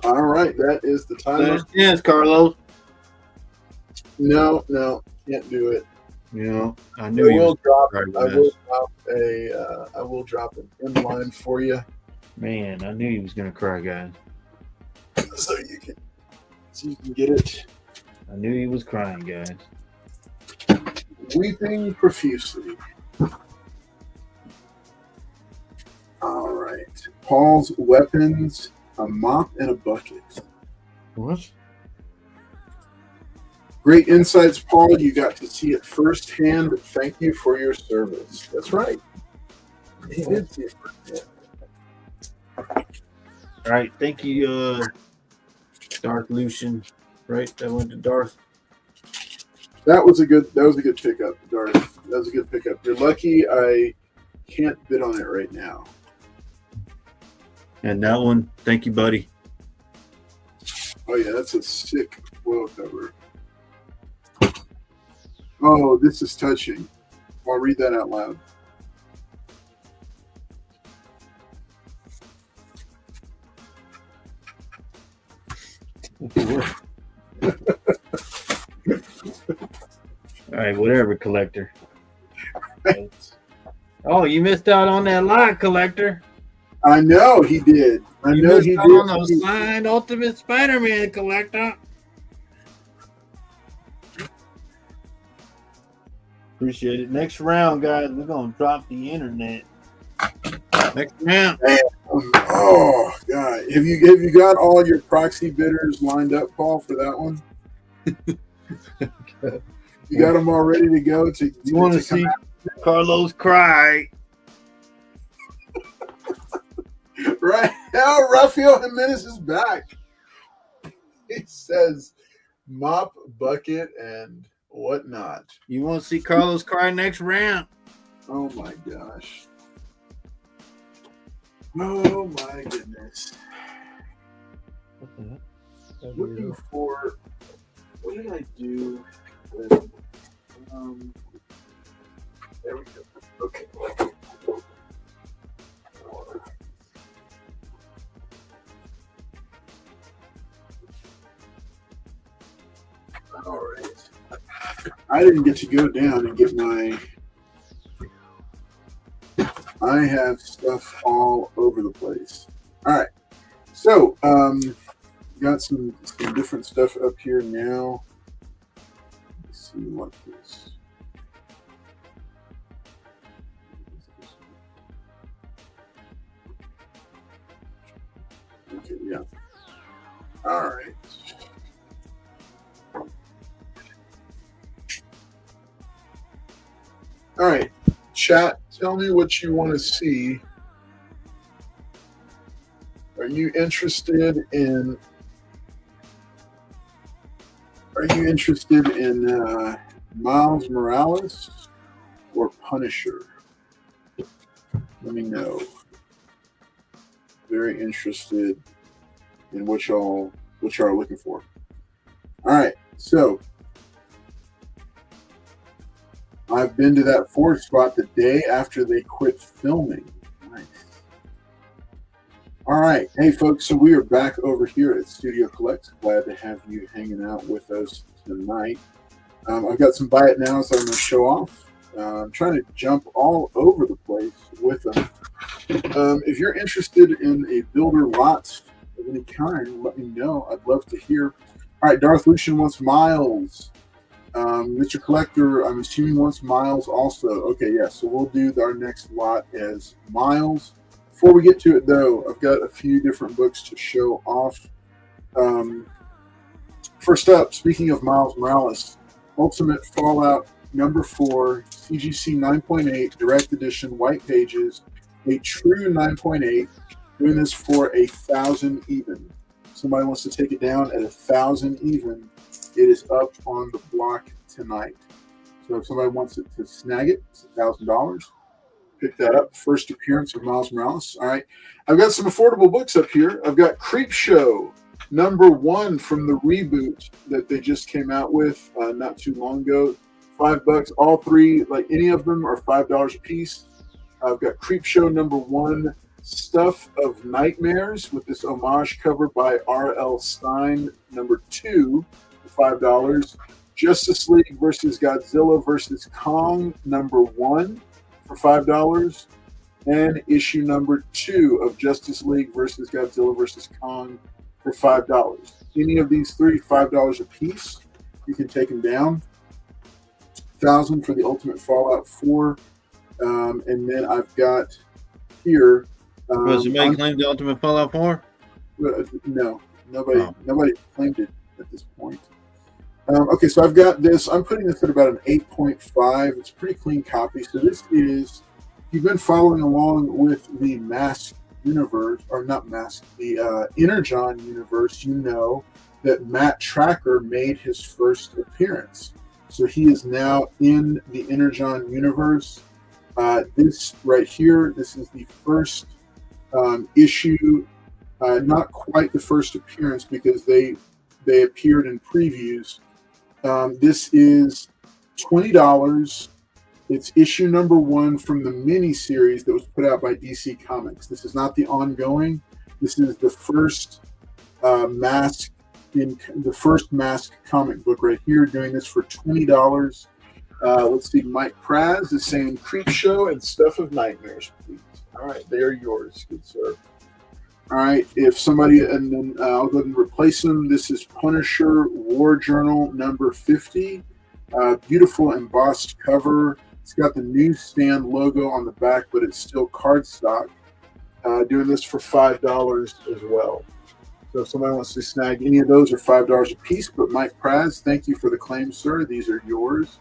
All right, that is the timer. Last chance, Carlos. No, can't do it. You know, I I knew you. will drop. Right, I will drop a. I will drop an inline for you, Man, I knew he was gonna cry, guys. so you can get it. I knew he was crying, guys. Weeping profusely. All right, Paul's weapons: a mop and a bucket. What? Great insights, Paul. You got to see it firsthand. Thank you for your service. That's right. He did see it firsthand. All right, thank you, Darth Lucian. Right, that went to Darth. That was a good pickup, Darth. That was a good pickup. You're lucky I can't bid on it right now. And that one, thank you, buddy. Oh yeah, that's a sick foil cover. Oh, this is touching. I'll read that out loud. All right, whatever, collector. Right. Oh, you missed out on that line, collector. I know he did. I You know missed he out did. on the signed Ultimate Spider-Man, collector. Appreciate it. Next round, guys, we're gonna drop the internet. Next round. Oh God, have you got all your proxy bidders lined up, Paul, for that one? You got them all ready to go. You want to see Carlos cry? Right now, Rafael Jimenez is back. He says mop, bucket, and whatnot. You want to see Carlos cry next round? Oh my gosh. Oh my goodness. Looking for, what did I do with, there we go. Okay. All right. I didn't get to go down and get my, I have stuff all over the place. All right. So, got some different stuff up here now. Let's see what this. Okay, yeah. All right. All right, chat, tell me what you want to see. Are you interested in Miles Morales or Punisher? Let me know. Very interested in what y'all are looking for. All right, so I've been to that Ford spot the day after they quit filming. Nice. All right. Hey, folks. So we are back over here at Studio Collects. Glad to have you hanging out with us tonight. I've got some buy it nows that I'm going to show off. I'm trying to jump all over the place with them. If you're interested in a builder lot of any kind, let me know. I'd love to hear. All right. Darth Lucian wants Miles. Mr. Collector, I'm assuming wants Miles also. Okay, yeah, so we'll do our next lot as Miles. Before we get to it, though, I've got a few different books to show off. First up, speaking of Miles Morales, Ultimate Fallout number 4, CGC 9.8, Direct Edition, White Pages, a true 9.8, doing this for 1,000 even. Somebody wants to take it down at 1,000 even. It is up on the block tonight. So if somebody wants it to snag it, it's $1,000. Pick that up. First appearance of Miles Morales. All right. I've got some affordable books up here. I've got Creepshow number 1 from the reboot that they just came out with not too long ago. $5. All three, like any of them, are $5 a piece. I've got Creepshow number 1, Stuff of Nightmares with this homage cover by R.L. Stein, number 2 for $5. Justice League versus Godzilla versus Kong, number 1 for $5. And issue number 2 of Justice League versus Godzilla versus Kong for $5. Any of these three, $5 a piece. You can take them down. $1,000 for the Ultimate Fallout 4. And then I've got here. Was anybody claim the Ultimate Fallout 4? No, nobody claimed it at this point. Okay, so I've got this. I'm putting this at about an 8.5. It's a pretty clean copy. So this is, if you've been following along with the Mask universe, or not Mask, the Energon universe, you know that Matt Tracker made his first appearance. So he is now in the Energon universe. This right here, this is the first issue, not quite the first appearance because they appeared in previews. This is $20. It's issue number 1 from the mini series that was put out by DC Comics. This is not the ongoing. This is the first Mask comic book right here. Doing this for $20. Let's see. Mike Praz is saying Creep Show and Stuff of Nightmares, please. All right, they are yours, good sir. All right, if somebody, and then I'll go ahead and replace them. This is Punisher War Journal number 50. Beautiful embossed cover. It's got the newsstand logo on the back, but it's still cardstock. Doing this for $5 as well. So if somebody wants to snag any of those, are $5 a piece. But Mike Praz, thank you for the claim, sir. These are yours.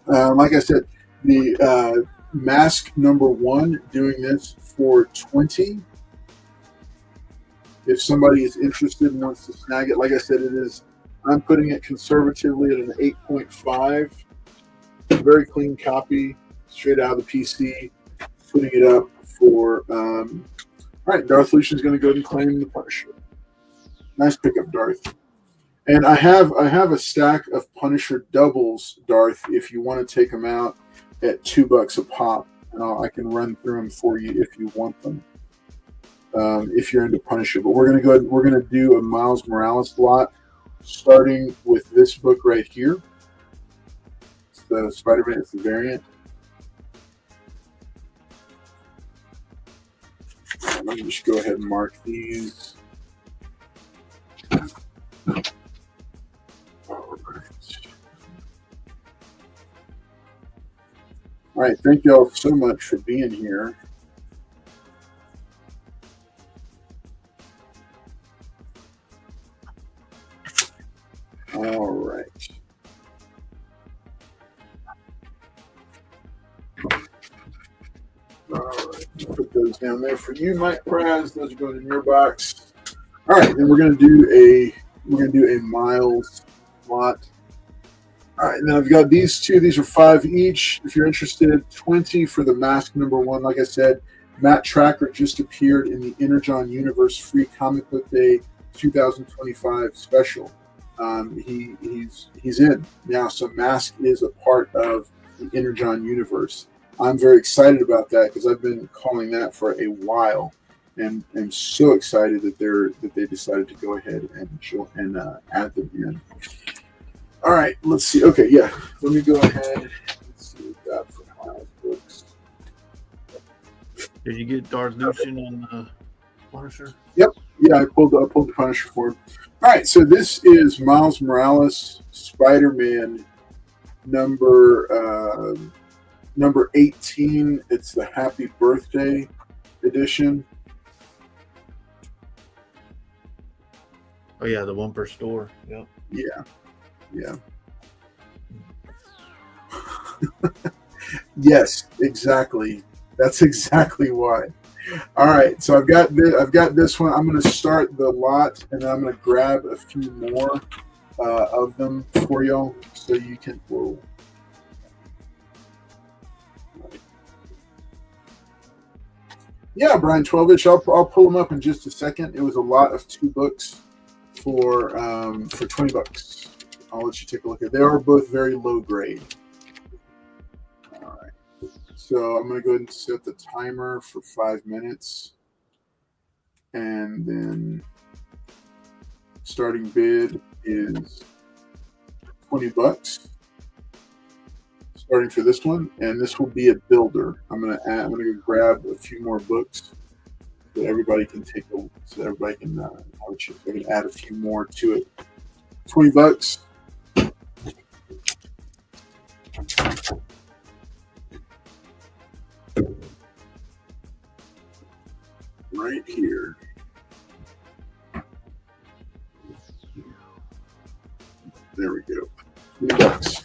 Like I said, the Mask number 1, doing this for $20. If somebody is interested and wants to snag it, like I said, I'm putting it conservatively at an 8.5. Very clean copy, straight out of the PC. Putting it up for, all right, Darth Lucian's going to go ahead and claim the Punisher. Nice pickup, Darth. And I have a stack of Punisher doubles, Darth, if you want to take them out at $2 a pop. And I can run through them for you if you want them. If you're into Punisher. But we're going to do a Miles Morales lot, starting with this book right here. It's the Spider-Man, it's the variant. Let me just go ahead and mark these. All right, thank you all so much for being here. All right. All right, put those down there for you, Mike Praz. Those are going in your box. All right, then we're going to do a Miles lot. All right, now I've got these two. These are $5 each. If you're interested, $20 for the Mask number 1. Like I said, Matt Tracker just appeared in the Energon Universe Free Comic Book Day 2025 special. He's in now, so Mask is a part of the Energon Universe. I'm very excited about that because I've been calling that for a while, and I'm so excited that they decided to go ahead and add them in. All right, let's see. Okay, yeah, let me go ahead. Let's see what that for Miles books. Did you get Darth Lucian on the Punisher? Yep. Yeah, I pulled the Punisher for him. All right, so this is Miles Morales Spider-Man number 18. It's the Happy Birthday edition. Oh yeah, the one per store. Yep. Yeah. Yes, exactly. That's exactly why. All right, so I've got this one. I'm going to start the lot, and then I'm going to grab a few more of them for y'all, so you can. Whoa. Yeah, Brian 12-inch. I'll pull them up in just a second. It was a lot of 2 books for $20. I'll let you take a look at it. They are both very low grade. All right. So I'm going to go ahead and set the timer for 5 minutes. And then starting bid is $20 starting for this one, and this will be a builder. I'm going to grab a few more books so everybody can take a, so everybody can I can add a few more to it. $20. Right here. There we go. $20.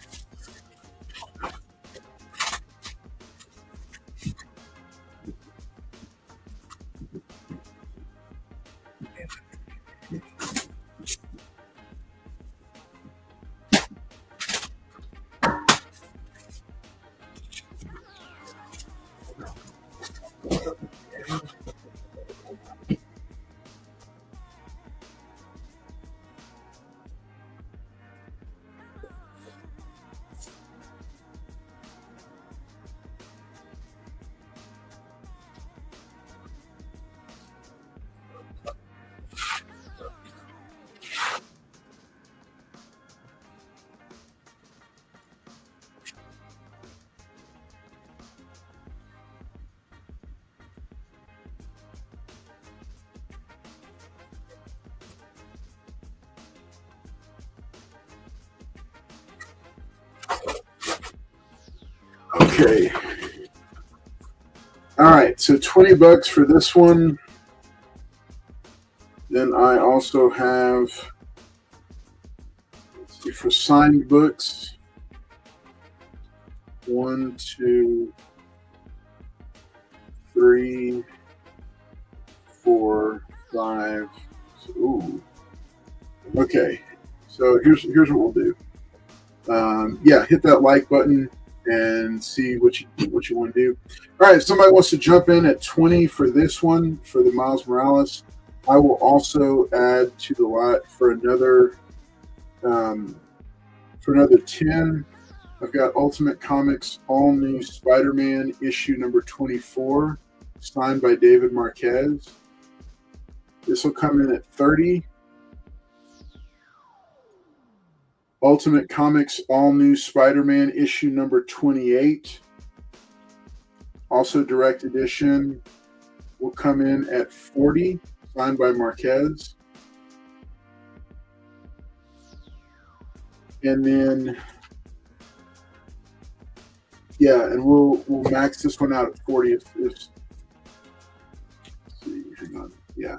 Okay. All right. So $20 for this one. Then I also have, let's see, for signed books. 1, 2, 3, 4, 5. Ooh. Okay. So here's what we'll do. Yeah, hit that like button and see what you want to do. All right, if somebody wants to jump in at 20 for this one, for the Miles Morales, I will also add to the lot for another 10. I've got Ultimate Comics All New Spider-Man issue number 24, signed by David Marquez. This will come in at 30. Ultimate Comics All New Spider-Man issue number 28, also direct edition, will come in at 40, signed by Marquez. And then, yeah, and we'll max this one out at 40 if let's see, hang on. Yeah.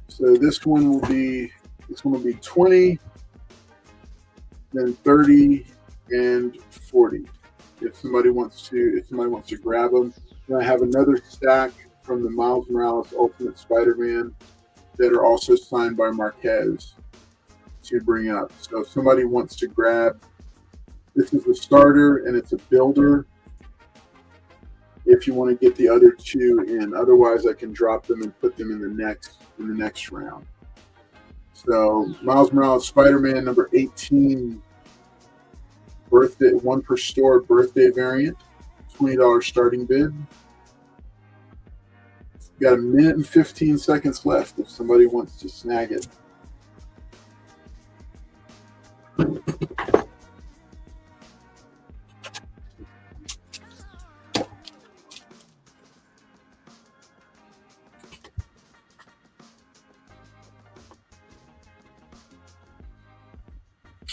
So this one will be 20, then 30 and 40. If somebody wants to grab them. Then I have another stack from the Miles Morales Ultimate Spider-Man that are also signed by Marquez to bring up. So if somebody wants to grab, this is the starter and it's a builder. If you want to get the other two in, otherwise I can drop them and put them in the next round. So Miles Morales Spider-Man number 18, birthday, 1 per store birthday variant, $20 starting bid. Got 1 minute and 15 seconds left if somebody wants to snag it.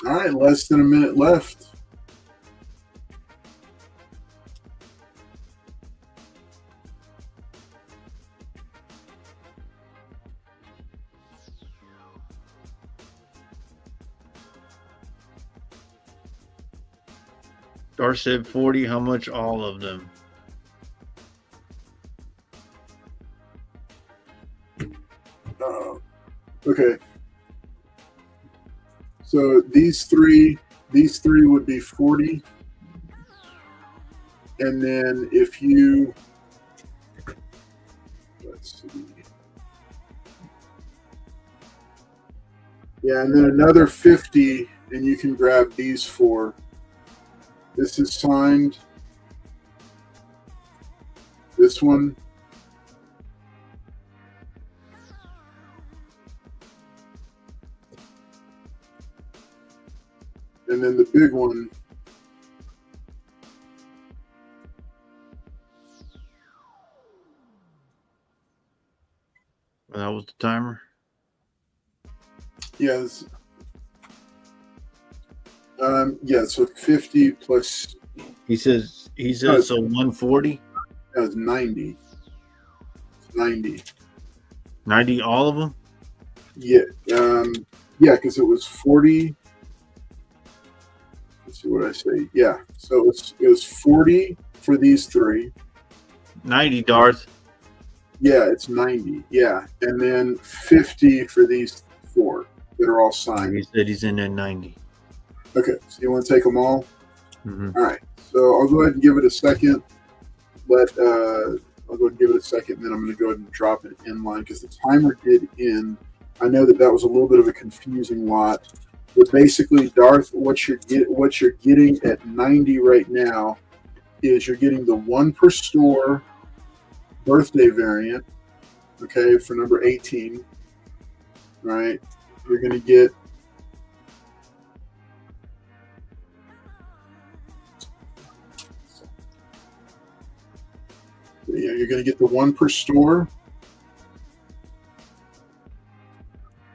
All right, less than a minute left. Dar said 40. How much? All of them? Okay. So these three would be 40. And then if you, let's see. Yeah, and then another 50, and you can grab these 4. This is signed this one. And then the big one. That was the timer. Yes. So 50 plus. He says so 140. That was 90. 90. 90, all of them? Yeah. Because it was 40. Let's see what I say. Yeah. So it was 40 for these three. 90, Darth. Yeah, it's 90. Yeah. And then 50 for these four that are all signed. He said he's in at 90. Okay. So you want to take them all? Mm-hmm. All right. So I'll go ahead and give it a second. I'll go ahead and give it a second, and then I'm going to go ahead and drop it in line because the timer did end. I know that was a little bit of a confusing lot, but basically, Darth, what you're getting at 90 right now is you're getting the one per store birthday variant, okay, for number 18, right? You're going to get you're going to get the one per store.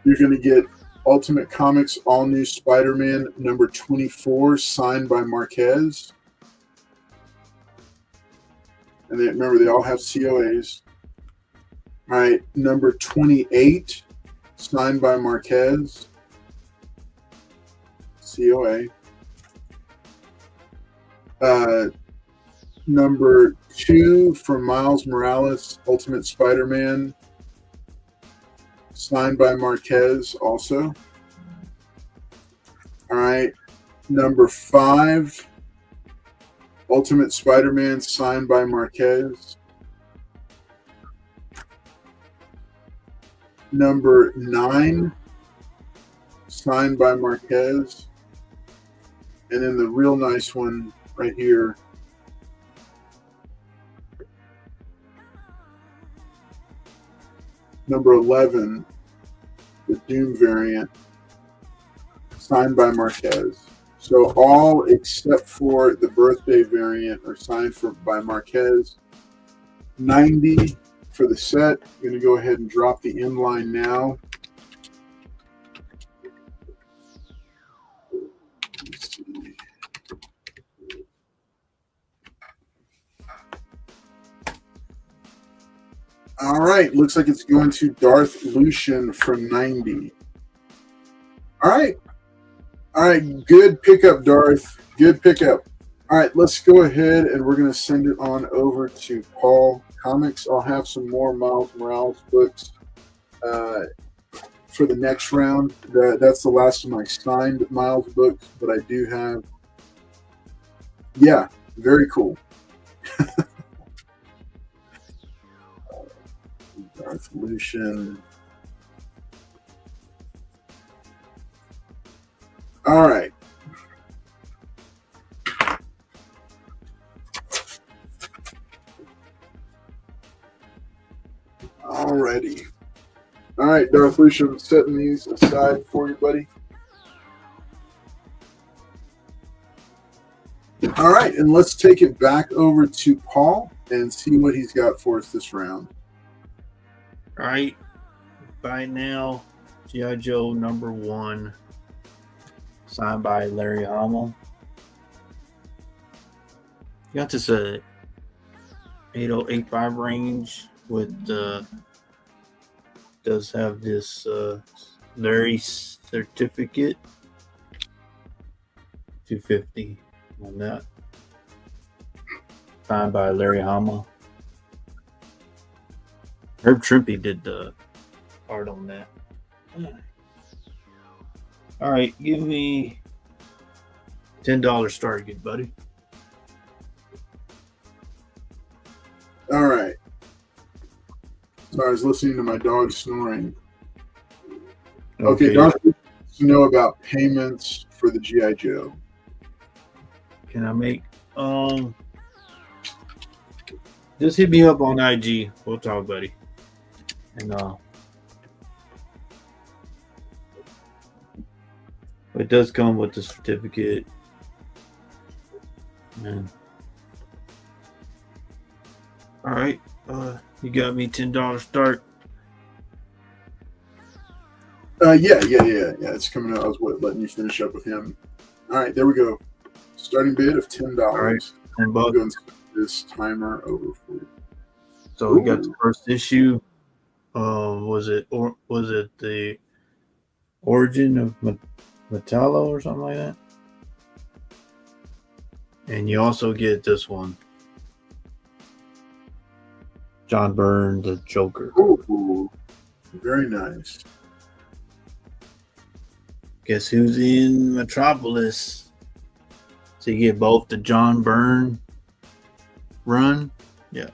You're going to get Ultimate Comics All New Spider-Man number 24 signed by Marquez. And then remember, they all have COAs. All right, number 28 signed by Marquez. COA. Number 2 from Miles Morales, Ultimate Spider-Man, signed by Marquez also. All right. Number 5, Ultimate Spider-Man, signed by Marquez. Number 9, signed by Marquez. And then the real nice one right here. Number 11, the Doom variant, signed by Marquez. So all except for the birthday variant are signed by Marquez. 90 for the set. I'm going to go ahead and drop the inline now. Let's see. All right, looks like it's going to Darth Lucian for 90. All right, good pickup, Darth. Good pickup. All right, let's go ahead and we're going to send it on over to PaulKomics. I'll have some more Miles Morales books for the next round. That's the last of my signed Miles books, but I do have. Yeah, very cool. Darth Lucian. All right. Alrighty. All right, Darth Lucian, I'm setting these aside for you, buddy. All right, and let's take it back over to Paul and see what he's got for us this round. All right. By now, G.I. Joe number 1, signed by Larry Hamill. You got this 8085 range with does have this Larry certificate. 250 on that. Signed by Larry Hamill. Herb Trimpe did the art on that. All right, give me $10 target, buddy. All right. Sorry, I was listening to my dog snoring. Okay, Darth wants to know about payments for the G.I. Joe. Just hit me up on IG. We'll talk, buddy. And it does come with the certificate. Man. All right. You got me $10 start. Yeah. It's coming out. I was letting you finish up with him. All right, there we go. Starting bid of $10. All right. I'm going to set this timer over for you. So we got the first issue. Was it the Origin of Metallo or something like that? And you also get this one, John Byrne, the Joker. Ooh, very nice. Guess who's in Metropolis? So you get both the John Byrne run. Yeah.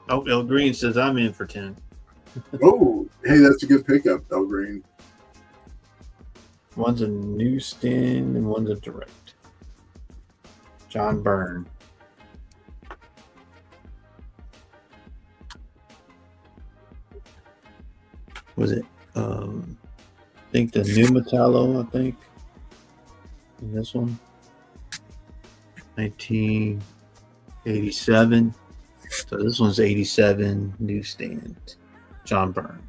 Oh, El Green says I'm in for 10. Oh, hey, that's a good pickup, El Green. One's a newsstand and one's a direct. John Byrne. Was it? I think the new Metallo, I think. In this one. 1987. So this one's 87 newsstand. John Byrne.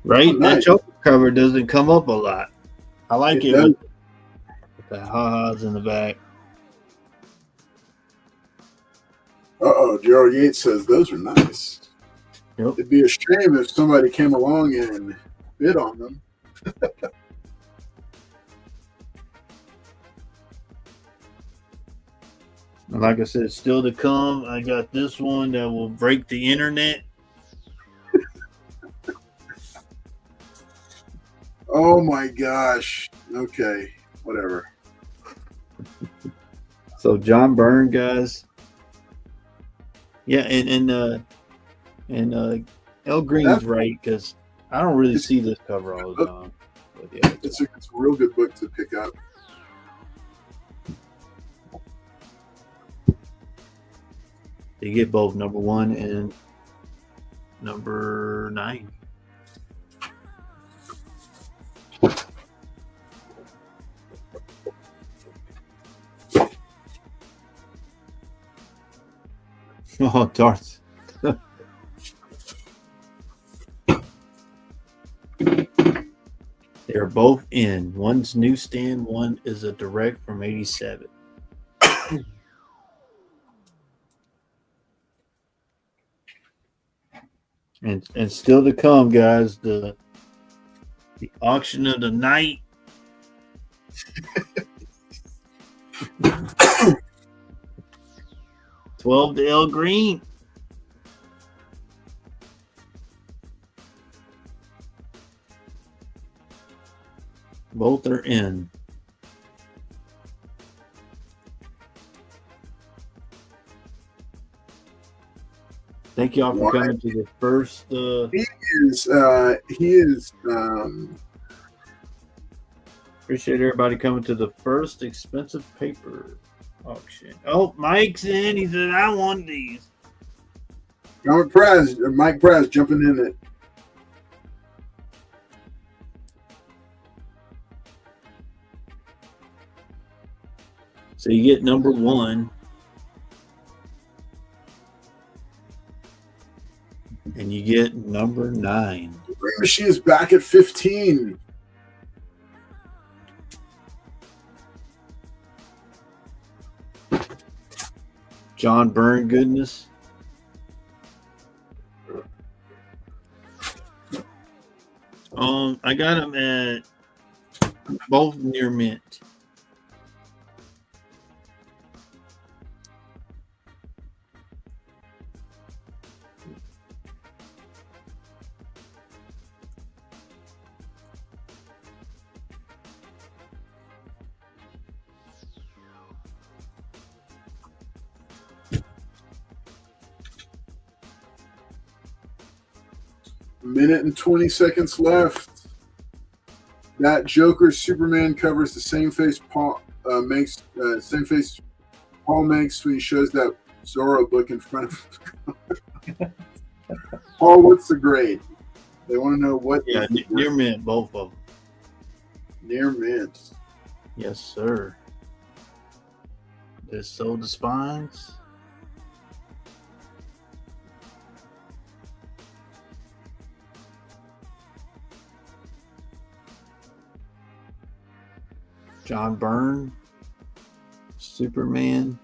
Right? Oh, nice. That Joker cover doesn't come up a lot. I like it with the ha-has in the back. Gerald Yates says those are nice. Yep. It'd be a shame if somebody came along and bid on them. And like I said, still to come. I got this one that will break the internet. Oh my gosh. Okay, whatever. So John Byrne, guys. Yeah, and El Green's right, because I don't really see this cover all the time. But yeah, It's a real good book to pick up. you get both number 1 and number 9. Oh, Darth. They're both in. One's newsstand, one is a direct from 87. And still to come, guys, the auction of the night. $12 to El Green. Both are in. Thank y'all for coming to the first. He is. Appreciate everybody coming to the first expensive paper auction. Oh, Mike's in. He said, "I want these." Mike Prez jumping in it. So you get number 1. And you get number 9. The Ring Machine is back at 15. John Byrne goodness. I got them at both near mint. minute and 20 seconds left. That Joker Superman covers the same face Paul makes. Same face Paul makes when he shows that Zorro book in front of him. Paul, what's the grade? They want to know what. Yeah, near mint, both of them. Near mint. Yes, sir. This sold the spines. John Byrne, Superman.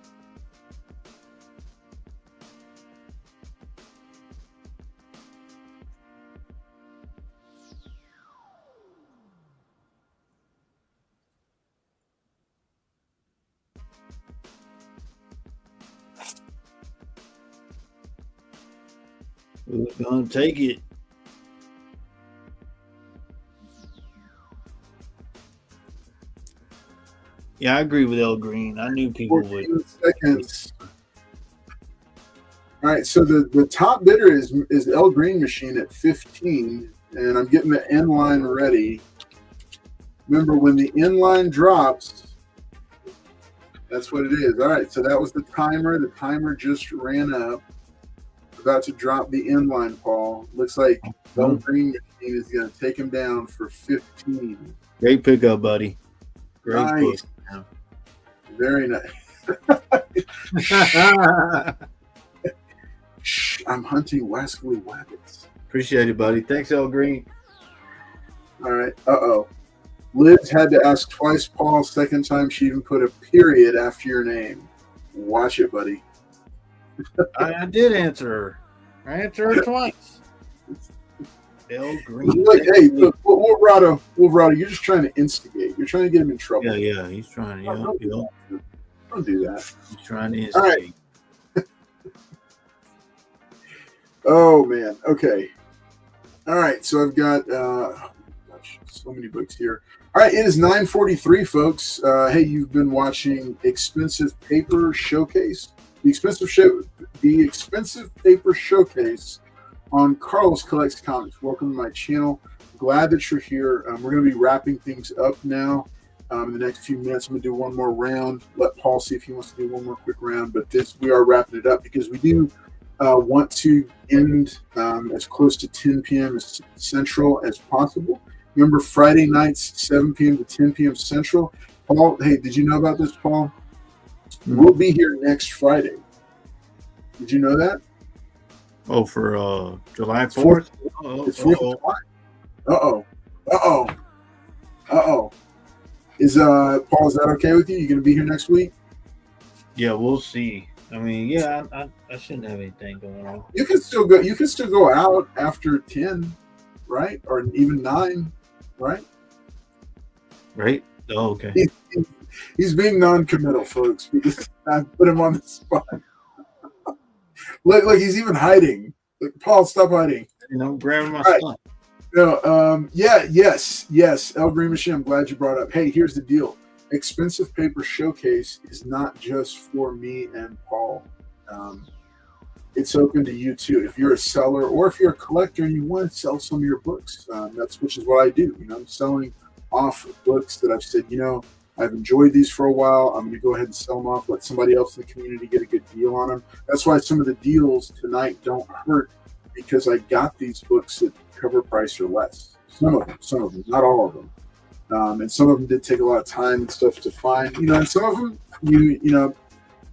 Who's gonna take it? Yeah, I agree with El Green. I knew people 14 would. seconds. All right, so the top bidder is El Green Machine at 15, and I'm getting the end line ready. Remember, when the end line drops, that's what it is. All right, so that was the timer. The timer just ran up. About to drop the end line, Paul. Looks like El Green Machine is going to take him down for 15. Great pickup, buddy. Great Nice. pickup. Very nice. Shh, I'm hunting wascally wabbits. Appreciate it, buddy. Thanks, El Green. All right. Uh-oh. Liz had to ask twice, Paul. Second time she even put a period after your name. Watch it, buddy. I did answer her. I answered her twice. El Green. Like, hey, look, Wolverado, you're just trying to instigate. You're trying to get him in trouble. Yeah, he's trying to. Don't do that. He's trying to instigate. All right. Oh, man. Okay. All right. So I've got so many books here. All right. It is 9:43, folks. Hey, you've been watching Expensive Paper Showcase. The Expensive Paper Showcase on Carlos Collects Comics. Welcome to my channel. Glad that you're here. We're going to be wrapping things up now. In the next few minutes, I'm going to do one more round. Let Paul see if he wants to do one more quick round. But we are wrapping it up because we do want to end as close to 10 p.m. Central as possible. Remember, Friday nights, 7 p.m. to 10 p.m. Central. Paul, hey, did you know about this, Paul? We'll be here next Friday. Did you know that? Oh, for July 4th? It's 4th of July. Uh-oh. Is Paul, is that okay with you? You gonna be here next week? Yeah, we'll see. I mean, yeah, I shouldn't have anything going on. You can still go out after 10, right? Or even 9, right? Right? Oh, okay. He's being non-committal, folks, because I put him on the spot. Look, he's even hiding. Look, Paul, stop hiding. I'm grabbing my Right. stuff. No, yes. El Green Machine, I'm glad you brought up. Hey, here's the deal. Expensive Paper Showcase is not just for me and Paul. It's open to you too. If you're a seller or if you're a collector and you want to sell some of your books, which is what I do. I'm selling off books that I've said, I've enjoyed these for a while. I'm going to go ahead and sell them off, let somebody else in the community get a good deal on them. That's why some of the deals tonight don't hurt, because I got these books at cover price or less. Some of them, not all of them. And some of them did take a lot of time and stuff to find. And some of them,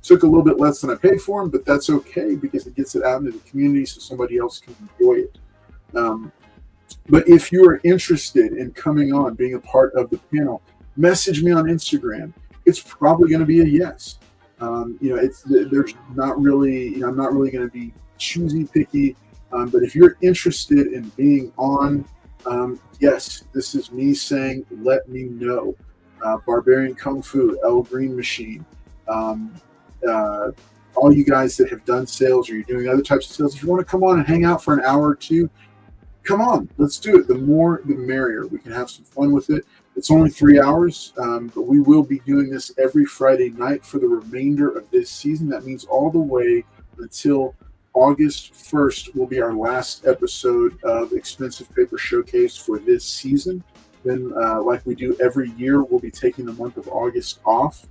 took a little bit less than I paid for them, but that's okay because it gets it out into the community so somebody else can enjoy it. But if you are interested in coming on, being a part of the panel, message me on Instagram. It's probably going to be a yes. There's not really, I'm not really going to be choosy, picky. But if you're interested in being on, yes, this is me saying, let me know. Barbarian Kung Fu, El Green Machine, all you guys that have done sales or you're doing other types of sales, if you want to come on and hang out for an hour or two, come on, let's do it. The more, the merrier. We can have some fun with it. It's only 3 hours, but we will be doing this every Friday night for the remainder of this season. That means all the way until August 1st will be our last episode of Expensive Paper Showcase for this season. Then, like we do every year, we'll be taking the month of August off.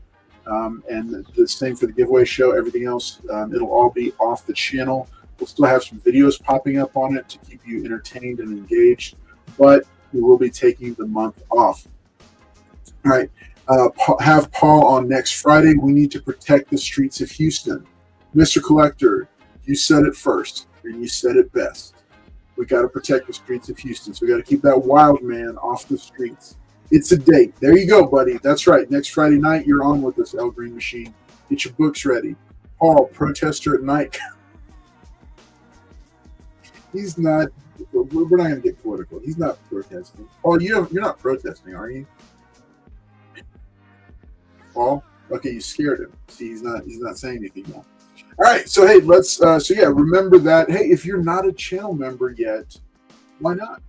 And the same for the giveaway show. Everything else, it'll all be off the channel. We'll still have some videos popping up on it to keep you entertained and engaged, but we will be taking the month off. All right. Have Paul on next Friday. We need to protect the streets of Houston. Mr. Collector, you said it first, and you said it best. We got to protect the streets of Houston. So we got to keep that wild man off the streets. It's a date. There you go, buddy. That's right. Next Friday night, you're on with us, El Green Machine. Get your books ready. Paul, protester at night. He's not. We're not going to get political. He's not protesting. Paul, you're not protesting, are you? Paul? Okay, you scared him. See, he's not saying anything now. All right, so hey, let's remember that. Hey, if you're not a channel member yet, why not?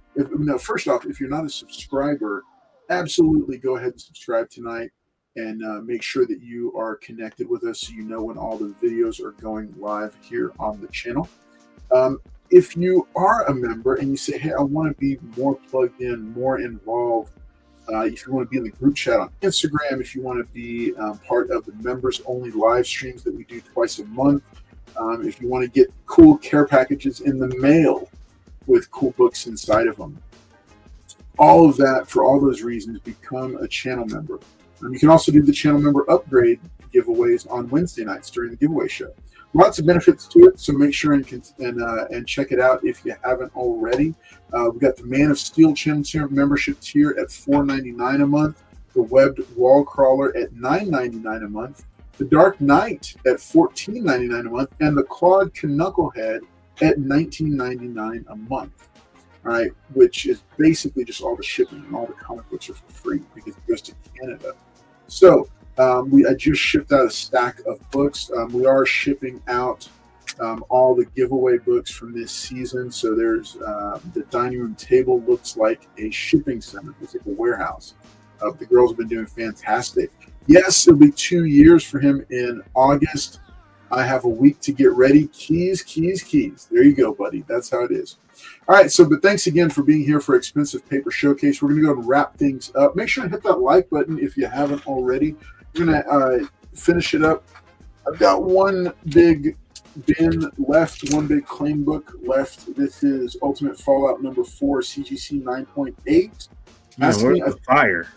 First off, if you're not a subscriber, absolutely go ahead and subscribe tonight and make sure that you are connected with us so you know when all the videos are going live here on the channel. If you are a member and you say, hey, I want to be more plugged in, more involved, if you want to be in the group chat on Instagram, if you want to be part of the members-only live streams that we do twice a month, if you want to get cool care packages in the mail with cool books inside of them, all of that, for all those reasons, become a channel member. You can also do the channel member upgrade giveaways on Wednesday nights during the giveaway show. Lots of benefits to it, so make sure and check it out if you haven't already. We've got the Man of Steel channel membership tier at $4.99 a month, the Webbed Wall Crawler at $9.99 a month, the Dark Knight at $14.99 a month, and the Claude Knucklehead at $19.99 a month. All right, which is basically just all the shipping, and all the comic books are for free because it goes to Canada. So I just shipped out a stack of books. We are shipping out all the giveaway books from this season. So there's the dining room table looks like a shipping center. It's like a warehouse. The girls have been doing fantastic. Yes, it'll be 2 years for him in August. I have a week to get ready. Keys. There you go, buddy. That's how it is. All right, but thanks again for being here for Expensive Paper Showcase. We're going to go and wrap things up. Make sure to hit that like button if you haven't already. We're going to finish it up. I've got one big bin left, one big claim book left. This is Ultimate Fallout number 4, CGC 9.8. Where's the fire?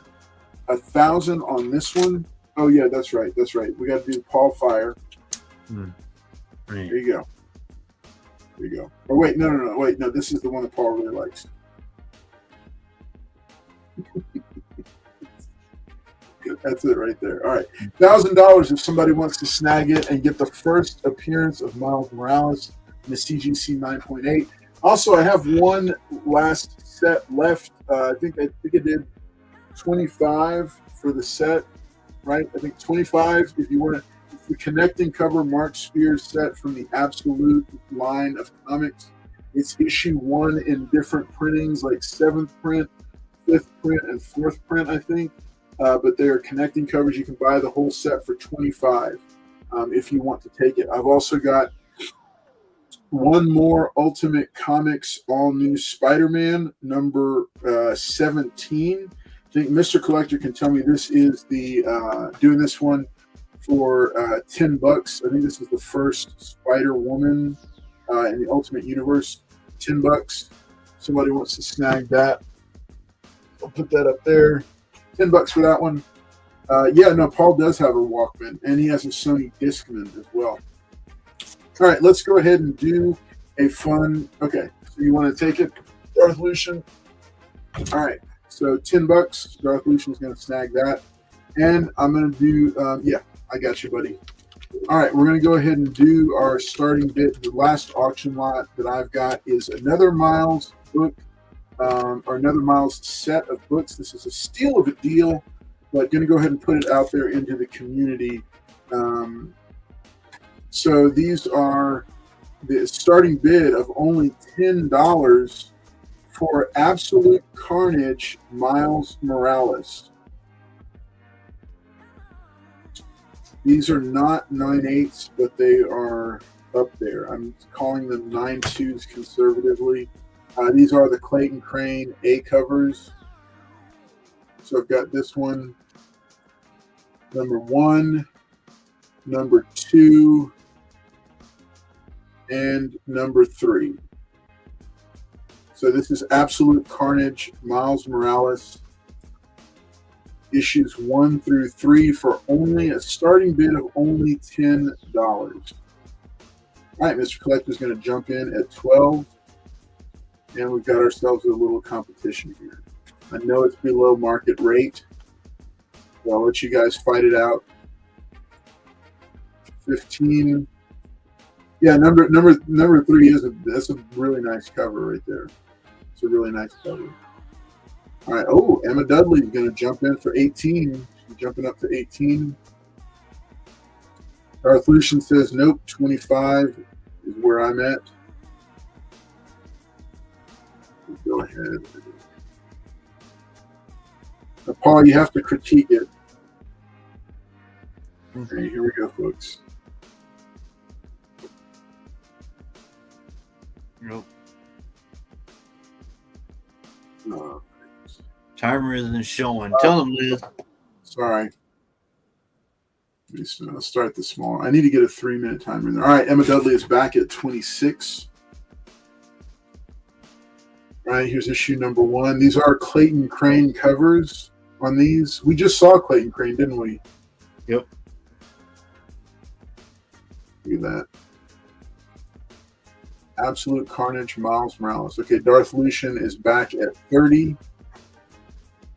1,000 on this one. Oh, yeah, that's right. We got to do Paul Fire. Right. There you go. Oh, wait, no. Wait, no, this is the one that Paul really likes. That's it right there. All right. $1,000 if somebody wants to snag it and get the first appearance of Miles Morales in the CGC 9.8. Also, I have one last set left. I think I did 25 for the set, right? I think 25 if you want to. It's the connecting cover Mark Spears set from the Absolute line of comics. It's issue 1 in different printings, like 7th print, 5th print, and 4th print, I think. But they are connecting covers. You can buy the whole set for $25 if you want to take it. I've also got one more Ultimate Comics all-new Spider-Man, number 17. I think Mr. Collector can tell me this is the doing this one for $10. I think this is the first Spider-Woman in the Ultimate Universe. $10. Somebody wants to snag that. I'll put that up there. $10 for that one. Paul does have a Walkman, and he has a Sony Discman as well. All right, let's go ahead and do a fun. Okay, so you want to take it, Darth Lucian? All right, so $10. Darth Lucian's going to snag that, and I'm going to do. I got you, buddy. All right, we're going to go ahead and do our starting bit. The last auction lot that I've got is another Miles book. Or another Miles set of books. This is a steal of a deal, but going to go ahead and put it out there into the community. So these are the starting bid of only $10 for Absolute Carnage Miles Morales. These are not 9/8, but they are up there. I'm calling them 9.2s conservatively. These are the Clayton Crane A covers. So I've got this one, number 1, number 2, and number 3. So this is Absolute Carnage, Miles Morales, issues 1 through 3 for only a starting bid of only $10. All right, Mr. Collector's going to jump in at 12, and we've got ourselves a little competition here. I know it's below market rate, so I'll let you guys fight it out. 15. Yeah, number 3 that's a really nice cover right there. It's a really nice cover. All right. Oh, Emma Dudley's going to jump in for 18. She's jumping up to 18. Darth Lucian says, nope, 25 is where I'm at. Go ahead. Now, Paul, you have to critique it. Okay, here we go, folks. Nope. No. Timer isn't showing. Tell them, Liz. Sorry. Let me start this small. I need to get a 3-minute timer in there. All right, Emma Dudley is back at 26. All right, here's issue number 1. These are Clayton Crane covers on these. We just saw Clayton Crane, didn't we? Yep. Look at that. Absolute Carnage, Miles Morales. Okay, Darth Lucian is back at 30.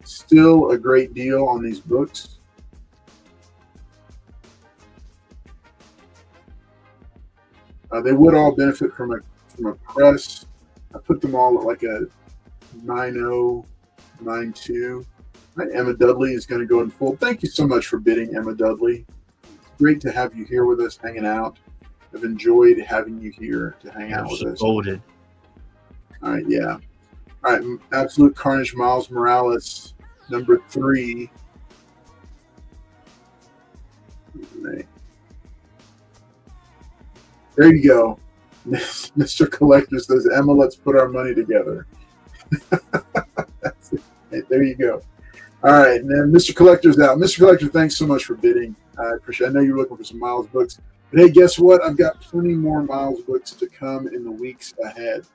Still a great deal on these books. They would all benefit from a press. I put them all at like a 9.0, 9.2. Right, Emma Dudley is going to go in full. Thank you so much for bidding, Emma Dudley. It's great to have you here with us, hanging out. I've enjoyed having you here to hang out with us. Voted. All right, yeah. All right, Absolute Carnage, Miles Morales, number 3. There you go. Mr. Collector says, Emma, let's put our money together. That's it. Hey, there you go. All right, and then Mr. Collector's out. Mr. Collector, thanks so much for bidding. I appreciate it. I know you're looking for some Miles books. But hey, guess what? I've got plenty more Miles books to come in the weeks ahead.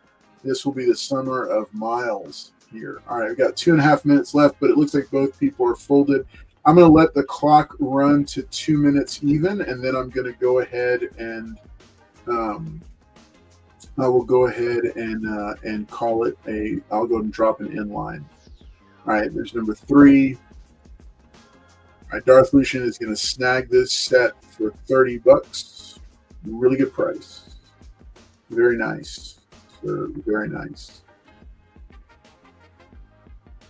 This will be the summer of Miles here. All right, we've got 2.5 minutes left, but it looks like both people are folded. I'm going to let the clock run to 2 minutes even, and then I'm going to go ahead and I will go ahead and call it a. I'll go and drop an inline. All right, there's number 3. All right, Darth Lucian is going to snag this set for $30. Really good price. Very nice, sir. Very nice.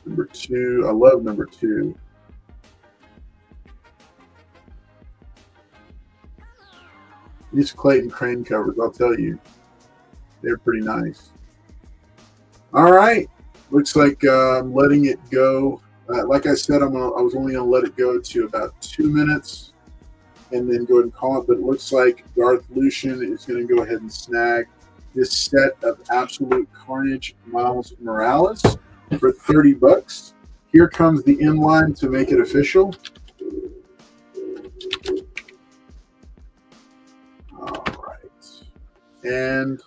Number 2. I love number 2. These Clayton Crane covers, I'll tell you, they're pretty nice. All right, looks like I'm letting it go. Like I said, I was only going to let it go to about 2 minutes and then go ahead and call it. But it looks like Darth Lucian is going to go ahead and snag this set of Absolute Carnage Miles Morales for $30. Here comes the inline to make it official. All right. And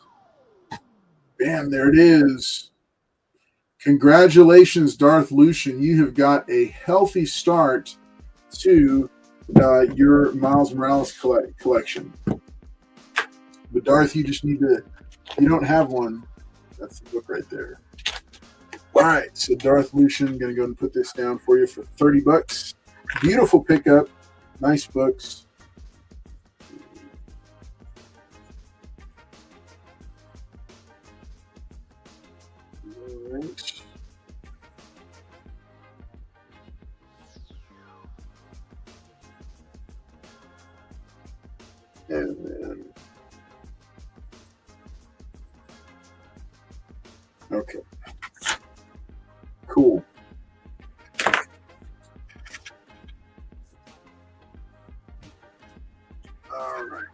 bam, there it is. Congratulations, Darth Lucian. You have got a healthy start to your Miles Morales collection. But Darth, you just need to, if you don't have one, that's the book right there. All right, so Darth Lucian, going to go and put this down for you for $30. Beautiful pickup. Nice books. All right. And then, okay. Cool. All right.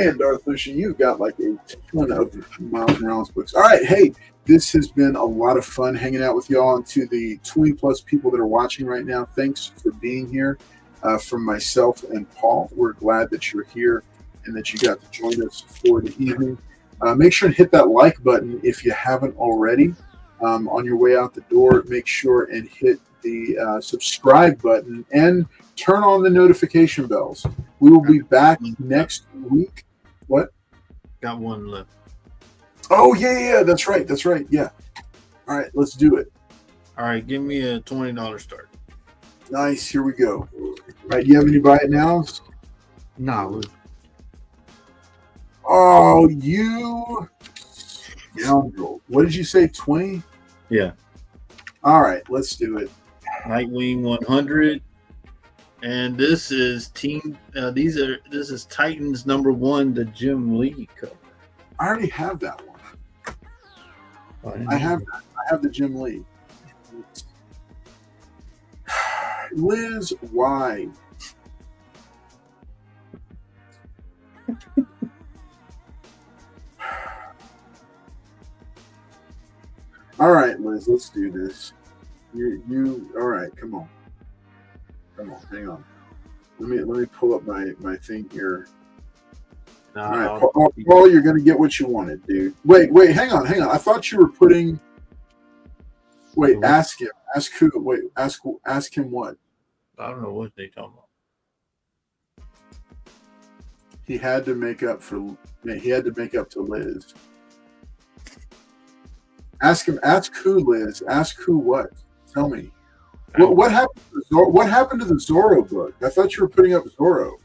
Man, Darth Lucian, you've got like a ton of Miles Morales books. All right, hey, this has been a lot of fun hanging out with y'all, and to the 20 plus people that are watching right now, thanks for being here. From myself and Paul, we're glad that you're here and that you got to join us for the evening. Make sure and hit that like button if you haven't already. On your way out the door, make sure and hit the subscribe button and turn on the notification bells. We will be back next week. What? Got one left. Oh, yeah, that's right. Yeah. All right, let's do it. All right, give me a $20 start. Nice, here we go. All right, you have any buy it nows? No. Oh, you scoundrel. What did you say, 20? Yeah. All right, let's do it. Nightwing 100. And this is this is Titans #1, the Jim Lee cover. I already have that one. I have the Jim Lee. Liz, why? All right, Liz, let's do this. You all right, come on, hang on. Let me pull up my thing here. No, all right, Paul, you're gonna get what you wanted, dude. Wait, hang on. I thought you were putting. Wait, ask him. Ask who? Wait, ask him what? I don't know what they talking about. He had to make up to Liz. Ask him. Ask who, Liz. Ask who what? Tell me. What happened to the Zorro book? I thought you were putting up Zorro.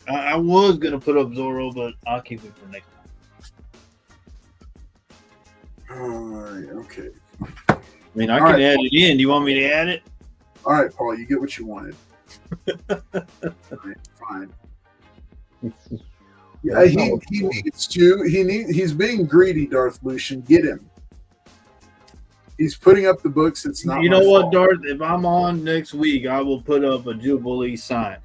I was gonna put up Zorro, but I'll keep it for next time. All right. Okay. I mean, I can add it in. Do you want me to add it? All right, Paul. You get what you wanted. Right, fine. Yeah, he needs to. He's being greedy, Darth Lucian. Get him. He's putting up the books. It's not. You know what, Darth? If I'm on next week, I will put up a Jubilee sign.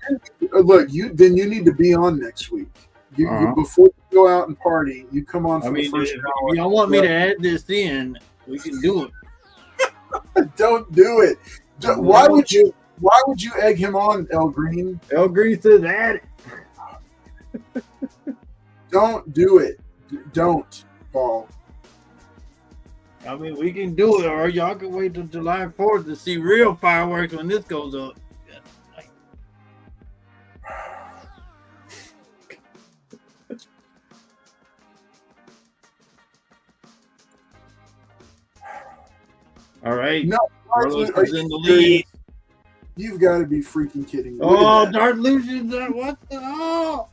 Look, you need to be on next week. You before you go out and party, you come on for the first hour. If y'all want me to add this in, we can do it. Don't do it. Why would you egg him on, El Green? El Green says add it. Don't do it. Don't, Paul. I mean, we can do it, or y'all can wait till July 4th to see real fireworks when this goes up. All right. No, Carlos is in the lead. You've got to be freaking kidding me. Oh, Darth Lucian's there. What the hell?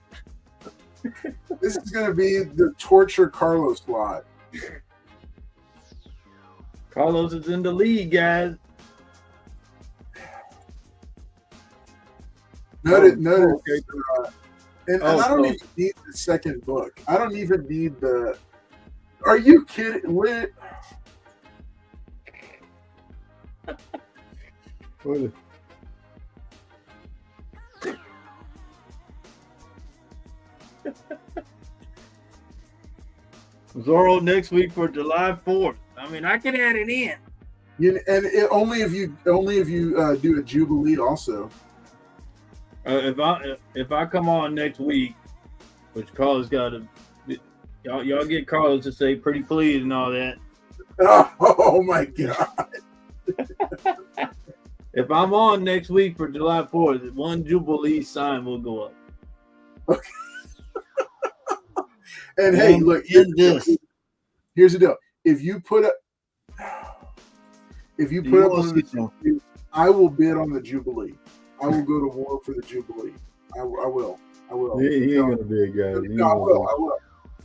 This is going to be the torture Carlos lot. Carlos is in the lead, guys. Notice. And I don't even need the second book. I don't even need the. Are you kidding? What? Zorro next week for July 4th. I mean, I can add it in. Only if you do a Jubilee also. If I come on next week, which Carlos got to, y'all get Carlos to say pretty please and all that. Oh my God. If I'm on next week for July 4th, one Jubilee sign will go up. Okay. And hey, look, here's the deal. If you put up I will bid on the Jubilee. I will go to war for the Jubilee. I will. He ain't gonna be a guy. No,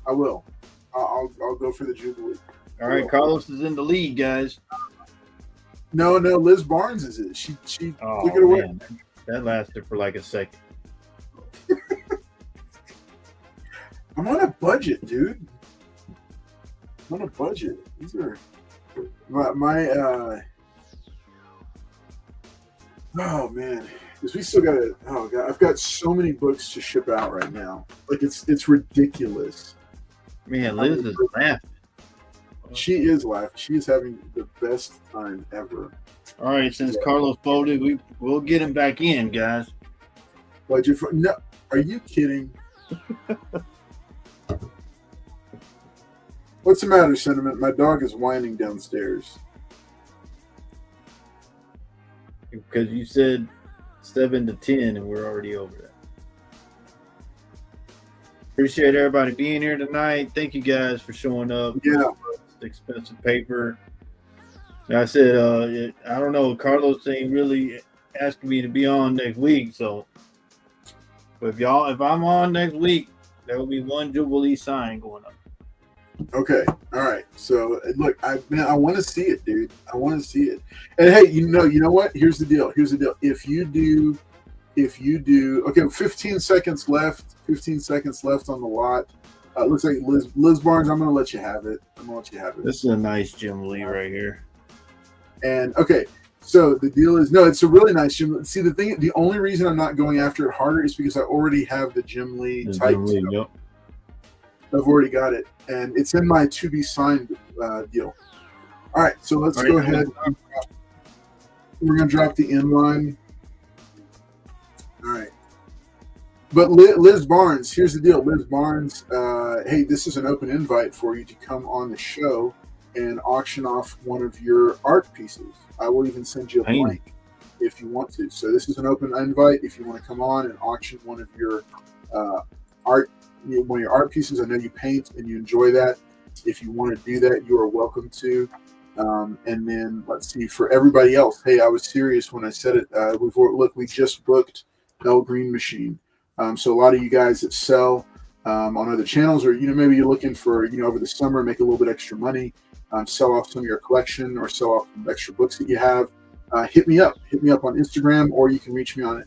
I will. I'll go for the Jubilee. All right, Carlos is in the lead, guys. No, Liz Barnes is it. She took it away. Man. That lasted for like a second. I'm on a budget, dude. I'm on a budget. These are my oh man. Because we still got to. Oh god, I've got so many books to ship out right now. Like it's ridiculous. Man, Liz is laughing. She is laughing. She is having the best time ever. All right, since Carlos folded, we'll get him back in, guys. No, are you kidding? What's the matter, Sentiment? My dog is whining downstairs. Because you said 7 to 10, and we're already over that. Appreciate everybody being here tonight. Thank you guys for showing up. Yeah. Expensive paper. Like I said, I don't know. Carlos ain't really asking me to be on next week, so but if I'm on next week, there will be one Jubilee sign going up. Okay. All right. So look, I want to see it, dude. I want to see it. And hey, you know what? Here's the deal. If you do, okay, 15 seconds left. 15 seconds left on the lot. Looks like Liz Barnes. I'm gonna let you have it. This is a nice Jim Lee right here. And okay, so the deal is it's a really nice Jim. See, the only reason I'm not going after it harder is because I already have the Jim Lee type. Yep. I've already got it, and it's in my to be signed deal. All right, so let's go ahead. We're gonna drop the inline. All right. But Liz Barnes, here's the deal. Liz Barnes, hey, this is an open invite for you to come on the show and auction off one of your art pieces. I will even send you a blank if you want to. So this is an open invite if you want to come on and auction one of your art pieces. I know you paint and you enjoy that. If you want to do that, you are welcome to. And then let's see, for everybody else, hey, I was serious when I said it. We just booked El Green Machine. So a lot of you guys that sell on other channels, or maybe you're looking for over the summer make a little bit extra money, sell off some of your collection or sell off some extra books that you have. Hit me up on Instagram, or you can reach me on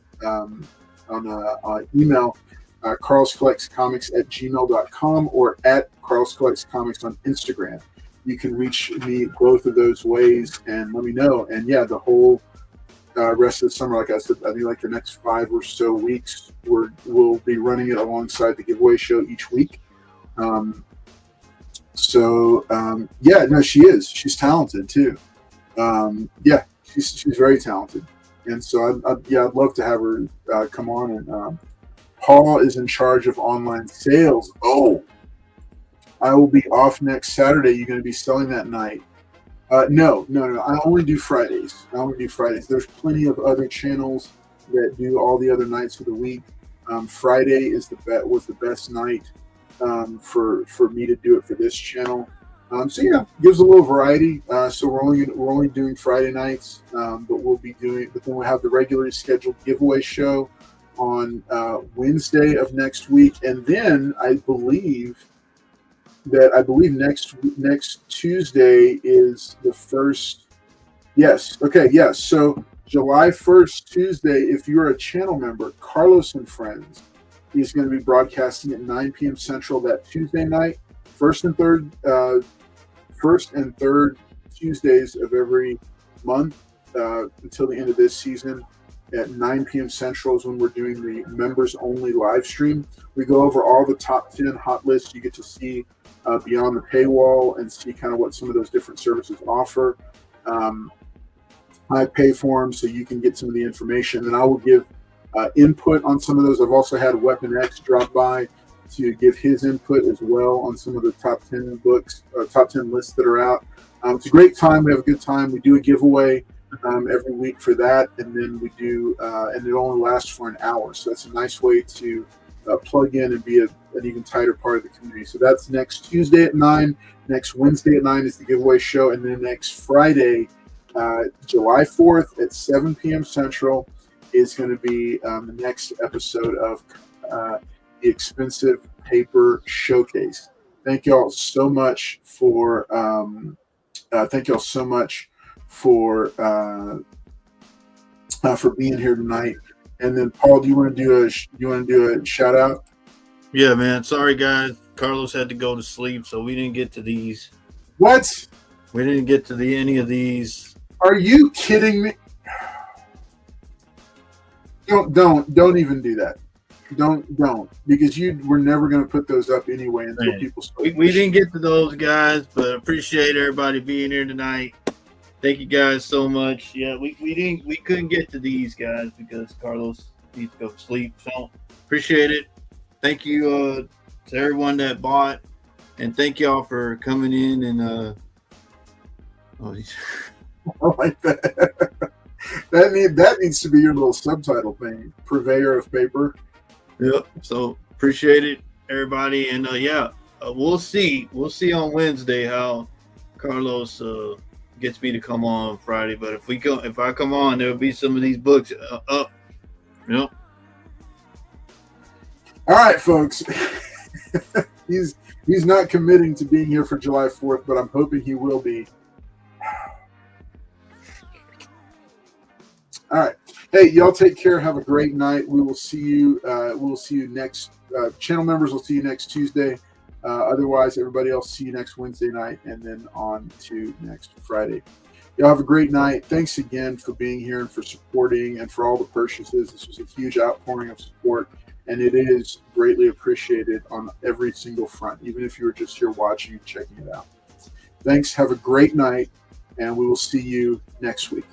email, carlscollectscomics@gmail.com or at carlscollectscomics on Instagram. You can reach me both of those ways and let me know. And yeah, the whole rest of the summer, like I said, I think like the next 5 or so weeks, we'll be running it alongside the giveaway show each week. She's talented too. She's very talented, and so I'd love to have her come on. And Paul is in charge of online sales. Oh, I will be off next Saturday. You're going to be selling that night. No. I only do Fridays. There's plenty of other channels that do all the other nights of the week. Friday was the best night for me to do it for this channel. Gives a little variety. So we're only doing Friday nights, but then we'll have the regularly scheduled giveaway show on Wednesday of next week, and then I believe next Tuesday is the first. Yes. Okay. Yes. So July 1st, Tuesday, if you're a channel member, Carlos and Friends is going to be broadcasting at 9 p.m. Central that Tuesday night. First and third Tuesdays of every month until the end of this season at 9 p.m. Central is when we're doing the members only live stream. We go over all the top 10 hot lists. You get to see beyond the paywall and see kind of what some of those different services offer. I pay for them so you can get some of the information, and I will give input on some of those. I've also had Weapon X drop by to give his input as well on some of the top 10 books, top 10 lists that are out. It's a great time. We have a good time. We do a giveaway every week for that, and then we do, and it only lasts for an hour. So that's a nice way to plug in and be an even tighter part of the community. So that's next Tuesday at 9. Next Wednesday at 9 is the giveaway show, and then next Friday, July 4th at 7 p.m. Central is going to be the next episode of the Expensive Paper Showcase. Thank y'all so much for being here tonight. And then Paul, do you want to do a shout out? Yeah, man. Sorry, guys. Carlos had to go to sleep, so we didn't get to these. What? We didn't get to any of these. Are you kidding me? Don't even do that. Don't because we're never going to put those up anyway until Man, people start. we didn't get to those guys, but appreciate everybody being here tonight. Thank you guys so much. Yeah, we couldn't get to these guys because Carlos needs to go to sleep. So appreciate it. Thank you to everyone that bought, and thank y'all for coming in and I like that. That needs to be your little subtitle thing. Purveyor of paper. Yep. So appreciate it, everybody, and we'll see on Wednesday how Carlos gets me to come on Friday. But if I come on, there'll be some of these books up. Yep. All right, folks. He's not committing to being here for July 4th, but I'm hoping he will be. All right. Hey, y'all take care. Have a great night. We will see you. We'll see you next. Channel members will see you next Tuesday. Otherwise, everybody else see you next Wednesday night, and then on to next Friday. Y'all have a great night. Thanks again for being here and for supporting and for all the purchases. This was a huge outpouring of support, and it is greatly appreciated on every single front, even if you were just here watching and checking it out. Thanks. Have a great night, and we will see you next week.